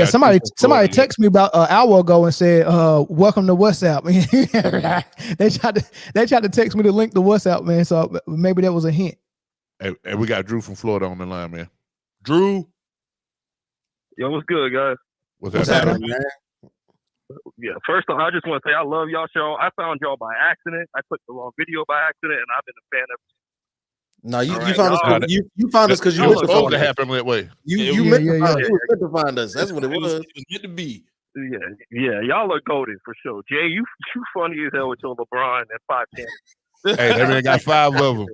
Somebody texted me about an hour ago and said, "Welcome to WhatsApp." they tried to text me the link to WhatsApp, man. So maybe that was a hint. Hey, we got Drew from Florida on the line, man. Drew, yo, what's good, guys? What's happening, man? Yeah, first off, I just want to say I love y'all show. I found y'all by accident. I clicked the wrong video by accident, and I've been a fan of. No, you found us. You found us because you was supposed to happen that way. You meant to find us. That's what it was. It was meant to be. Yeah, y'all are goated for sure. Jay, you funny as hell with your LeBron and 5'10". Hey, that man got 5 of them.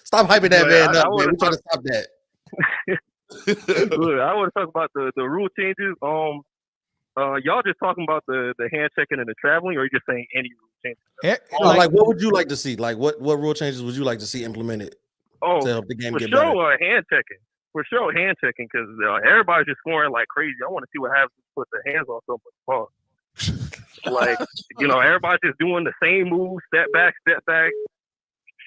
Stop hyping that man up, man. We trying to stop that. Look, I want to talk about the rule changes. Y'all just talking about the hand checking and the traveling, or are you just saying any rule changes? Like, what would you like to see? Like, what rule changes would you like to see implemented to help the game get better? Hand checking. For sure, hand checking, because everybody's just scoring like crazy. I want to see what happens to put their hands on someone's ball. Like, everybody's just doing the same move, step back,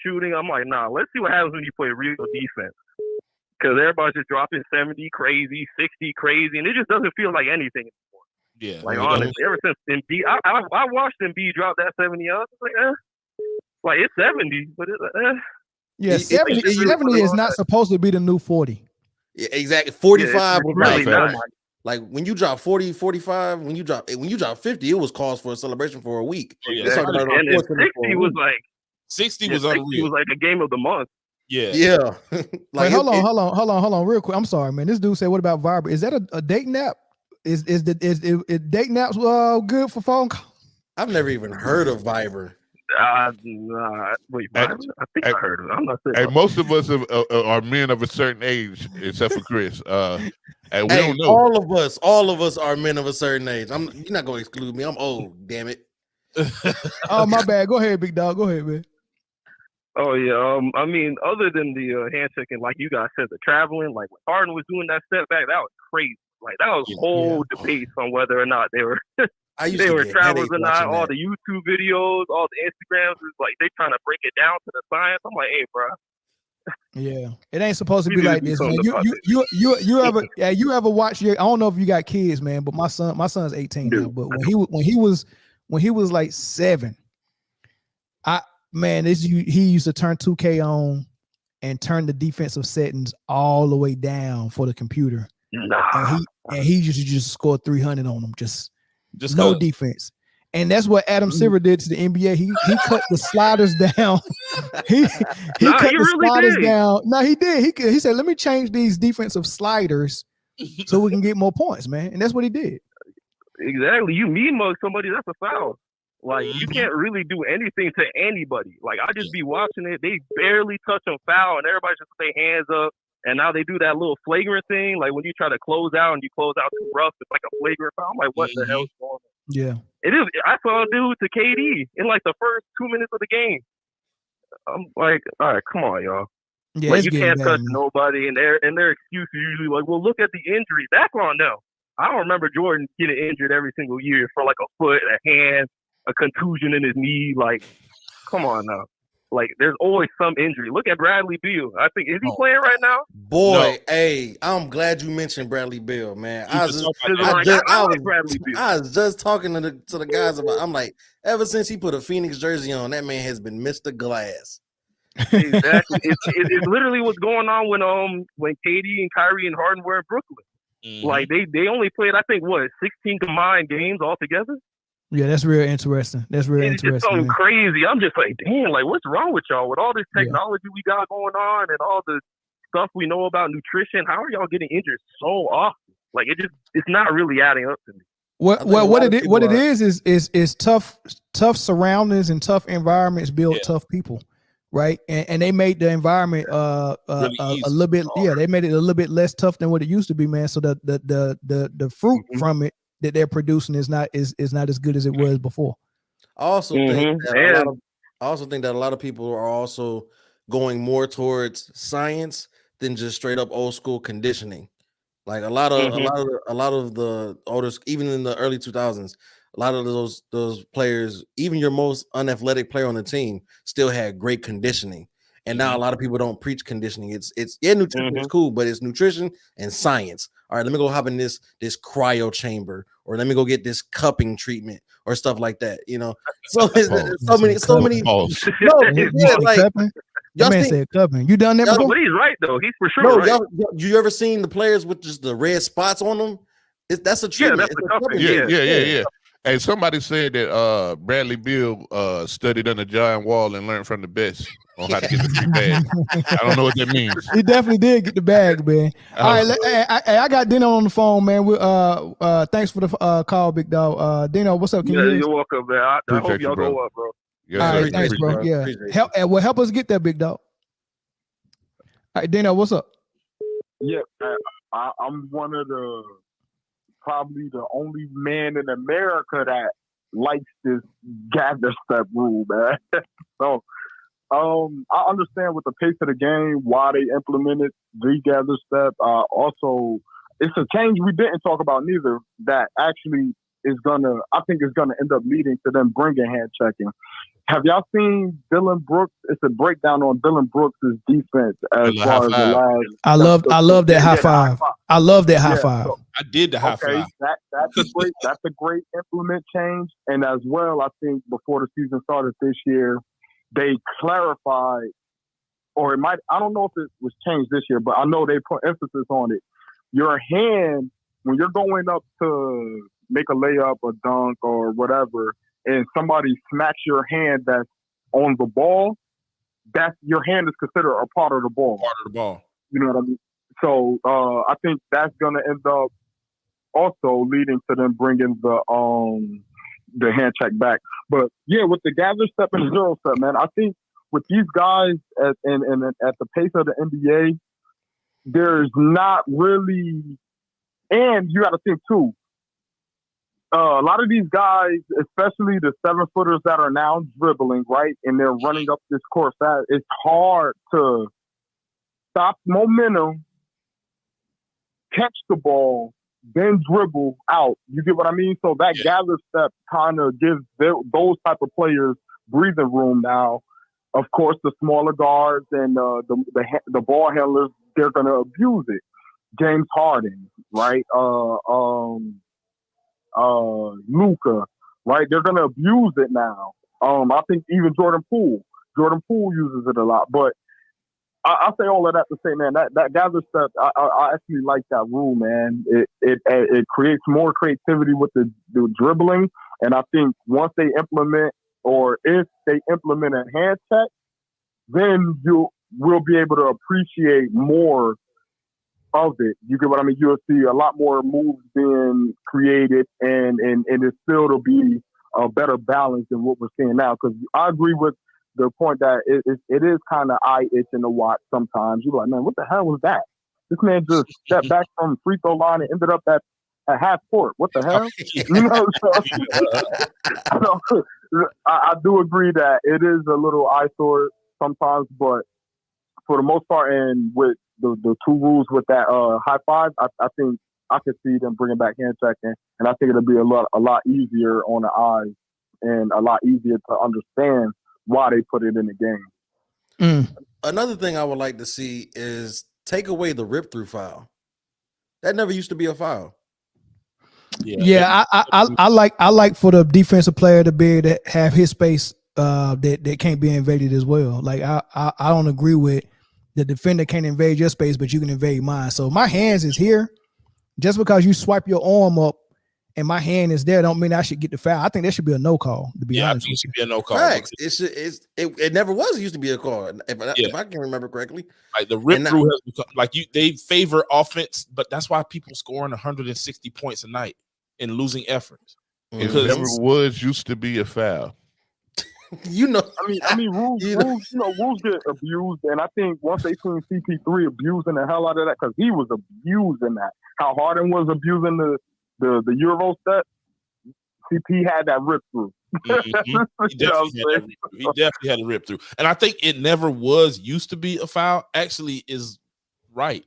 shooting. I'm like, nah, let's see what happens when you play real defense. Because everybody's just dropping 70 crazy, 60 crazy, and it just doesn't feel like anything anymore. Yeah. Like, honestly, ever since Embiid, I watched Embiid drop that 70 yards. Like, it's 70, but it's yeah, 70 is not supposed to be the new 40. Yeah, exactly. 45 was really not. Like when you drop 40, 45, when you drop 50, it was cause for a celebration for a week. Yeah, and 60 was like 60 was unreal. 60 was like a game of the month. Yeah. Like, hold on, real quick. I'm sorry, man. This dude said, "What about Viber? Is that a dating app? Is dating apps good for phone calls?" I've never even heard of Viber. Wait, Viber? I think I heard of it. I'm not sure. Hey, most of us are men of a certain age, except for Chris. And we don't know. All of us are men of a certain age. You're not going to exclude me. I'm old. Damn it. Oh, my bad. Go ahead, big dog. Go ahead, man. Oh yeah, I mean, other than the hand checking, like you guys said, the traveling, like when Harden was doing that step back, that was crazy. Like that was whole debate on whether or not they were travelers or not. All the YouTube videos, all the Instagrams, is like they trying to break it down to the science. I'm like, hey, bro. Yeah, it ain't supposed to be like this, man. You ever watch I don't know if you got kids, man, but my son's 18 now. But when he was like 7, he used to turn 2K on and turn the defensive settings all the way down for the computer. And he used to just score 300 on them, just no defense. And that's what Adam Silver did to the NBA. He cut the sliders down. he cut the sliders down. No, he did. He said, let me change these defensive sliders so we can get more points, man. And that's what he did. Exactly. You mean mug somebody, that's a foul. Like, you can't really do anything to anybody. Like, I just be watching it. They barely touch them foul, and everybody just put their hands up. And now they do that little flagrant thing. Like, when you try to close out and you close out too rough, it's like a flagrant foul. I'm like, what the hell is going on? Yeah. It is. I saw a dude to KD in, like, the first 2 minutes of the game. I'm like, all right, come on, y'all. Yeah, like, you can't touch nobody. And their excuse is usually like, well, look at the injuries. That's on them. I don't remember Jordan getting injured every single year for, like, a foot, a hand, a contusion in his knee. Like, come on now. Like, there's always some injury. Look at Bradley Beal. I think, is he playing right now? Boy, hey, I'm glad you mentioned Bradley Beal, man. I was just talking to the guys about. I'm like, ever since he put a Phoenix jersey on, that man has been Mr. Glass. Exactly. It's literally what's going on when KD and Kyrie and Harden were in Brooklyn. Like, they only played, I think, 16 combined games altogether. Yeah, that's real interesting. That's real interesting. It's just so crazy. I'm just like, damn, like, what's wrong with y'all? With all this technology we got going on and all the stuff we know about nutrition, how are y'all getting injured so often? Like, it's not really adding up to me. What it is tough surroundings and tough environments build tough people, right? And they made the environment really a little bit they made it a little bit less tough than what it used to be, man. So the fruit from it that they're producing is not as good as it was before. I also think that a lot of people are also going more towards science than just straight up old school conditioning. Like a lot of the older, even in the early 2000s, a lot of those players, even your most unathletic player on the team, still had great conditioning. And now a lot of people don't preach conditioning. It's nutrition is cool, but it's nutrition and science. All right, let me go hop in this cryo chamber, or let me go get this cupping treatment or stuff like that. You know, so so many. No, like y'all said cupping. You done that before? But he's right though. He's for sure right. You ever seen the players with just the red spots on them? That's a treatment. Yeah. Hey, somebody said that Bradley Beal studied under John Wall and learned from the best on how to get the free bag. I don't know what that means. He definitely did get the bag, man. All right, I got Dino on the phone, man. Thanks for the call, big dog. Dino, what's up? You're welcome, man. I hope y'all go up, bro. Yes, all right, thanks, bro. Yeah, help us get that, big dog. All right, Dino, what's up? Yeah, I'm one of probably the only man in America that likes this gather step rule, man. So I understand with the pace of the game why they implemented the gather step. Also, it's a change we didn't talk about neither that actually is I think is gonna end up leading to them bringing hand checking. Have y'all seen Dylan Brooks? It's a breakdown on Dylan Brooks' defense as far as the last. I love that high five. I love that high five. So, I did the high five. That's a great implement change. And as well, I think before the season started this year, they clarified, or it might, I don't know if it was changed this year, but I know they put emphasis on it. Your hand, when you're going up to make a layup, a dunk, or whatever, and somebody smacks your hand that's on the ball, that's your hand is considered a part of the ball. Part of the ball. You know what I mean? So I think that's gonna end up also leading to them bringing the hand check back. But yeah, with the gather step and the zero step, man, I think with these guys at the pace of the NBA, there's not really, and you got to think too. A lot of these guys, especially the 7-footers that are now dribbling, right, and they're running up this court fast, it's hard to stop momentum, catch the ball, then dribble out. You get what I mean? So that gather step kind of gives those type of players breathing room now. Of course, the smaller guards and the ball handlers, they're going to abuse it. James Harden, right? Luka, right? They're going to abuse it now. I think even Jordan Poole uses it a lot. But I say all of that to say, man, that gather step, I actually like that rule, man. It creates more creativity with the dribbling. And I think once they implement, or if they implement a hand check, then you will be able to appreciate more of it. You get what I mean? You'll see a lot more moves being created, and it's still to be a better balance than what we're seeing now. Because I agree with the point that it is kind of eye itching to watch sometimes. You're like, man, what the hell was that? This man just stepped back from free throw line and ended up at half court. What the hell? I do agree that it is a little eyesore sometimes, but for the most part, and with the two rules with that high five, I think I could see them bringing back hand checking, and I think it'll be a lot easier on the eyes and a lot easier to understand why they put it in the game. Another thing I would like to see is take away the rip through foul. That never used to be a foul. Yeah, I like for the defensive player to be able to have his space that can't be invaded as well. Like I don't agree with the defender can't invade your space, but you can invade mine. So my hands is here. Just because you swipe your arm up and my hand is there, don't mean I should get the foul. I think that should be a no call. To be honest, I think it should be a no call. Facts. It never was. It used to be a call. If I can remember correctly, like the rip through has become like they favor offense, but that's why people scoring 160 points a night and losing efforts. It never was used to be a foul. I mean, rules get abused, and I think once they seen CP3 abusing the hell out of that, because he was abusing that. How Harden was abusing the Euro step, CP had that rip through. He definitely had a rip through, and I think it never was used to be a foul. Actually, is right.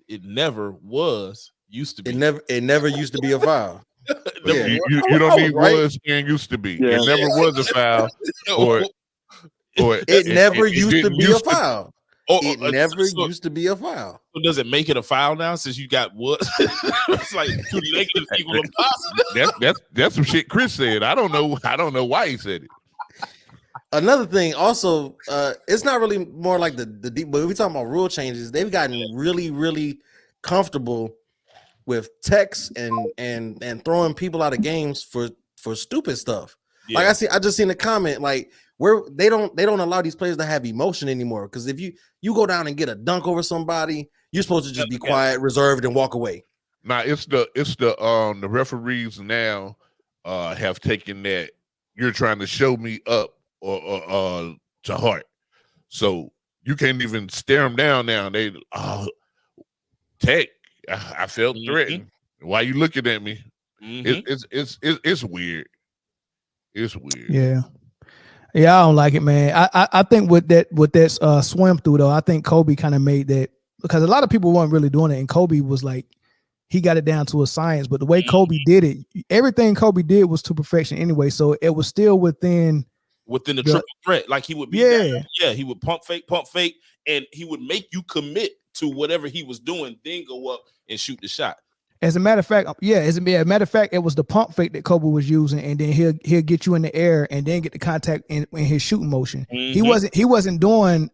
It never was used to be. It never used to be a foul. You don't need was and used to be. It never was a foul, or it never used to be a foul. It never used to be a foul. So does it make it a foul now since you got what? It's like two negatives equal impossible. That's some shit Chris said. I don't know why he said it. Another thing, also, it's not really more like the deep, but we talking about rule changes. They've gotten really, really comfortable with text and throwing people out of games for stupid stuff. Yeah. Like I just seen a comment like where they don't allow these players to have emotion anymore. Because if you go down and get a dunk over somebody, you're supposed to just be quiet, reserved, and walk away. Now it's the referees now have taken that you're trying to show me up or to heart, so you can't even stare them down now. They tech. I felt threatened. Why you looking at me? It's weird. It's weird. Yeah, I don't like it, man. I think with that swim through though, I think Kobe kind of made that because a lot of people weren't really doing it, and Kobe was like he got it down to a science. But the way Kobe did it, everything Kobe did was to perfection anyway. So it was still within the triple threat. Like he would be he would pump fake, and he would make you commit to whatever he was doing, then go up and shoot the shot. As a matter of fact, it was the pump fake that Kobe was using, and then he'll get you in the air and then get the contact in his shooting motion. He wasn't doing.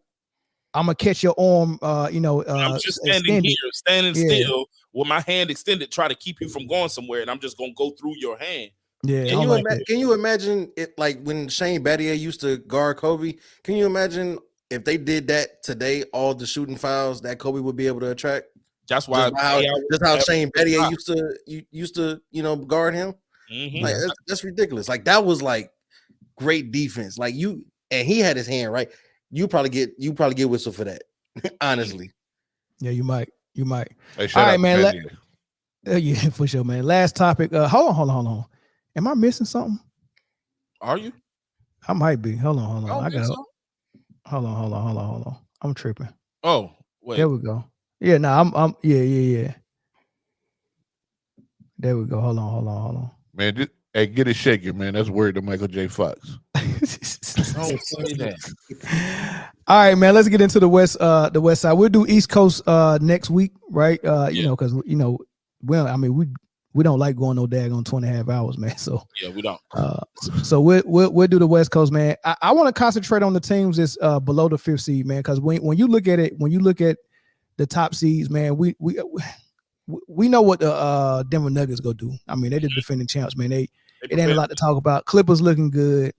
I'm gonna catch your arm. I'm just standing still with my hand extended, try to keep you from going somewhere, and I'm just gonna go through your hand. Yeah. Can you imagine it like when Shane Battier used to guard Kobe? Can you imagine if they did that today, all the shooting fouls that Kobe would be able to attract? That's why just how Shane Battier used to guard him. Like that's ridiculous. Like that was like great defense. Like and he had his hand right. You probably get whistle for that. Honestly. Yeah, you might. Hey, all right, man. Yeah, for sure, man. Last topic. Hold on. Am I missing something? Are you? I might be. Hold on. Hold on. I'm tripping. Oh, wait. There we go. Yeah, no, I'm yeah. There we go. Hold on. Man, get it shaking, man. That's word to Michael J. Fox. Don't say that. All right, man. Let's get into the west side. We'll do East Coast next week, right? Because we don't like going no daggone 2.5 hours, man. So yeah, we don't. So we'll do the West Coast, man. I want to concentrate on the teams that's below the 5th seed, man. Because when you look at the top seeds, man, we know what the Denver Nuggets go do. I mean, they're the defending champs, man. It ain't a lot to talk about. Clippers looking good,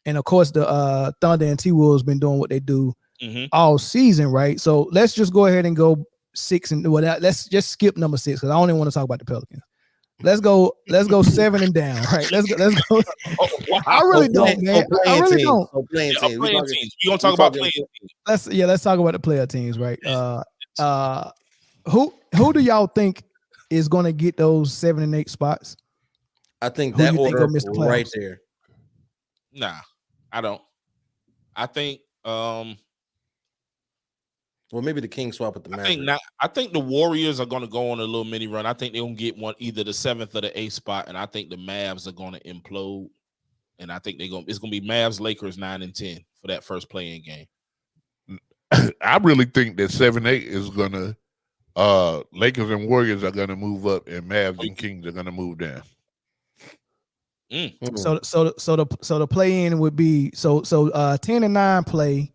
and of course the Thunder and T-Wolves been doing what they do all season, right? So let's just go ahead and go 6 and let's just skip number 6 because I only want to talk about the Pelicans. Let's go 7 and down, right? Let's go. Oh, wow. I really don't, man. I really don't. Playing teams. We're gonna talk about playing teams. Let's talk about the player teams, right? Who do y'all think is going to get those 7 and 8 spots? I think Who that you think order gonna miss the playoffs? right there. Nah, I don't. I think well, maybe the Kings swap with the Mavericks. I think the Warriors are going to go on a little mini run. I think they're going to get one, either the 7th or the 8th spot, and I think the Mavs are going to implode. And I think it's going to be Mavs, Lakers 9 and 10 for that first play-in game. I really think that 7-8 is going to Lakers and Warriors are going to move up, and Mavs and Kings are going to move down. So the play-in would be 10 and 9 play.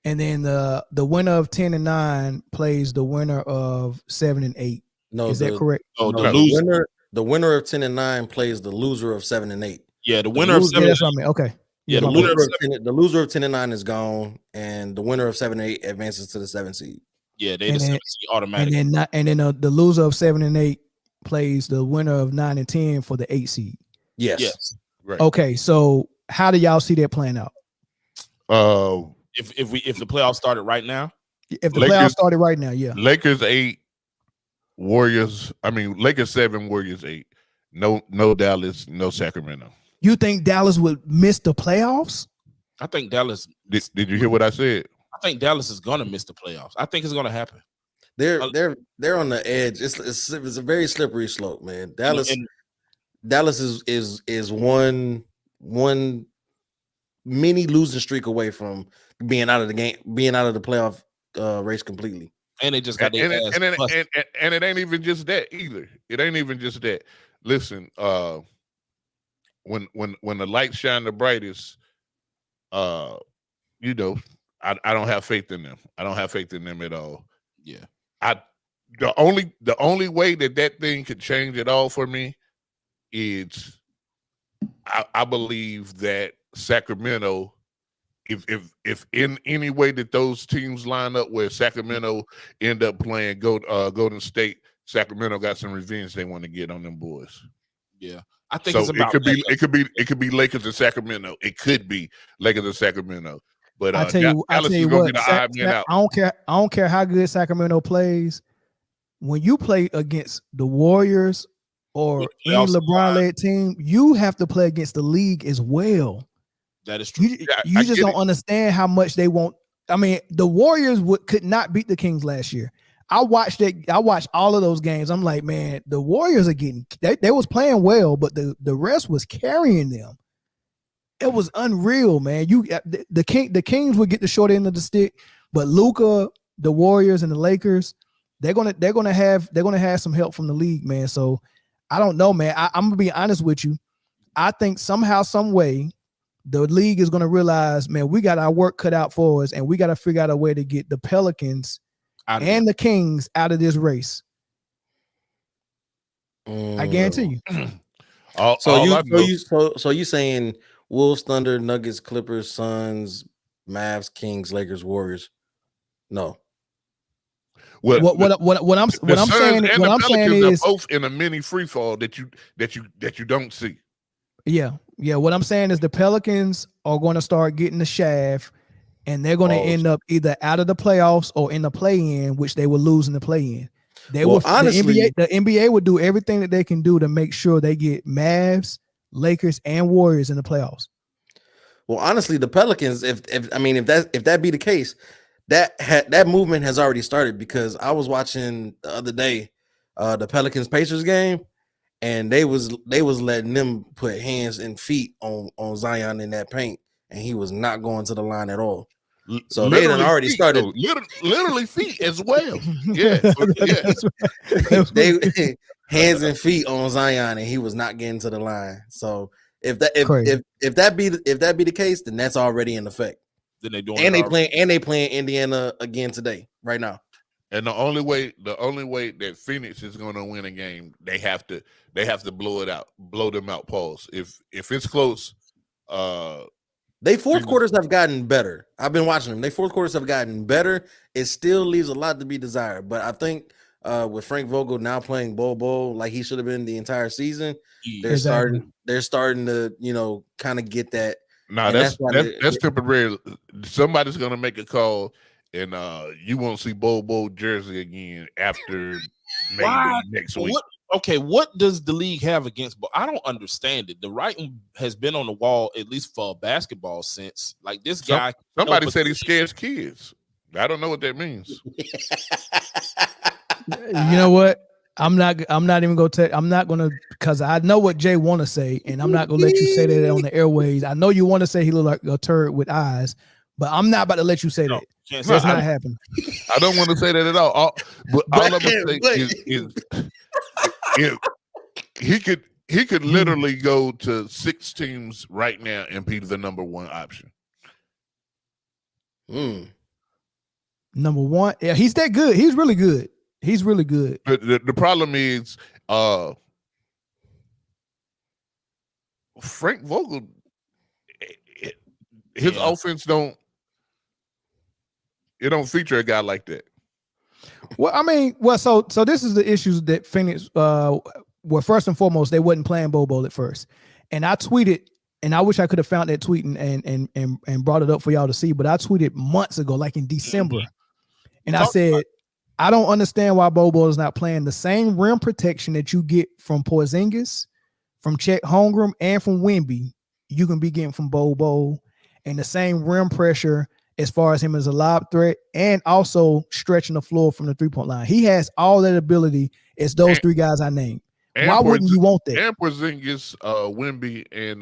And then the winner of 10 and 9 plays the winner of 7 and 8. No, is that correct? No, the winner of 10 and 9 plays the loser of 7 and 8. Yeah, the winner of 7 that's what I mean. Okay. Yeah, the loser of 10 and 9 is gone, and the winner of 7 and 8 advances to the 7th seed. Yeah, they the 7th seed automatically. And then the loser of 7 and 8 plays the winner of 9 and 10 for the 8 seed. Yes. Right. Okay, so how do y'all see that playing out? If the playoffs started right now, playoffs started right now, yeah. Lakers 8, Warriors. I mean, Lakers 7, Warriors 8. No Dallas, no Sacramento. You think Dallas would miss the playoffs? I think Dallas. Did you hear what I said? I think Dallas is gonna miss the playoffs. I think it's gonna happen. They're on the edge. It's a very slippery slope, man. Dallas is one mini losing streak away from being out of the game, being out of the playoff race completely. And they just got their ass busted. And it ain't even just that either. It ain't even just that. Listen, when the lights shine the brightest, I don't have faith in them. I don't have faith in them at all. Yeah. The only way that thing could change it all for me is I believe that Sacramento, if in any way that those teams line up where Sacramento end up playing Golden State, Sacramento got some revenge they want to get on them boys. Yeah. I think it's about it could be Lakers and Sacramento. It could be Lakers and Sacramento. But I tell you what, I don't care how good Sacramento plays. When you play against the Warriors or any LeBron-led team, you have to play against the league as well. That is true. You just don't understand how much they want. I mean, the Warriors could not beat the Kings last year. I watched all of those games. I'm like, man, the Warriors are getting. They was playing well, but the rest was carrying them. It was unreal, man. The Kings would get the short end of the stick, but Luka, the Warriors, and the Lakers, they're gonna have some help from the league, man. So I don't know, man. I'm gonna be honest with you. I think somehow, some way, the league is gonna realize, man, we got our work cut out for us, and we got to figure out a way to get the Pelicans and the Kings out of this race. I guarantee you. So you saying Wolves, Thunder, Nuggets, Clippers, Suns, Mavs, Kings, Lakers, Warriors? No. What I'm saying is both in a mini free fall that you don't see. Yeah. What I'm saying is the Pelicans are going to start getting the shaft, and they're going to end up either out of the playoffs or in the play-in, which they will lose in the play-in. Honestly, the NBA would do everything that they can do to make sure they get Mavs, Lakers, and Warriors in the playoffs. Well, honestly, the Pelicans, if that be the case, that movement has already started, because I was watching the other day the Pelicans Pacers game, and they was letting them put hands and feet on Zion in that paint, and he was not going to the line at all. So they had already started literally feet as well. Yeah. They hands and feet on Zion, and he was not getting to the line. So if that be the case, then that's already in effect. Then they playing Indiana again today, right now. And the only way that Phoenix is going to win a game, they have to blow them out. Pause. If it's close, They fourth quarters have gotten better. I've been watching them. They fourth quarters have gotten better. It still leaves a lot to be desired. But I think with Frank Vogel now playing Bowl like he should have been the entire season, they're starting to, kind of get that. No, that's temporary. Somebody's gonna make a call, and you won't see Bowl jersey again after maybe next week. What does the league have against Bo? I don't understand it. The writing has been on the wall, at least for basketball, since like this guy. Somebody said he scares kids. I don't know what that means. You know what? I'm not even gonna tell. I'm not gonna, because I know what Jay want to say, and I'm not gonna let you say that on the airways. I know you want to say he look like a turd with eyes, but I'm not about to let you say that. That's not happening. I don't want to say that at all. But all I'm gonna say is he could literally go to 6 teams right now and be the number one option. Number one, yeah, he's that good. He's really good. He's really good. The problem is Frank Vogel, his offense don't feature a guy like that. Well, I mean, so this is the issues that Phoenix first and foremost, they wasn't playing Bobo at first. And I tweeted, and I wish I could have found that tweet and brought it up for y'all to see, but I tweeted months ago, like in December. And I said, I don't understand why Bobo is not playing the same rim protection that you get from Porzingis, from Chet Holmgren, and from Wemby. You can be getting from Bobo, and the same rim pressure as far as him as a lob threat, and also stretching the floor from the 3-point line. He has all that ability as those three guys I named. Why wouldn't you want that? And Porzingis, Wemby, and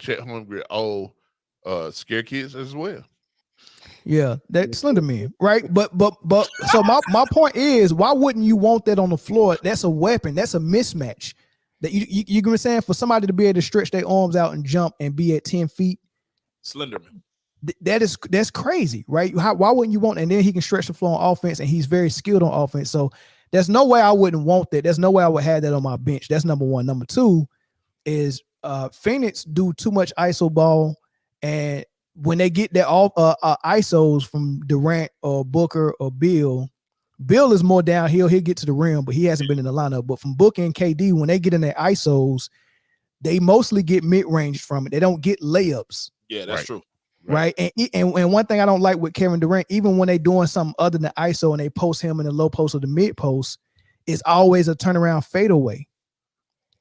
Chet Holmgren all scare kids as well. Yeah, that slender man, right? But so my point is, why wouldn't you want that on the floor? That's a weapon. That's a mismatch. That you gonna saying for somebody to be able to stretch their arms out and jump and be at 10 feet. Slenderman. That's crazy, right? Why wouldn't you want? And then he can stretch the floor on offense, and he's very skilled on offense. So there's no way I wouldn't want that. There's no way I would have that on my bench. That's number one. Number two is Phoenix do too much ISO ball, and when they get their ISOs from Durant or Booker or Bill is more downhill. He'll get to the rim, but he hasn't been in the lineup. But from Booker and KD, when they get in their ISOs, they mostly get mid-range from it. They don't get layups. Yeah, that's true. Right. And one thing I don't like with Kevin Durant, even when they doing something other than ISO and they post him in the low post or the mid post, is always a turnaround fadeaway.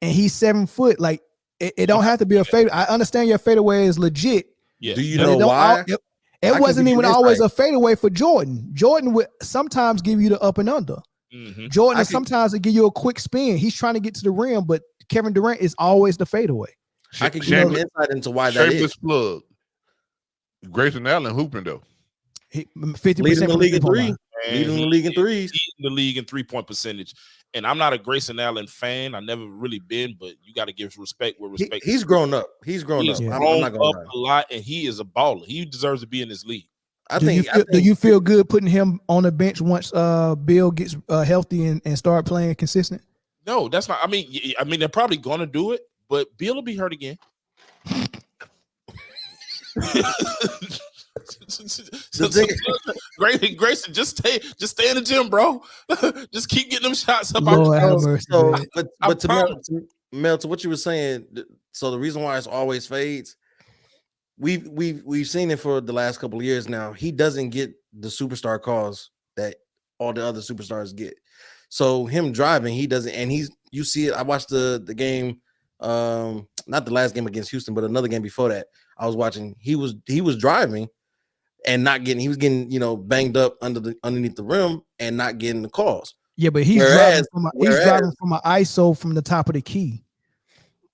And he's 7 foot. Like it don't have to be a fade. I understand your fadeaway is legit. Yeah. Do you know why? It wasn't even always a fadeaway for Jordan. Jordan would sometimes give you the up and under. Mm-hmm. Jordan sometimes would give you a quick spin. He's trying to get to the rim, but Kevin Durant is always the fadeaway. I can give you insight into why that is. Plug. Grayson Allen hooping though. 50% leading the league in threes. Leading the league in threes. Leading the league in 3-point percentage. And I'm not a Grayson Allen fan. I never really been, but you got to give respect where respect. He's grown up. He's grown up. I'm not gonna lie. A lot, and he is a baller. He deserves to be in this league. Do you feel good putting him on the bench once Bill gets healthy and start playing consistent? No, that's not. I mean, they're probably gonna do it, but Bill will be hurt again. Grayson, just stay in the gym, bro. Just keep getting them shots up. But to Mel, to what you were saying, so the reason why it's always fades, we've seen it for the last couple of years now. He doesn't get the superstar calls that all the other superstars get. So him driving, he doesn't, and you see it. I watched the game, not the last game against Houston, but another game before that. I was watching. He was driving and not getting. He was getting banged up underneath the rim and not getting the calls. Yeah, but he's driving from an ISO from the top of the key.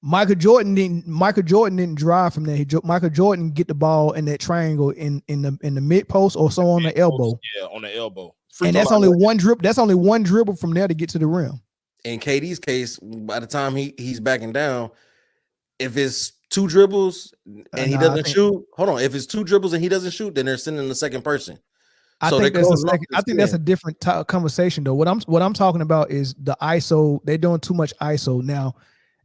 Michael Jordan didn't drive from there. Michael Jordan get the ball in that triangle in the mid post or so on the elbow. Yeah, on the elbow. And that's only one dribble. That's only one dribble from there to get to the rim. In KD's case, by the time he's backing down, if it's 2 dribbles and he doesn't shoot, if it's 2 dribbles and he doesn't shoot, then they're sending the second person. I think that's a different conversation though. What I'm talking about is the ISO. They're doing too much ISO now,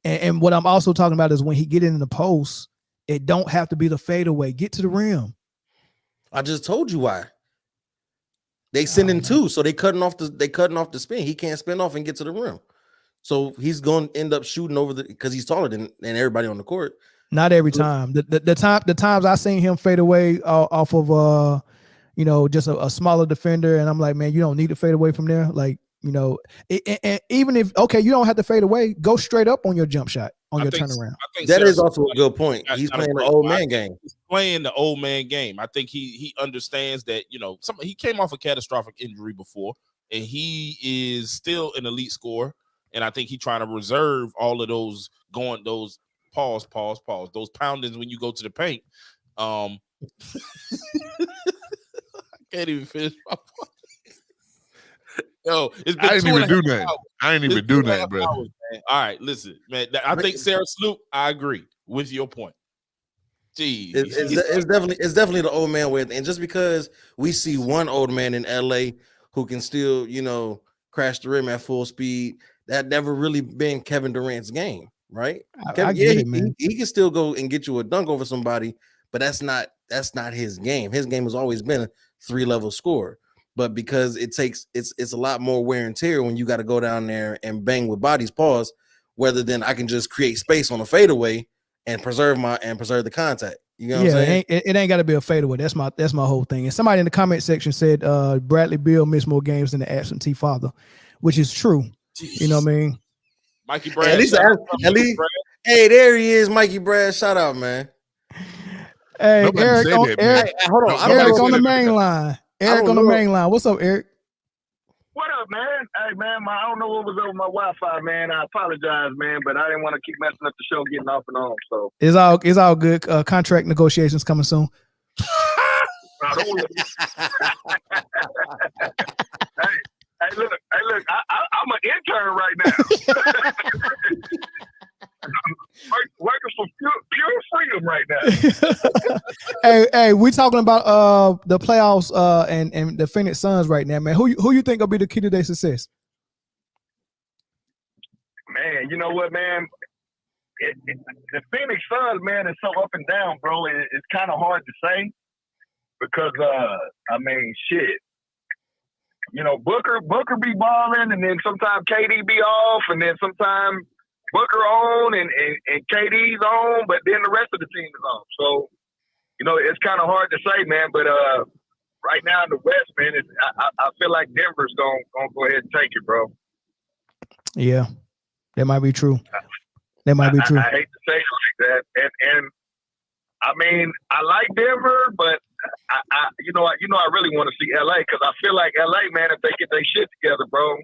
and what I'm also talking about is when he get in the post It don't have to be the fadeaway. Get to the rim. I just told you why. They sending two, so they cutting off the spin. He can't spin off and get to the rim. So he's going to end up shooting over because he's taller than everybody on the court. Not every time. The times I seen him fade away off of just a smaller defender, and I'm like, man, you don't need to fade away from there. Like, and even if you don't have to fade away, go straight up on your jump shot on your turnaround. That is also a good point. He's playing the old man game. He's playing the old man game. I think he understands that he came off a catastrophic injury before, and he is still an elite scorer. And I think he's trying to reserve all of those those poundings when you go to the paint. I can't even finish my point. Yo, it's been I ain't even do that. I ain't even do that, bro. All right, listen, man. I think Sarah Sloop, I agree with your point. Jeez. It's definitely the old man way. And just because we see one old man in LA who can still, crash the rim at full speed, that never really been Kevin Durant's game, right? He can still go and get you a dunk over somebody, but that's not his game. His game has always been a 3-level scorer. But because it's a lot more wear and tear when you got to go down there and bang with bodies, rather than I can just create space on a fadeaway and preserve the contact. You know what I'm saying? It ain't got to be a fadeaway. That's my whole thing. And somebody in the comment section said Bradley Beal missed more games than the absentee father, which is true. Jeez. You know what I mean? Mikey Brad. At least, hey, there he is, Mikey Brad. Shout out, man. Hey, Eric on the main line. Eric on the main line. What's up, Eric? What up, man? Hey, man, I don't know what was over my Wi-Fi, man. I apologize, man, but I didn't want to keep messing up the show, getting off and on. So it's all good. Contract negotiations coming soon. Hey, look! I'm an intern right now. Working for pure freedom right now. hey, we talking about the playoffs and the Phoenix Suns right now, man. Who you think will be the key to their success? Man, you know what, man? The Phoenix Suns, man, is so up and down, bro. It's kind of hard to say because shit. Booker be balling, and then sometimes KD be off, and then sometimes Booker on and KD's on, but then the rest of the team is on. So, it's kind of hard to say, man. But right now in the West, man, I feel like Denver's gonna go ahead and take it, bro. Yeah, that might be true. I hate to say it like that, and I like Denver, but I really want to see LA because I feel like LA, man, if they get their shit together, bro,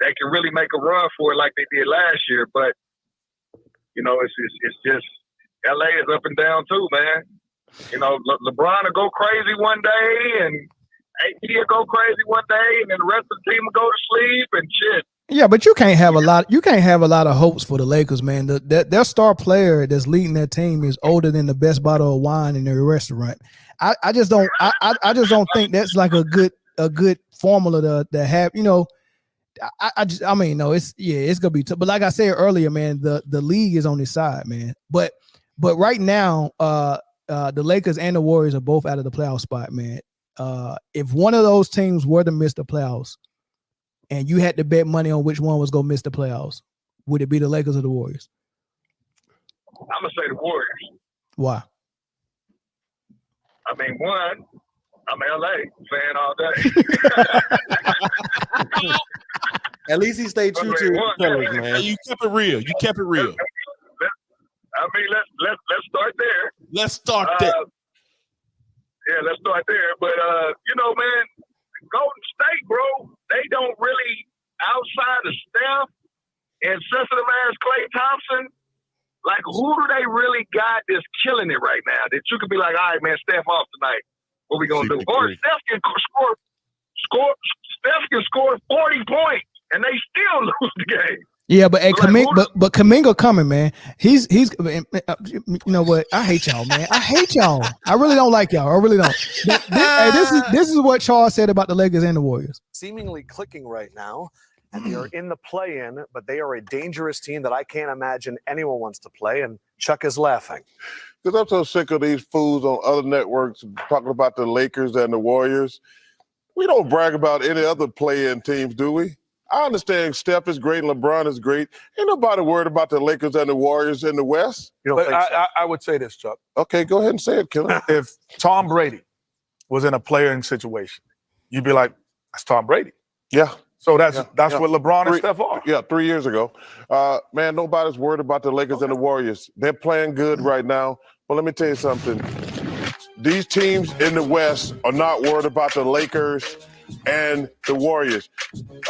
they can really make a run for it like they did last year. But it's just LA is up and down too, man. LeBron will go crazy one day, and AD will go crazy one day, and then the rest of the team will go to sleep and shit. Yeah, but you can't have a lot. You can't have a lot of hopes for the Lakers, man. Their star player that's leading their team is older than the best bottle of wine in their restaurant. I just don't. I just don't think that's like a good formula to have. No, it's gonna be tough. But like I said earlier, man, the league is on his side, man. But right now, the Lakers and the Warriors are both out of the playoff spot, man. If one of those teams were to miss the playoffs, and you had to bet money on which one was gonna miss the playoffs, would it be the Lakers or the Warriors? I'm gonna say the Warriors. Why? One, I'm an LA fan all day. At least he stayed true to his colors, man. You kept it real. Let's start there. Let's start there. Yeah, let's start there. But man, Golden State, bro, they don't really, outside of Steph and sensitive ass Klay Thompson, like, who do they really got that's killing it right now? That you could be like, all right, man, Steph off tonight. What we gonna do? Or Steph can score 40 points and they still lose the game. Yeah, but Kuminga coming, man. He's you know what? I hate y'all, man. I hate y'all. I really don't like y'all. I really don't. This is what Charles said about the Lakers and the Warriors. Seemingly clicking right now. and they are in the play-in, but they are a dangerous team that I can't imagine anyone wants to play. And Chuck is laughing. Because I'm so sick of these fools on other networks talking about the Lakers and the Warriors. We don't brag about any other play-in teams, do we? I understand Steph is great and LeBron is great. Ain't nobody worried about the Lakers and the Warriors in the West. You don't But think so? I would say this, Chuck. Okay, go ahead and say it, Killer. If Tom Brady was in a play-in situation, you'd be like, that's Tom Brady. Yeah. So that's what LeBron and Steph are. Yeah, 3 years ago. Man, nobody's worried about the Lakers and the Warriors. They're playing good right now. But let me tell you something. These teams in the West are not worried about the Lakers and the Warriors.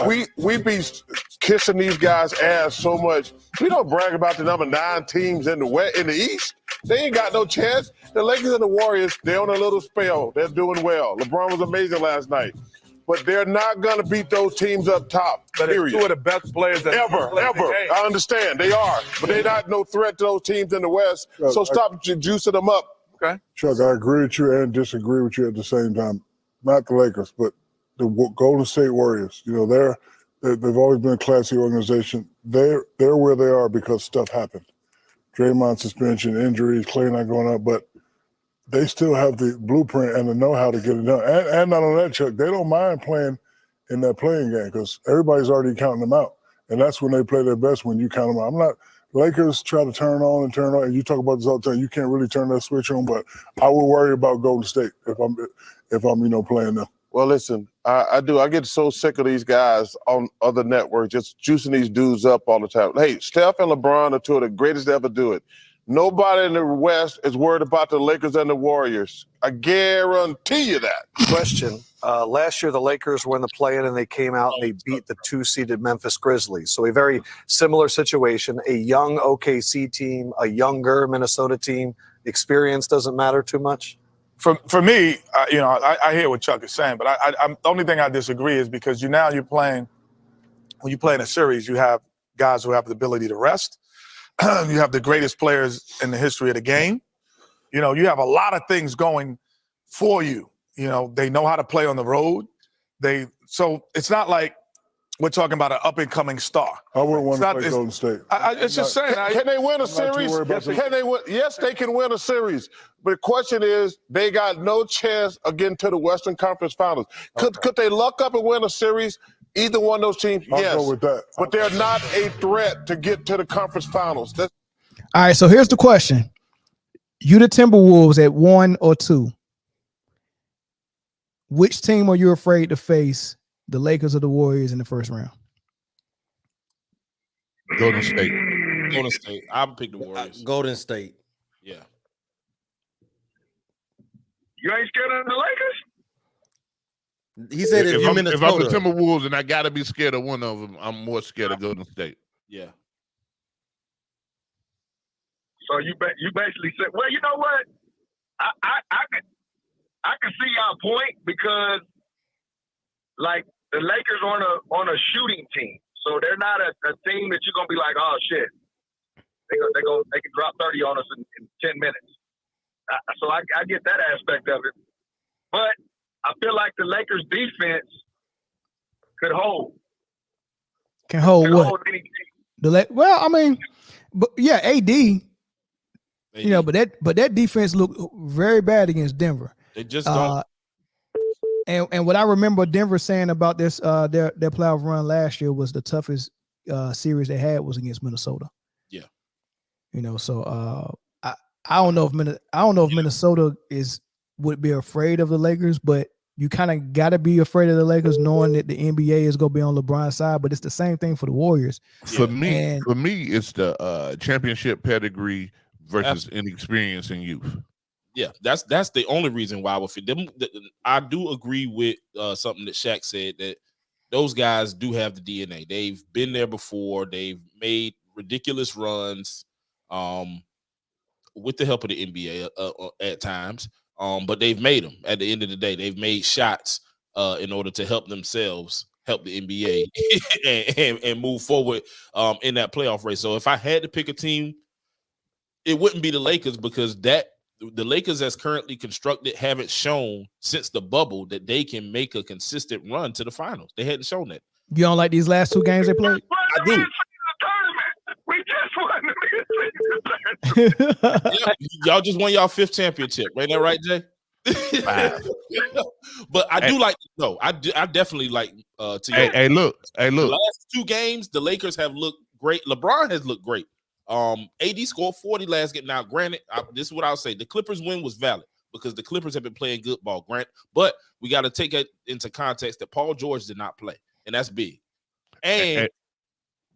We be kissing these guys' ass so much. We don't brag about the number 9 teams in the East. They ain't got no chance. The Lakers and the Warriors, they're on a little spell. They're doing well. LeBron was amazing last night. But they're not going to beat those teams up top, period. Two of the best players ever. I understand. They are. But they're not no threat to those teams in the West. So stop juicing them up. Okay. Chuck, I agree with you and disagree with you at the same time. Not the Lakers, but the Golden State Warriors. You know, they've always been a classy organization. They're where they are because stuff happened. Draymond suspension, injuries, Clay not going up, but they still have the blueprint and the know-how to get it done. And not only that, Chuck, they don't mind playing in that playing game because everybody's already counting them out. And that's when they play their best, when you count them out. Lakers try to turn on, and you talk about this all the time. You can't really turn that switch on, but I would worry about Golden State if I'm playing them. Well, listen, I do. I get so sick of these guys on other networks just juicing these dudes up all the time. Hey, Steph and LeBron are two of the greatest to ever do it. Nobody in the West is worried about the Lakers and the Warriors. I guarantee you that. Question. Last year, the Lakers were in the play-in, and they came out and they beat the 2-seeded Memphis Grizzlies. So a very similar situation, a young OKC team, a younger Minnesota team. Experience doesn't matter too much? For me, I hear what Chuck is saying, but the only thing I disagree is because you're playing, when you play in a series, you have guys who have the ability to rest. You have the greatest players in the history of the game. You know, you have a lot of things going for you. You know, they know how to play on the road. So it's not like we're talking about an up-and-coming star. I wouldn't want to play Golden State. It's just saying. Can they win a series? Can they win? Yes, they can win a series. But the question is, they got no chance of getting to the Western Conference Finals. Could they luck up and win a series? Either one of those teams, yes. I'll go with that. But they're not a threat to get to the conference finals. All right, so here's the question. You the Timberwolves at 1 or 2. Which team are you afraid to face, the Lakers or the Warriors, in the first round? Golden State. Golden State. I'll pick the Warriors. Golden State. Yeah. You ain't scared of the Lakers? He said if I'm the Timberwolves and I got to be scared of one of them, I'm more scared of Golden State. Yeah. So you basically said, well, you know what? I can see y'all point because, like, the Lakers on a shooting team, so they're not a team that you're gonna be like, oh shit, they can drop 30 on us in 10 minutes. So I get that aspect of it, but I feel like the Lakers defense could hold. Can hold what? Hold any team. Well, I mean, but yeah, AD. You know, but that defense looked very bad against Denver. They just don't. And what I remember Denver saying about this their playoff run last year was the toughest series they had was against Minnesota. Yeah. You know, so I don't know if Minnesota would be afraid of the Lakers, but you kind of got to be afraid of the Lakers knowing that the NBA is going to be on LeBron's side, but it's the same thing for the Warriors. For me, it's the championship pedigree versus inexperience and youth. Yeah, that's the only reason why I would fit them. I do agree with something that Shaq said, that those guys do have the DNA. They've been there before. They've made ridiculous runs with the help of the NBA at times. But they've made them at the end of the day. They've made shots in order to help themselves, help the NBA and move forward in that playoff race. So if I had to pick a team, it wouldn't be the Lakers, because the Lakers as currently constructed haven't shown since the bubble that they can make a consistent run to the finals. They hadn't shown that. You don't like these last 2 games they played? I do. We just won the Y'all just won y'all 5th championship. Ain't that right, Jay? 5. But I do like I definitely like to hey, look. The last 2 games, the Lakers have looked great. LeBron has looked great. AD scored 40 last game. Now, granted, this is what I'll say. The Clippers win was valid because the Clippers have been playing good ball, Grant. But we got to take it into context that Paul George did not play, and that's big. And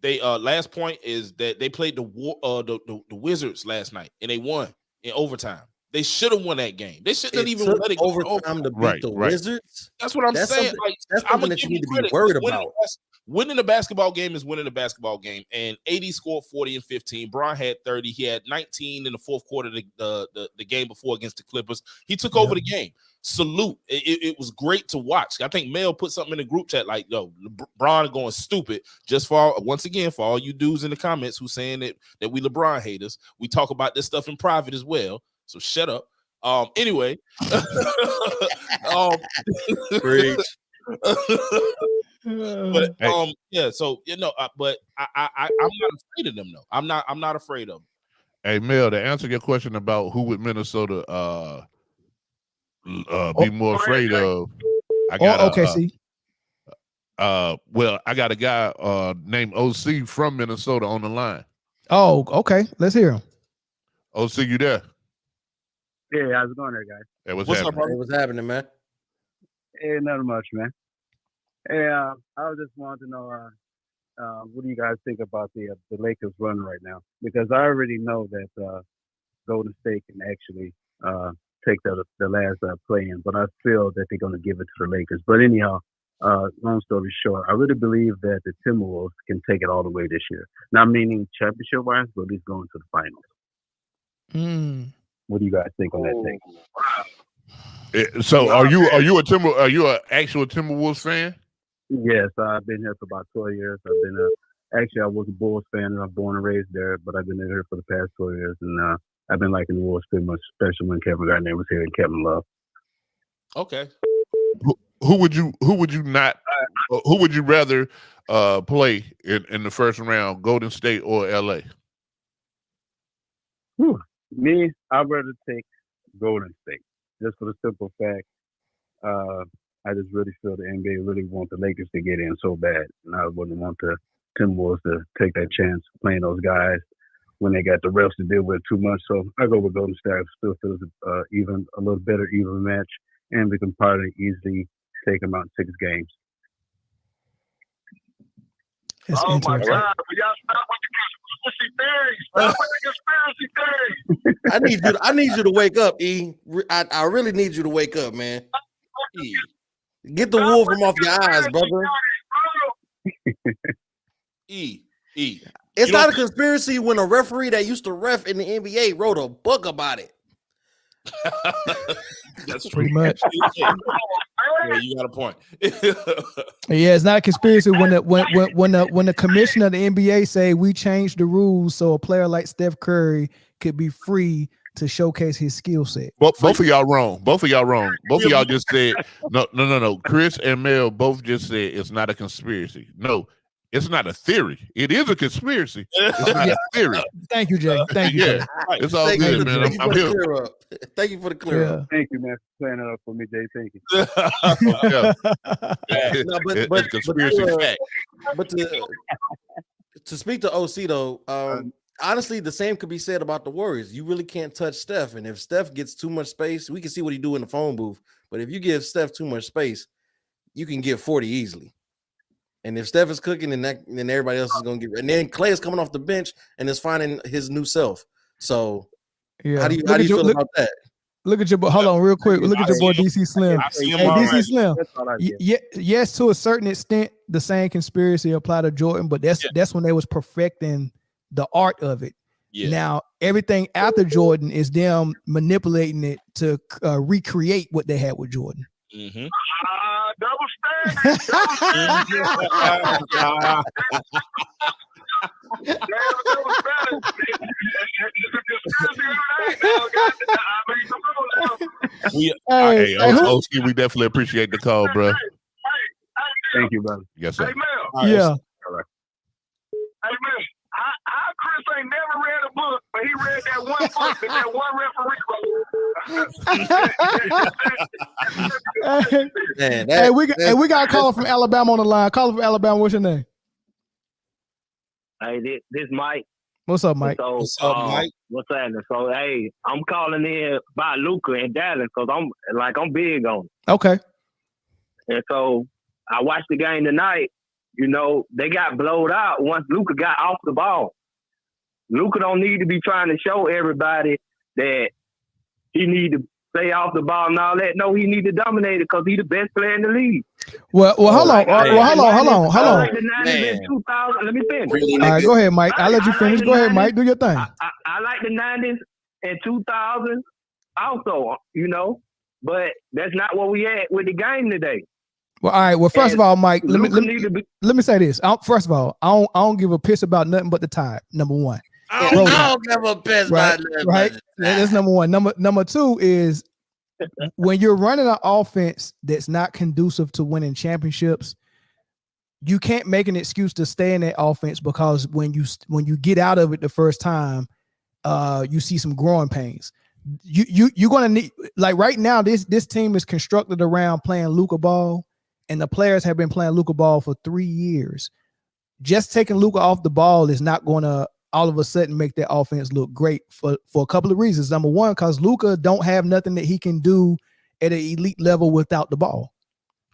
they last point is that they played the Wizards last night, and they won in overtime. They should have won that game. They shouldn't even let it go overtime to beat the Wizards. That's what I'm saying. That's something that you need to be worried about. Winning a basketball game is winning a basketball game. And AD scored 40 and 15. Bron had 30. He had 19 in the 4th quarter the game before against the Clippers. He took over the game. Salute. It was great to watch. I think Mel put something in the group chat like, yo, LeBron going stupid. Just once again, for all you dudes in the comments who saying that we LeBron haters, we talk about this stuff in private as well. So shut up. Anyway. Preach. But yeah, so but I'm not afraid of them though. I'm not afraid of them. Hey Mel, to answer your question about who would Minnesota be more afraid of, I got OKC. Well, I got a guy named OC from Minnesota on the line. Oh, okay. Let's hear him. OC, you there? Yeah, how's it going there, guys? Hey, what's up, happening? brother? What's happening, man? Hey, not much, man. Hey, I was just wanting to know, what do you guys think about the Lakers run right now? Because I already know that Golden State can actually take the last play-in, but I feel that they're going to give it to the Lakers. But anyhow, long story short, I really believe that the Timberwolves can take it all the way this year. Not meaning championship-wise, but at least going to the finals. What do you guys think on that thing? So, are you an actual Timberwolves fan? Yes, I've been here for about 12 years. I've been actually I was a Bulls fan and I'm born and raised there, but I've been here for the past 12 years, and I've been liking the Wolves pretty much, especially when Kevin Garnett was here and Kevin Love. Okay. Who would you rather play in the first round, Golden State or LA? Me, I'd rather take Golden State, just for the simple fact, I just really feel the NBA really want the Lakers to get in so bad, and I wouldn't want the Timberwolves to take that chance playing those guys when they got the refs to deal with too much. So I go with Golden State. I still feel it's even a little better, even match, and we can probably easily take them out in 6 games. It's oh my interesting. God! Y'all stop with the conspiracy theories. Stop with the conspiracy theories. I need you to wake up, E. I really need you to wake up, man. E. Get the wool from off your eyes, brother. E. It's not a conspiracy when a referee that used to ref in the NBA wrote a book about it. That's pretty much. Yeah, you got a point. Yeah, it's not a conspiracy when the commissioner of the NBA say we changed the rules so a player like Steph Curry could be free to showcase his skill set. Both of y'all wrong. Both of y'all just said no. Chris and Mel both just said it's not a conspiracy. No, it's not a theory. It is a conspiracy. It's not a theory. Thank you, Jay. Thank you. Yeah, it's all good, man. I'm here. Thank you for the clear up. Thank you, man, for clearing it up for me, Jay. Thank you. But conspiracy fact. But to speak to OC though, honestly, the same could be said about the Warriors. You really can't touch Steph, and if Steph gets too much space, we can see what he do in the phone booth. But if you give Steph too much space, you can get 40 easily. And if Steph is cooking, then everybody else is going to get. And then Clay is coming off the bench and is finding his new self. So, how do you feel about that? Look at your boy. Hold on, real quick. Look at your boy DC Slim. Hey, DC Slim. Yes, to a certain extent, the same conspiracy apply to Jordan, but that's when they was perfecting the art of it. Yeah. Now everything after Jordan is them manipulating it to recreate what they had with Jordan. Mm-hmm. Double Hey, OC, we definitely appreciate the call, bro. Thank you, brother. Yes, sir. Hey, Mel. Yeah. Hey man, how Chris ain't never read a book, but he read that one book that one referee wrote. We got a caller from Alabama on the line. Caller from Alabama, what's your name? Hey, this Mike. What's up, Mike? So, what's up, Mike? What's happening? So, hey, I'm calling in by Luka and Dallas because I'm big on it. Okay. And so I watched the game tonight. You know, they got blowed out once Luka got off the ball. Luka don't need to be trying to show everybody that he need to stay off the ball and all that. No, he need to dominate it because he's the best player in the league. Well, hold on. Hold on. Like the 90s in 2000. Let me finish. All right, go ahead, Mike. I'll let you finish. Go ahead, Mike. Do your thing. I like the 90s and 2000s also, you know, but that's not what we had with the game today. Well, all right. Well, first of all, Mike, let me say this. First of all, I don't give a piss about nothing but the Tide. Number one. I don't give a piss about nothing. Right. That's number one. Number two is when you're running an offense that's not conducive to winning championships, you can't make an excuse to stay in that offense because when you get out of it the first time, you see some growing pains. You're gonna need, like right now, this team is constructed around playing Luka ball, and the players have been playing Luka ball for 3 years. Just taking Luka off the ball is not going to all of a sudden make that offense look great for a couple of reasons. Number one, because Luka don't have nothing that he can do at an elite level without the ball.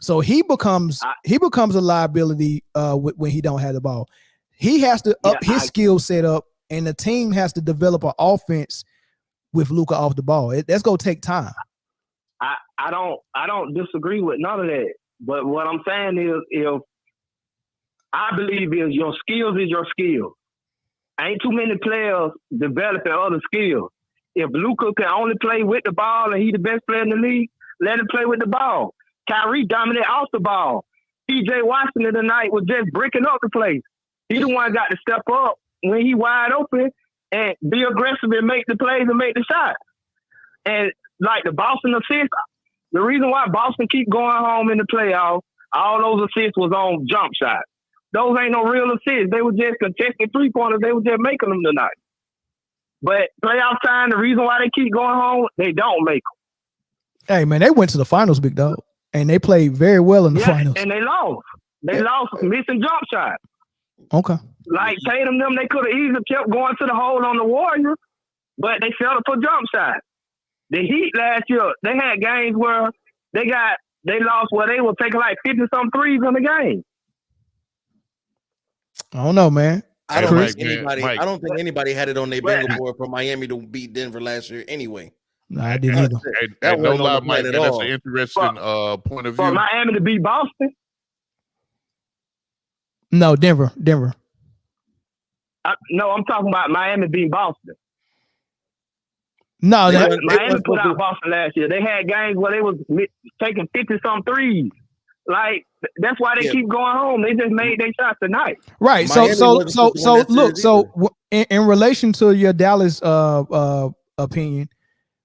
So he becomes a liability when he don't have the ball. He has to up his skill set up, and the team has to develop an offense with Luka off the ball. That's gonna take time. I don't disagree with none of that. But what I'm saying is, if I believe is your skills is your skills. Ain't too many players developing other skills. If Luka can only play with the ball and he the best player in the league, let him play with the ball. Kyrie dominate off the ball. PJ Washington tonight was just breaking up the place. He the one got to step up when he wide open and be aggressive and make the plays and make the shots. And like the Boston assist, the reason why Boston keep going home in the playoffs, all those assists was on jump shots. Those ain't no real assists. They were just contested three-pointers. They were just making them tonight. But playoff time, the reason why they keep going home, they don't make them. Hey, man, they went to the finals, big dog, and they played very well in the finals. And they lost. They lost missing jump shots. Okay. Like Tatum, they could have easily kept going to the hole on the Warriors, but they settled for jump shots. The Heat last year, they had games where they lost where they were taking like 50-some threes in the game. I don't know, man. I don't think anybody had it on their bingo board for Miami to beat Denver last year anyway. No, I didn't either. That no wasn't lie, on the Mike, plan man, at that's all. an interesting point of view. For Miami to beat Boston? No, Denver. No, I'm talking about Miami beating Boston. No, Miami put out Boston last year. They had games where they was taking 50-some threes. Like, that's why they keep going home. They just made their shots tonight. Right. So look. So in relation to your Dallas opinion,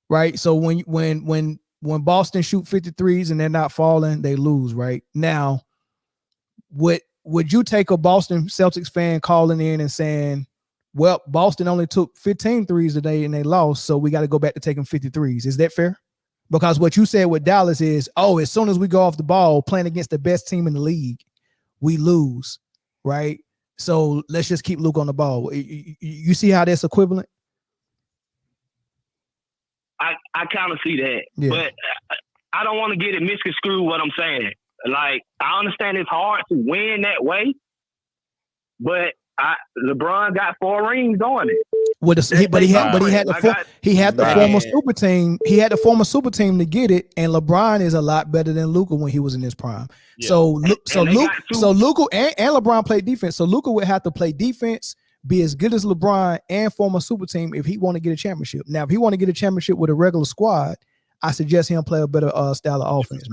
right? So when Boston shoot 53s and they're not falling, they lose. Right now, would you take a Boston Celtics fan calling in and saying, well, Boston only took 15 threes today and they lost, so we got to go back to taking 53s? Is that fair? Because what you said with Dallas is, as soon as we go off the ball playing against the best team in the league, we lose, right? So let's just keep Luke on the ball. You see how that's equivalent? I kind of see that, but I don't want to get it misconstrued what I'm saying. Like, I understand it's hard to win that way, but LeBron got 4 rings on it. He had the former super team. He had the former super team to get it, and LeBron is a lot better than Luka when he was in his prime. Yeah. So Luka and LeBron played defense. So Luka would have to play defense, be as good as LeBron and former super team if he want to get a championship. Now, if he want to get a championship with a regular squad, I suggest him play a better style of offense.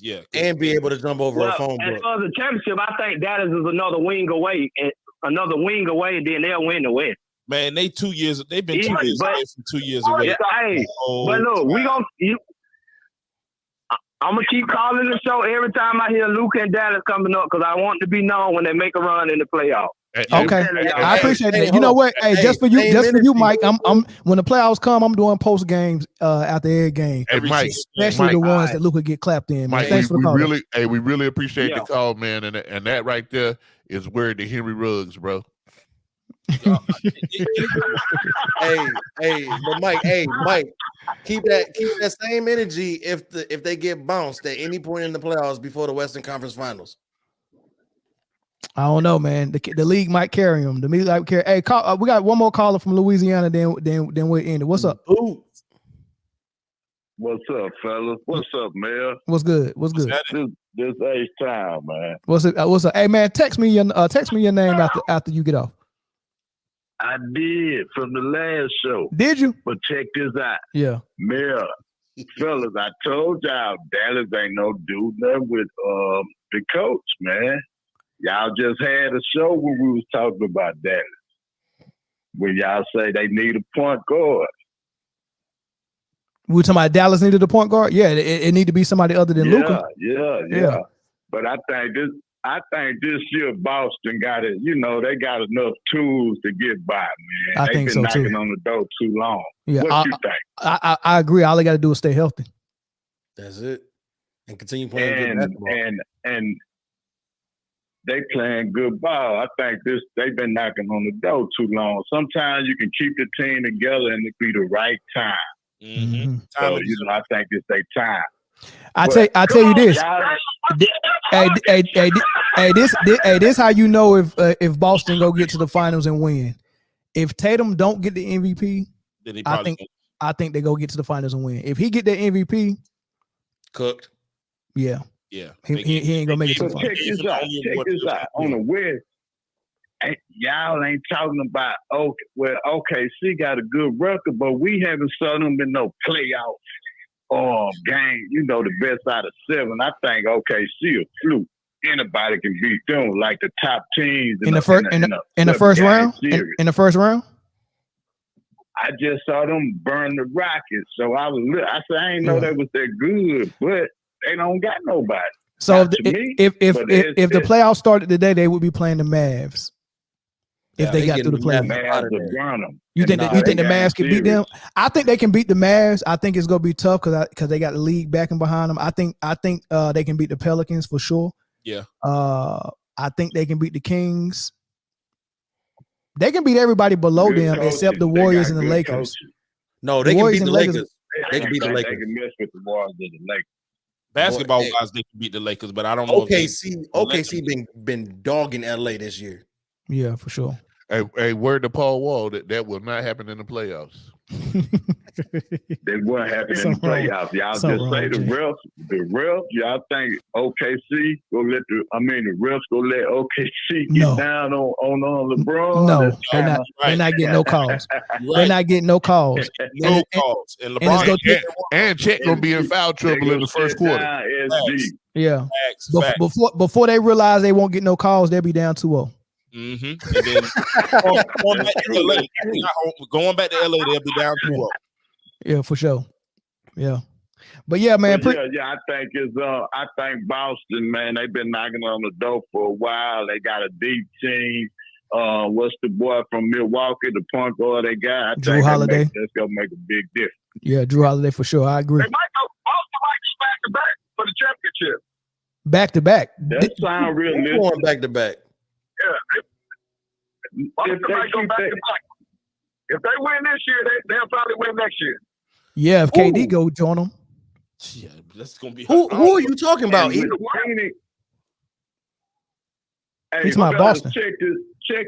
Yeah, and be able to jump over a phone book. As far as the championship, I think Dallas is another wing away, and then they'll win the West. Man, they've been 2 years away from 2 years away. Hey, but look, I'm gonna keep calling the show every time I hear Luke and Dallas coming up because I want to be known when they make a run in the playoffs. Okay, I appreciate that. You know what? Hey, just for you, Mike. I'm when the playoffs come, I'm doing post games after every game. Hey, Mike, especially the ones that Luke would get clapped in. Man. Mike, Thanks for the call. We really appreciate the call, man, and that right there is where the Henry Ruggs, bro. But Mike, keep that same energy if they get bounced at any point in the playoffs before the Western Conference Finals. I don't know, man. The league might carry them. The league might carry. Hey, we got one more caller from Louisiana. Then we'll end it. What's up? What's up, fellas? What's up, Mayor? What's good? What's good? This H-Town, man. What's up? Hey, man, text me your name after you get off. I did from the last show. Did you? But check this out. Yeah. Mayor, fellas, I told y'all Dallas ain't no dude nothing with the coach, man. Y'all just had a show where we was talking about Dallas. When y'all say they need a point guard. We were talking about Dallas needed a point guard? Yeah, it need to be somebody other than Luka. Yeah. But I think this year Boston got it. You know, they got enough tools to get by, man. They've been knocking on the door too long. Yeah, what you think? I agree. All they got to do is stay healthy. That's it, and continue playing good basketball. And they playing good ball. I think they've been knocking on the door too long. Sometimes you can keep the team together and it be the right time. Mm-hmm. So I think it's their time. I tell you this. This how you know if Boston go get to the finals and win. If Tatum don't get the MVP, then I think they go get to the finals and win. If he get the MVP, cooked. Yeah. Yeah. He ain't gonna make it to the finals. Check this out. On the West, y'all ain't talking about OKC got a good record, but we haven't saw them in no playoff game. You know, the best out of 7. I think OKC a fluke. Anybody can beat them, like the top teams in the first round. In the first round, I just saw them burn the Rockets, so I said I ain't know they was that good, but they don't got nobody. So if the playoffs started today, they would be playing the Mavs. If they got through the playoffs, you think the Mavs can beat them? I think they can beat the Mavs. I think it's gonna be tough because they got the league backing behind them. I think they can beat the Pelicans for sure. Yeah. I think they can beat the Kings. They can beat everybody below them except the Warriors and the Lakers. Coaches. No, they can beat the Lakers. They can beat the Lakers. They can mess with the Warriors and the Lakers. Basketball wise, they can beat the Lakers, but I don't know. OKC been dogging LA this year. Yeah, for sure. Hey, word to Paul Wall that will not happen in the playoffs. They won't happen in the playoffs. Y'all just say the refs. Y'all think OKC go let the refs go let OKC get down on LeBron? No, they're not getting no calls. They're not getting no calls. No calls. And LeBron and Chet gonna be in foul trouble in the first quarter. Yeah. Before they realize they won't get no calls, they'll be down 2-0. Mm-hmm. And then going back to LA, they'll be down 2-0. Yeah, for sure. Yeah, but yeah, man. I think I think Boston, man, they've been knocking on the door for a while. They got a deep team. What's the boy from Milwaukee, the point guard they got? Drew Holiday. That's gonna make a big difference. Yeah, Drew Holiday for sure. I agree. They might go Boston might go back to back for the championship. Back to back. That sounds realistic. Going back to back. Yeah, Boston might go back to back. If they win this year, they'll probably win next year. Yeah, if KD go join them. Yeah, that's gonna be. Who are you talking about? He's my Boston. Check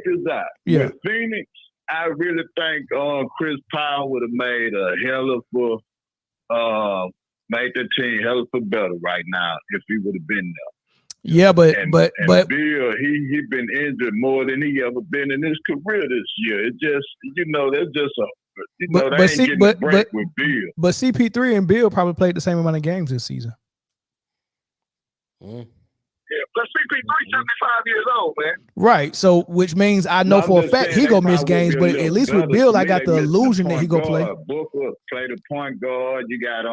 this out. Yeah, with Phoenix, I really think Chris Paul would have made a hell of made the team hell of a better right now if he would have been there. Yeah, but Bill, he been injured more than he ever been in his career this year. It just there's just a break with Bill. But CP3 and Bill probably played the same amount of games this season. Yeah, but CP3 75 years old, man. Right. So which means I know for a fact he gonna miss games, but at least with Bill, I got the illusion that he gonna play. Booker play the point guard. You got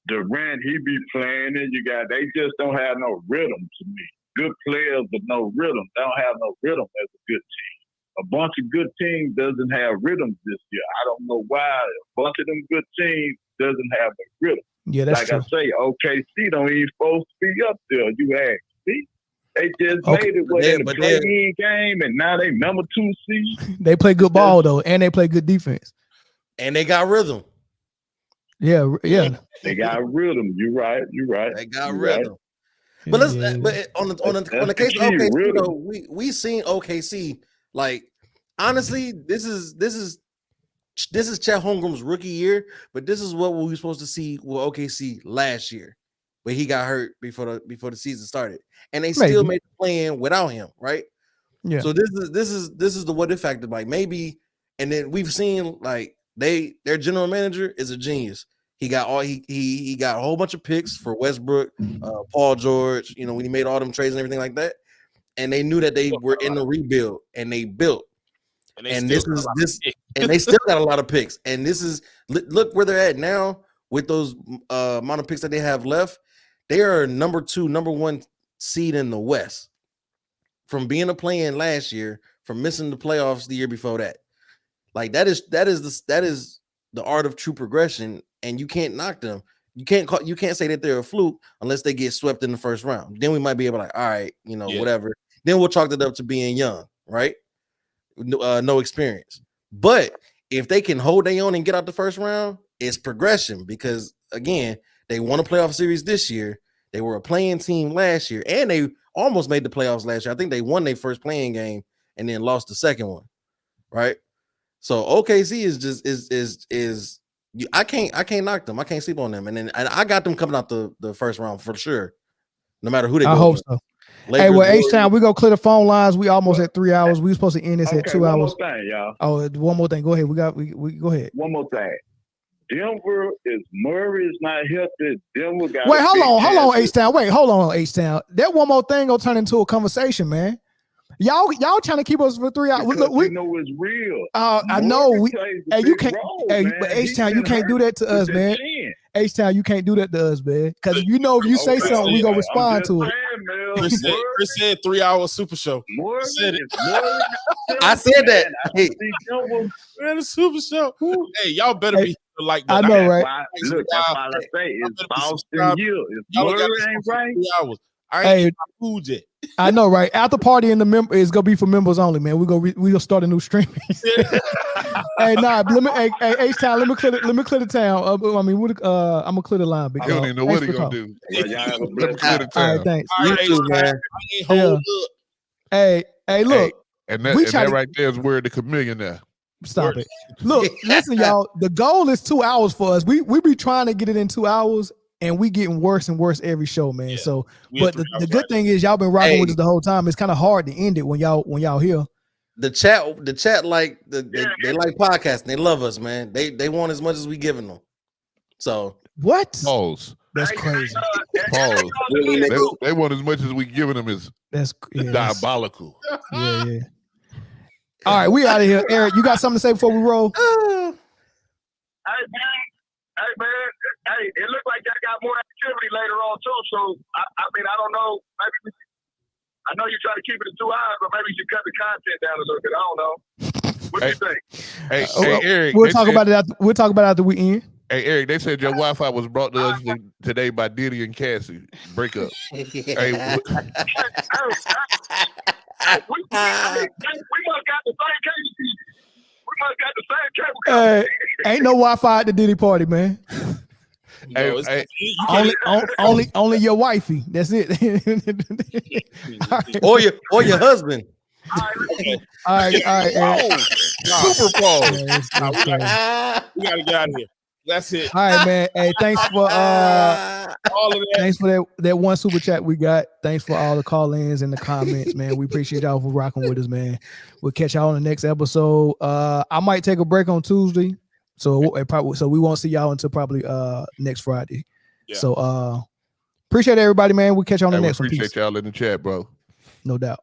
Durant, he be playing it. They just don't have no rhythm to me. Good players, but no rhythm. They don't have no rhythm as a good team. A bunch of good teams doesn't have rhythms this year. I don't know why. A bunch of them good teams doesn't have a rhythm. Yeah, that's true. I say, OKC don't even supposed to be up there. You ask me. They just made it in the play-in game, and now they number 2 seed. They play good ball though, and they play good defense, and they got rhythm. Yeah. They got rhythm. You're right. They got rhythm. Right. But on the case of OKC, though, we seen OKC. Like, honestly, this is Chet Holmgren's rookie year, but this is what we were supposed to see with OKC last year, but he got hurt before the season started, and they still made the play-in without him, right? Yeah. So this is the what if factor, like maybe, and then we've seen like their general manager is a genius. He got he got a whole bunch of picks for Westbrook, Paul George, when he made all them trades and everything like that. And they knew that they were in the rebuild, and they built. And they still got a lot of picks. And this is look where they're at now with those amount of picks that they have left. They are number 1 seed in the West. From being a play-in last year, from missing the playoffs the year before that. Like that is the art of true progression, and you can't knock them. You can't say that they're a fluke unless they get swept in the first round. Then we might be able to, all right, whatever. Then we'll chalk it up to being young, right? No experience. But if they can hold their own and get out the first round, it's progression because, again, they won a playoff series this year. They were a playing team last year, and they almost made the playoffs last year. I think they won their first playing game and then lost the second one, right? So OKC is I can't knock them. I can't sleep on them. And I got them coming out the first round for sure. No matter who they go. I hope so. Lakers, hey, well, H-Town, we go clear the phone lines. We almost at 3 hours. We were supposed to end this at 2 hours. One more thing, y'all. Oh, one more thing. Go ahead. We go ahead. One more thing. Denver Murray is not healthy. Denver got wait, hold on, H-Town. Wait, hold on, H-Town. That one more thing gonna turn into a conversation, man. Y'all trying to keep us for 3 hours. Look, we know it's real. I know. Hey, you can't. But H-Town, you can't do that to us, man. H-Town, you can't do that to us, man. Because if you say something, we gonna respond to it. Chris said 3 hour super show. I said that. Hey, man, the super show. Hey, y'all better be like that. I know, right? Look, that's why I say it's Boston Hill. If Murray ain't right, 3 hours. I ain't food yet. I know, right? After party in the member is gonna be for members only, man. We gonna start a new stream. Hey, nah, H-Town, let me clear the town. I'm gonna clear the line. I don't even know what he gonna do. Y'all have a Let me clear the town. All right, thanks. You too, man. Hey, look. And that right there is where the chameleon there. Stop it. Look, listen, y'all. The goal is 2 hours for us. We be trying to get it in 2 hours. And we getting worse and worse every show, man. Yeah, so, but the good thing is y'all been rocking with us the whole time. It's kind of hard to end it when y'all here. The chat like they like podcasting. They love us, man. They want as much as we giving them. So what? Pause. That's crazy. Pause. They want as much as we giving them is diabolical. Yeah. All right, we out of here. Eric, you got something to say before we roll? Hey man, it looks like y'all got more activity later on too. So I mean, I don't know. Maybe I know you're trying to keep it in 2 hours, but maybe you should cut the content down a little bit. I don't know. What do you think? Hey, Eric, we'll talk about it after we end. Hey, Eric, they said your Wi-Fi was brought to us today by Diddy and Cassie. Break up. We must got the same cable. We must got the same cable. Ain't no Wi-Fi at the Diddy party, man. Only your wifey. That's it. Or your husband. All right. Super Bowl. We gotta get out of here. That's it. All right, man. Hey, thanks for all of that. Thanks for that one super chat we got. Thanks for all the call-ins and the comments, man. We appreciate y'all for rocking with us, man. We'll catch y'all on the next episode. I might take a break on Tuesday, so we won't see y'all until probably next Friday. Yeah. So appreciate everybody, man. We'll catch y'all on the next one. Appreciate y'all in the chat, bro. No doubt.